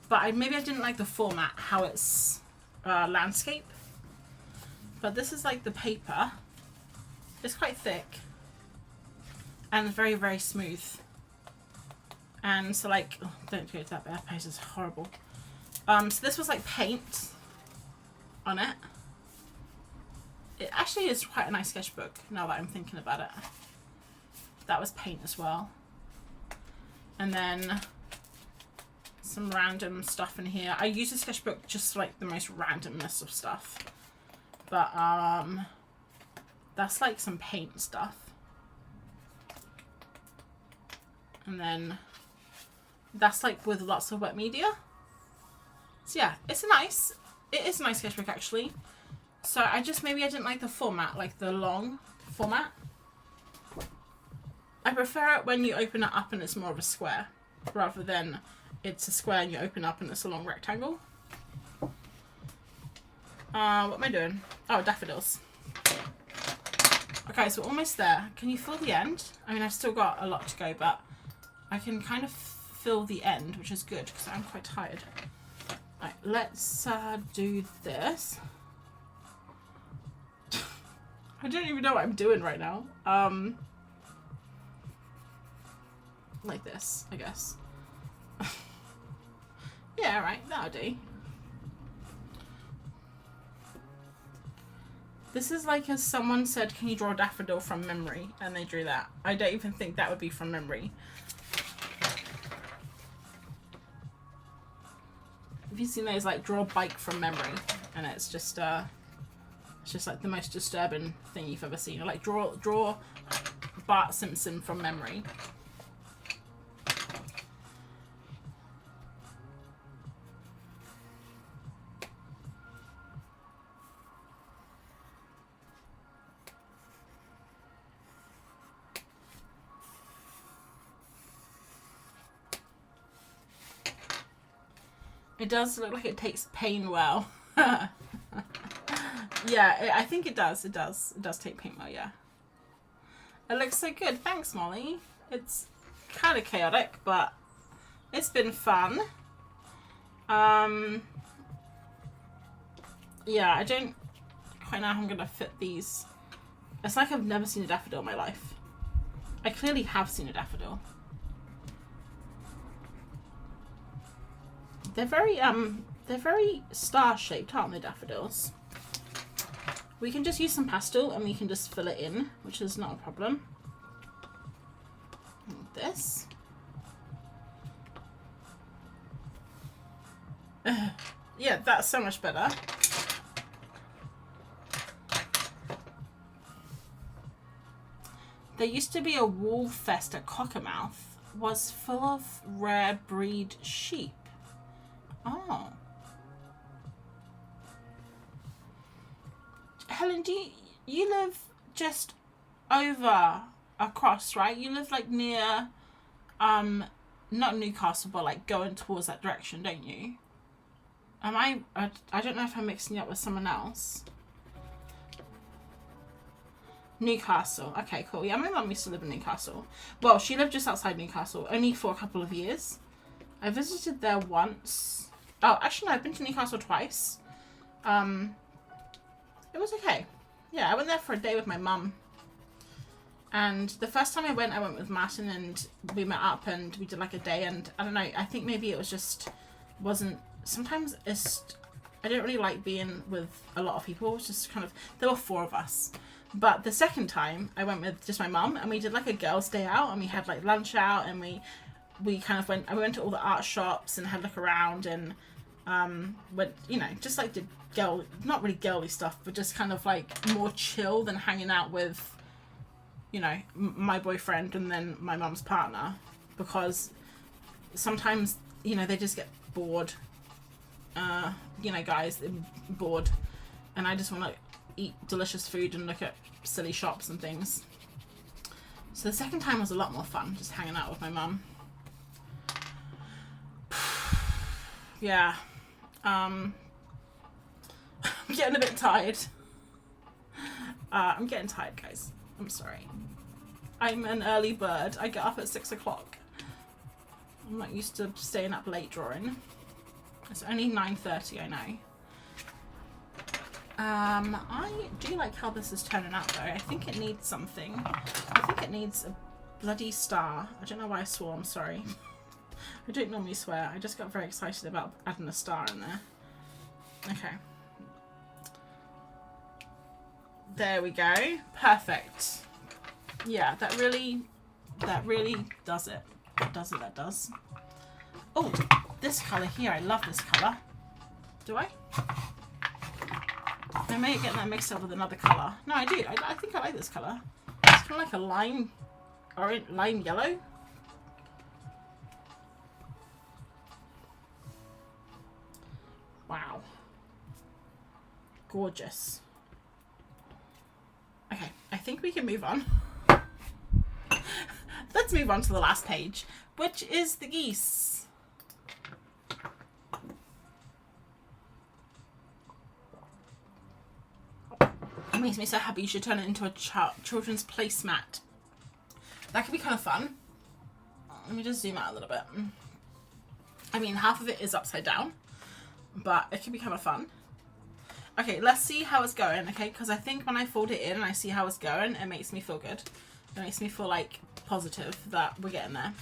but maybe I didn't like the format, how it's landscape. But this is like the paper. It's quite thick and very, very smooth. And so like, oh, don't go to that bad page, it's horrible. So this was like paint on it. It actually is quite a nice sketchbook now that I'm thinking about it. That was paint as well. And then some random stuff in here. I use a sketchbook just like the most randomness of stuff. But that's like some paint stuff. And then that's like with lots of wet media. So yeah, it is a nice sketchbook actually. So maybe I didn't like the format, like the long format. I prefer it when you open it up and it's more of a square, rather than it's a square and you open up and it's a long rectangle. What am I doing? Oh, daffodils. Okay, so we're almost there. Can you feel the end? I mean, I've still got a lot to go, but I can kind of feel the end, which is good because I'm quite tired. Right, let's do this. I don't even know what I'm doing right now. Like this, I guess. Yeah, right, that'll do. This is like as someone said, can you draw a daffodil from memory? And they drew that. I don't even think that would be from memory. Have you seen those, like, draw a bike from memory? And it's just like the most disturbing thing you've ever seen. Or like draw Bart Simpson from memory. It does look like it takes pain well. Yeah, I think it does. It does take paint well, yeah. It looks so good. Thanks, Molly. It's kind of chaotic, but it's been fun. Yeah, I don't quite know how I'm going to fit these. It's like I've never seen a daffodil in my life. I clearly have seen a daffodil. They're very star-shaped, aren't they, daffodils? We can just use some pastel and we can just fill it in, which is not a problem. Like this. Yeah, that's so much better. There used to be a wool fest at Cockermouth, was full of rare breed sheep. Oh. Helen, do you live just over across, right? You live like near, not Newcastle, but like going towards that direction, don't you? I don't know if I'm mixing you up with someone else. Newcastle. Okay, cool. Yeah, my mum used to live in Newcastle. Well, she lived just outside Newcastle, only for a couple of years. I visited there once. Oh, actually, no, I've been to Newcastle twice. It was okay. Yeah, I went there for a day with my mum. And the first time I went with Martin and we met up and we did like a day, and I don't know, I think maybe it was just sometimes I don't really like being with a lot of people. It's just kind of, there were 4 of us. But the second time I went with just my mum and we did like a girls' day out and we had like lunch out and we kind of went to all the art shops and had a look around, and When, you know, just like did not really girly stuff, but just kind of like more chill than hanging out with, you know, my boyfriend and then my mum's partner, because sometimes, you know, they just get bored. You know, guys, they're bored, and I just want to eat delicious food and look at silly shops and things. So the second time was a lot more fun, just hanging out with my mum. Yeah. I'm getting a bit tired. I'm getting tired, guys. I'm sorry. I'm an early bird. I get up at 6 o'clock. I'm not used to staying up late drawing. It's only 9:30, I know. I do like how this is turning out though. I think it needs something. I think it needs a bloody star. I don't know why I swore, I'm sorry. I don't normally swear. I just got very excited about adding a star in there. Okay. There we go. Perfect. Yeah, that really does it. That does. Oh, this colour here. I love this colour. Do I? I may get that mixed up with another colour. No, I do. I think I like this colour. It's kind of like a lime yellow. Wow. Gorgeous. Okay, I think we can move on. Let's move on to the last page, which is the geese. It makes me so happy. You should turn it into a children's placemat. That could be kind of fun. Let me just zoom out a little bit. I mean, half of it is upside down, but it could be kind of fun. Okay, let's see how it's going, okay? Because I think when I fold it in and I see how it's going, it makes me feel good. It makes me feel like positive that we're getting there.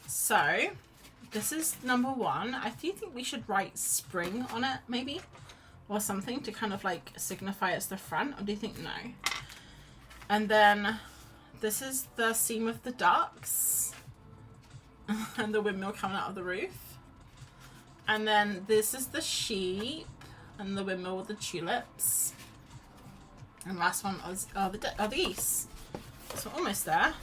So, this is number 1. I do think we should write spring on it, maybe? Or something to kind of like signify it's the front. Or do you think no? And then this is the scene with the ducks. And the windmill coming out of the roof. And then this is the sheep. And the windmill with the tulips. And last one are the geese. So almost there.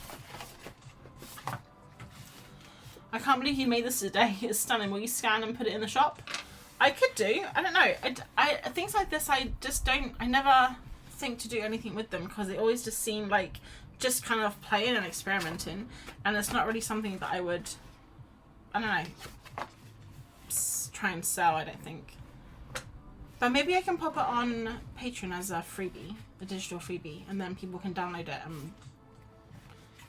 I can't believe you made this today. It's stunning. Will you scan and put it in the shop? I could do. I don't know. I things like this, I just don't. I never think to do anything with them because it always just seemed like just kind of playing and experimenting, and it's not really something that I would. I don't know. Try and sell. I don't think. But maybe I can pop it on Patreon as a freebie, a digital freebie, and then people can download it and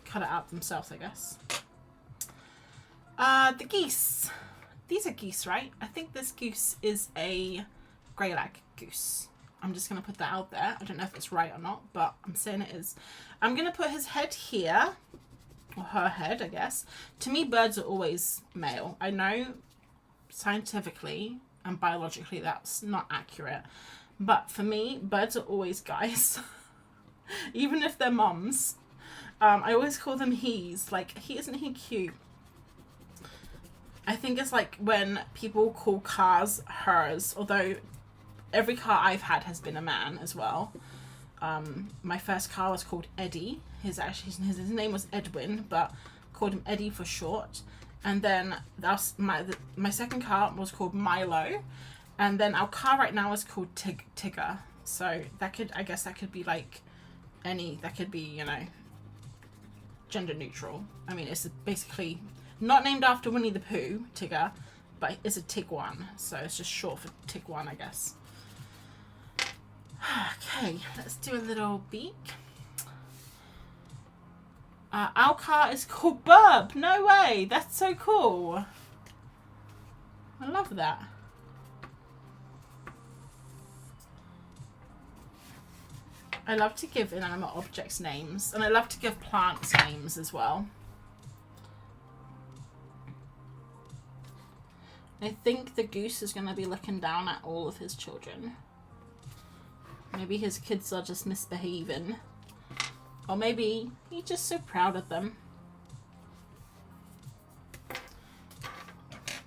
cut it out themselves, I guess. The geese. These are geese, right? I think this goose is a grey lag goose. I'm just going to put that out there. I don't know if it's right or not, but I'm saying it is. I'm going to put his head here, or her head, I guess. To me, birds are always male. I know scientifically and biologically that's not accurate, but for me, birds are always guys. Even if they're mums. I always call them he's. Like, isn't he cute? I think it's like when people call cars hers, although every car I've had has been a man as well. My first car was called Eddie. His name was Edwin, but called him Eddie for short. And then that's my second car was called Milo, and then our car right now is called Tigger. So I guess that could be like any. That could be, you know, gender neutral. I mean, it's basically not named after Winnie the Pooh, Tigger, but it's a Tiguan, so it's just short for Tiguan, I guess. Okay, let's do a little beak. Our car is called Burb. No way, that's so cool. I love that. I love to give inanimate objects names, and I love to give plants names as well. I think the goose is going to be looking down at all of his children. Maybe his kids are just misbehaving. Or maybe he's just so proud of them.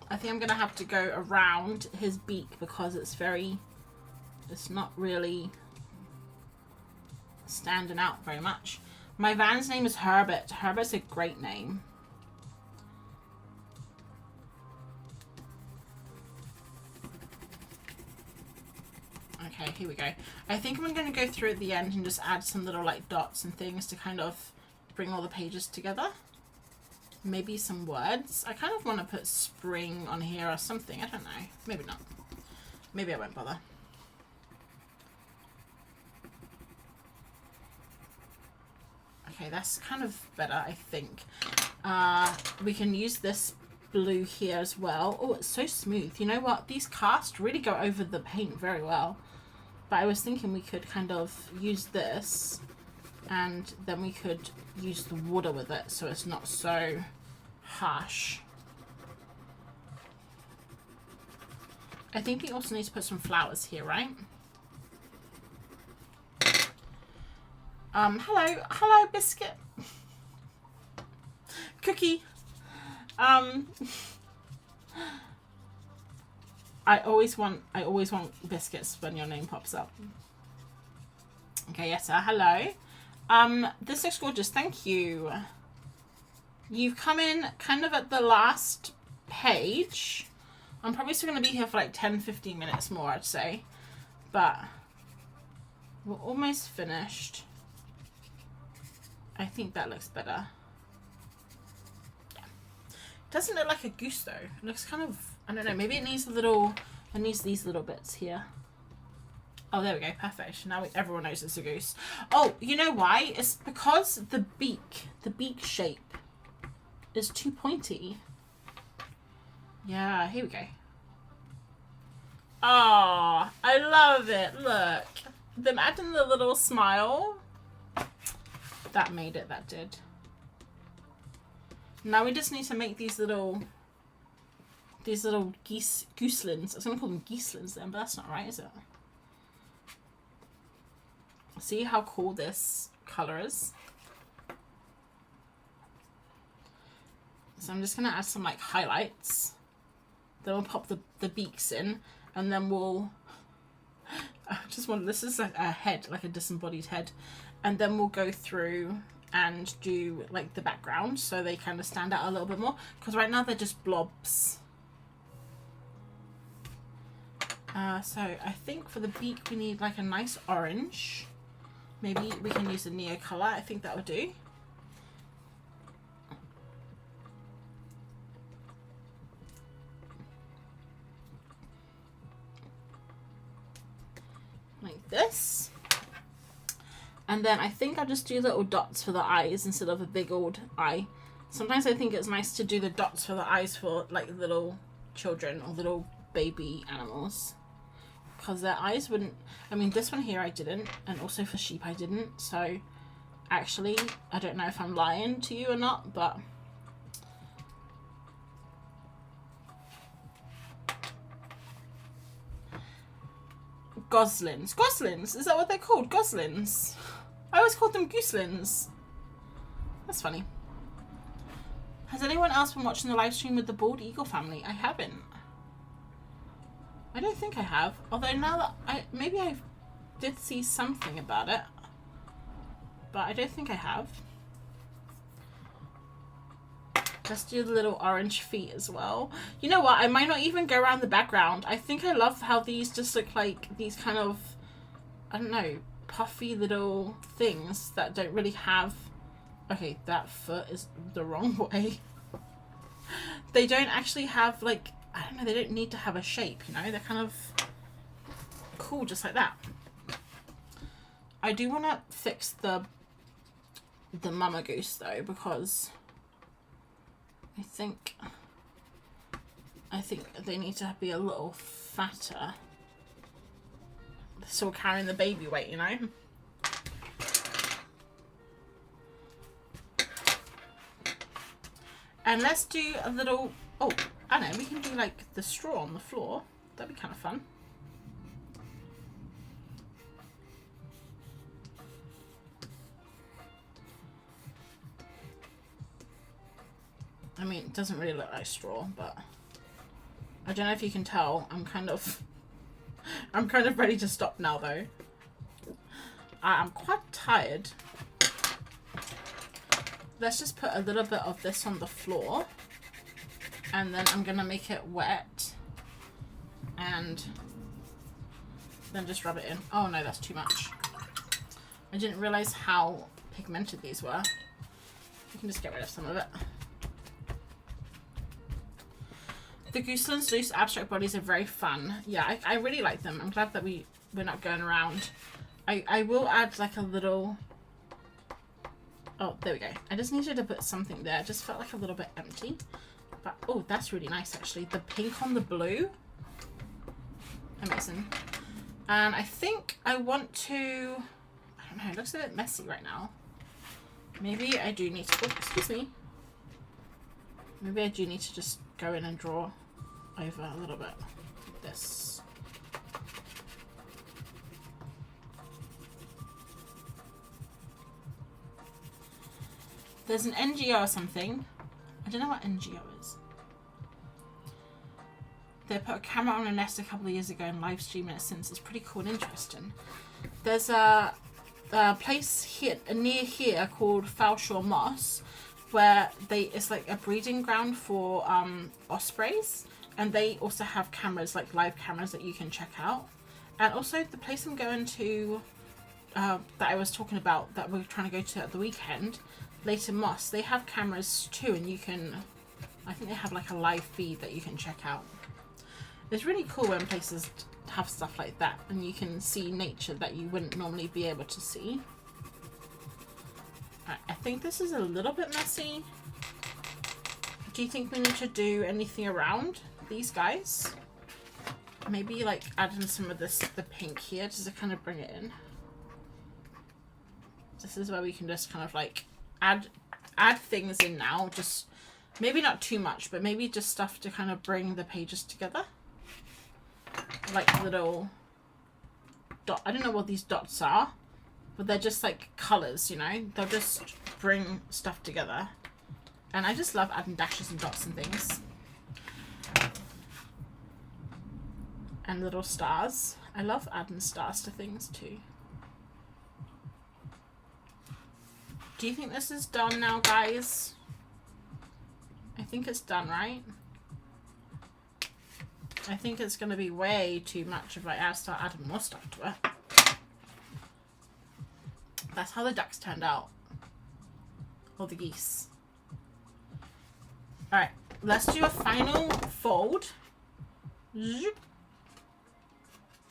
I think I'm gonna have to go around his beak because it's not really standing out very much. My van's name is Herbert. Herbert's a great name. Okay, here we go. I think I'm going to go through at the end and just add some little like dots and things to kind of bring all the pages together. Maybe some words. I kind of want to put spring on here or something. I don't know. Maybe not. Maybe I won't bother. Okay, that's kind of better, I think. We can use this blue here as well. Oh, it's so smooth. You know what? These casts really go over the paint very well. But I was thinking we could kind of use this and then we could use the water with it so it's not so harsh. I think we also need to put some flowers here, right? Hello, Biscuit. Cookie. I always want biscuits when your name pops up. Okay, yes, sir. Hello. This looks gorgeous. Thank you. You've come in kind of at the last page. I'm probably still going to be here for like 10-15 minutes more, I'd say. But we're almost finished. I think that looks better. Yeah. Doesn't look like a goose though. It looks kind of, I don't know, maybe it needs these little bits here. Oh, there we go. Perfect. Now everyone knows it's a goose. Oh, you know why? It's because the beak shape is too pointy. Yeah, here we go. Oh, I love it. Look. Them adding the little smile. That made it, that did. Now we just need to make these little gooselins. I was gonna call them geeselins then, but that's not right, is it? See how cool this color is? So I'm just gonna add some like highlights. Then we'll pop the beaks in, and then we'll this is like a head, like a disembodied head. And then we'll go through and do like the background so they kind of stand out a little bit more, because right now they're just blobs. So I think for the beak we need like a nice orange. Maybe we can use a neo color. I think that would do. Like this. And then I think I'll just do little dots for the eyes instead of a big old eye. Sometimes I think it's nice to do the dots for the eyes for like little children or little baby animals. Because their eyes wouldn't... I mean, this one here I didn't. And also for sheep I didn't. So actually, I don't know if I'm lying to you or not, but... Goslins. Goslins? Is that what they're called? Goslins? I always called them gooselins. That's funny. Has anyone else been watching the live stream with the bald eagle family? I haven't. I don't think I have. Although now that maybe I did see something about it. But I don't think I have. Let's do the little orange feet as well. You know what? I might not even go around the background. I think I love how these just look like these kind of, I don't know, puffy little things that don't really have... Okay, that foot is the wrong way. They don't actually have, like, I don't know, they don't need to have a shape, you know? They're kind of cool just like that. I do want to fix the mama goose, though, because... I think they need to be a little fatter. They're still carrying the baby weight, you know? And let's do a little... Oh, I know, we can do like the straw on the floor. That'd be kind of fun. I mean, it doesn't really look like straw, but I don't know if you can tell, I'm kind of ready to stop now though. I'm quite tired. Let's just put a little bit of this on the floor, and then I'm gonna make it wet and then just rub it in. Oh no, that's too much. I didn't realize how pigmented these were. You can just get rid of some of it. The Gooseland's loose abstract bodies are very fun. Yeah, I really like them. I'm glad that we're not going around. I will add like a little... Oh, there we go. I just needed to put something there. It just felt like a little bit empty. But, oh, that's really nice actually. The pink on the blue. Amazing. And I think I want to... I don't know, it looks a bit messy right now. Maybe I do need to... Oh, excuse me. Maybe I do need to just go in and draw over a little bit. Like this. There's an NGO or something. I don't know what NGO is. They put a camera on a nest a couple of years ago and live streaming it since. It's pretty cool and interesting. There's a place here near here called Falshore Moss, where it's like a breeding ground for ospreys, and they also have cameras, like live cameras that you can check out. And also the place I'm going to that I was talking about, that we're trying to go to at the weekend, Leighton Moss, they have cameras too, and you can, I think they have like a live feed that you can check out. It's really cool when places have stuff like that and you can see nature that you wouldn't normally be able to see. I think this is a little bit messy. Do you think we need to do anything around these guys? Maybe like add in some of this, the pink here, just to kind of bring it in. This is where we can just kind of like add things in now. Just maybe not too much, but maybe just stuff to kind of bring the pages together. Like little dot. I don't know what these dots are, but they're just like colors, you know. They'll just bring stuff together. And I just love adding dashes and dots and things. And little stars. I love adding stars to things too. Do you think this is done now, guys? I think it's done, right? I think it's going to be way too much if I start adding more stuff to it. That's how the ducks turned out. Or the geese. Alright, let's do a final fold. Zoop.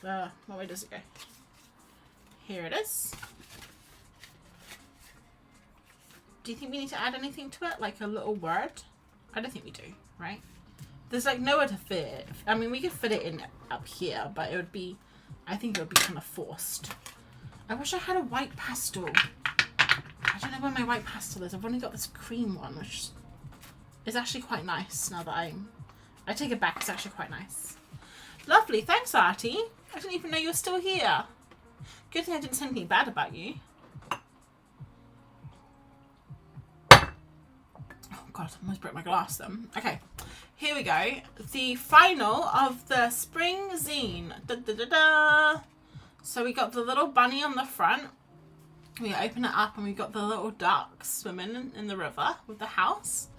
What way does it go? Here it is. Do you think we need to add anything to it? Like a little word? I don't think we do, right? There's like nowhere to fit it. I mean, we could fit it in up here, but it would be, I think it would be kind of forced. I wish I had a white pastel. I don't know where my white pastel is. I've only got this cream one, which is actually quite nice now that I take it back. It's actually quite nice. Lovely. Thanks, Artie. I didn't even know you were still here. Good thing I didn't say anything bad about you. God, I almost broke my glass then. Okay, here we go. The final of the spring zine. Da, da, da, da. So we got the little bunny on the front. We open it up and we got the little duck swimming in the river with the house.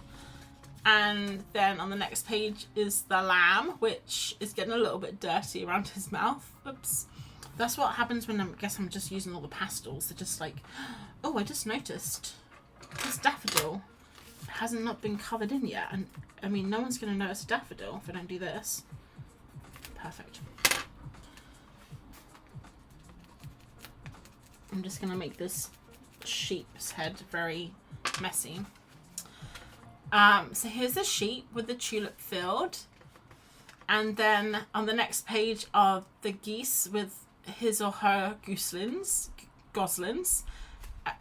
And then on the next page is the lamb, which is getting a little bit dirty around his mouth. Oops. That's what happens when I guess I'm just using all the pastels. They're just like, oh, I just noticed this daffodil hasn't not been covered in yet, and I mean no one's gonna know it's a daffodil if I don't do this. Perfect. I'm just gonna make this sheep's head very messy. So here's the sheep with the tulip field, and then on the next page are the geese with his or her goslings.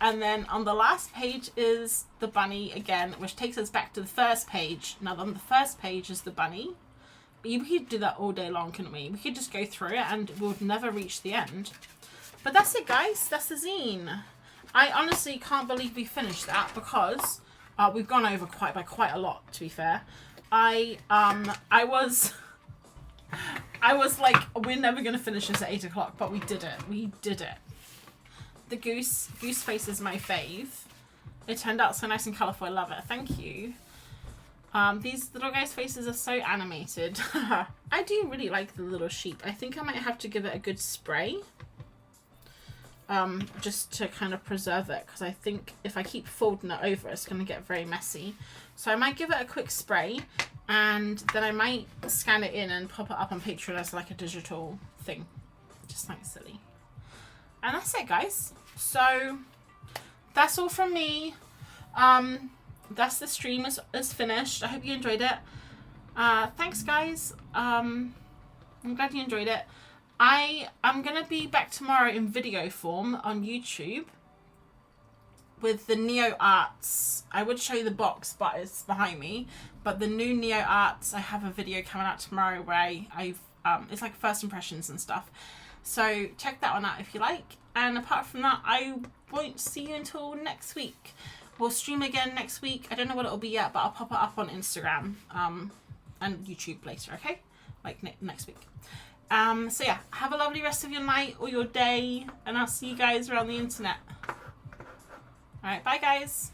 And then on the last page is the bunny again, which takes us back to the first page. Now on the first page is the bunny. We could do that all day long, couldn't we? We could just go through it and we would never reach the end. But that's it, guys. That's the zine. I honestly can't believe we finished that because we've gone over quite a lot, to be fair. I was I was like, we're never going to finish this at 8 o'clock, but we did it. We did it. The goose face is my fave. It turned out so nice and colourful. I love it. Thank you. These little guys' faces are so animated. I do really like the little sheep. I think I might have to give it a good spray. Just to kind of preserve it, because I think if I keep folding it over, it's going to get very messy. So I might give it a quick spray, and then I might scan it in and pop it up on Patreon as like a digital thing, just like silly. And that's it, guys. So that's all from me. That's the stream is finished. I hope you enjoyed it. Thanks, guys. I'm glad you enjoyed it. I'm going to be back tomorrow in video form on YouTube with the Neo Arts. I would show you the box, but it's behind me. But the new Neo Arts, I have a video coming out tomorrow where it's like first impressions and stuff. So check that one out if you like. And apart from that, I won't see you until next week. We'll stream again next week. I don't know what it'll be yet, but I'll pop it up on Instagram and YouTube later, okay? Like next week. So yeah, have a lovely rest of your night or your day, and I'll see you guys around the internet. Alright, bye guys.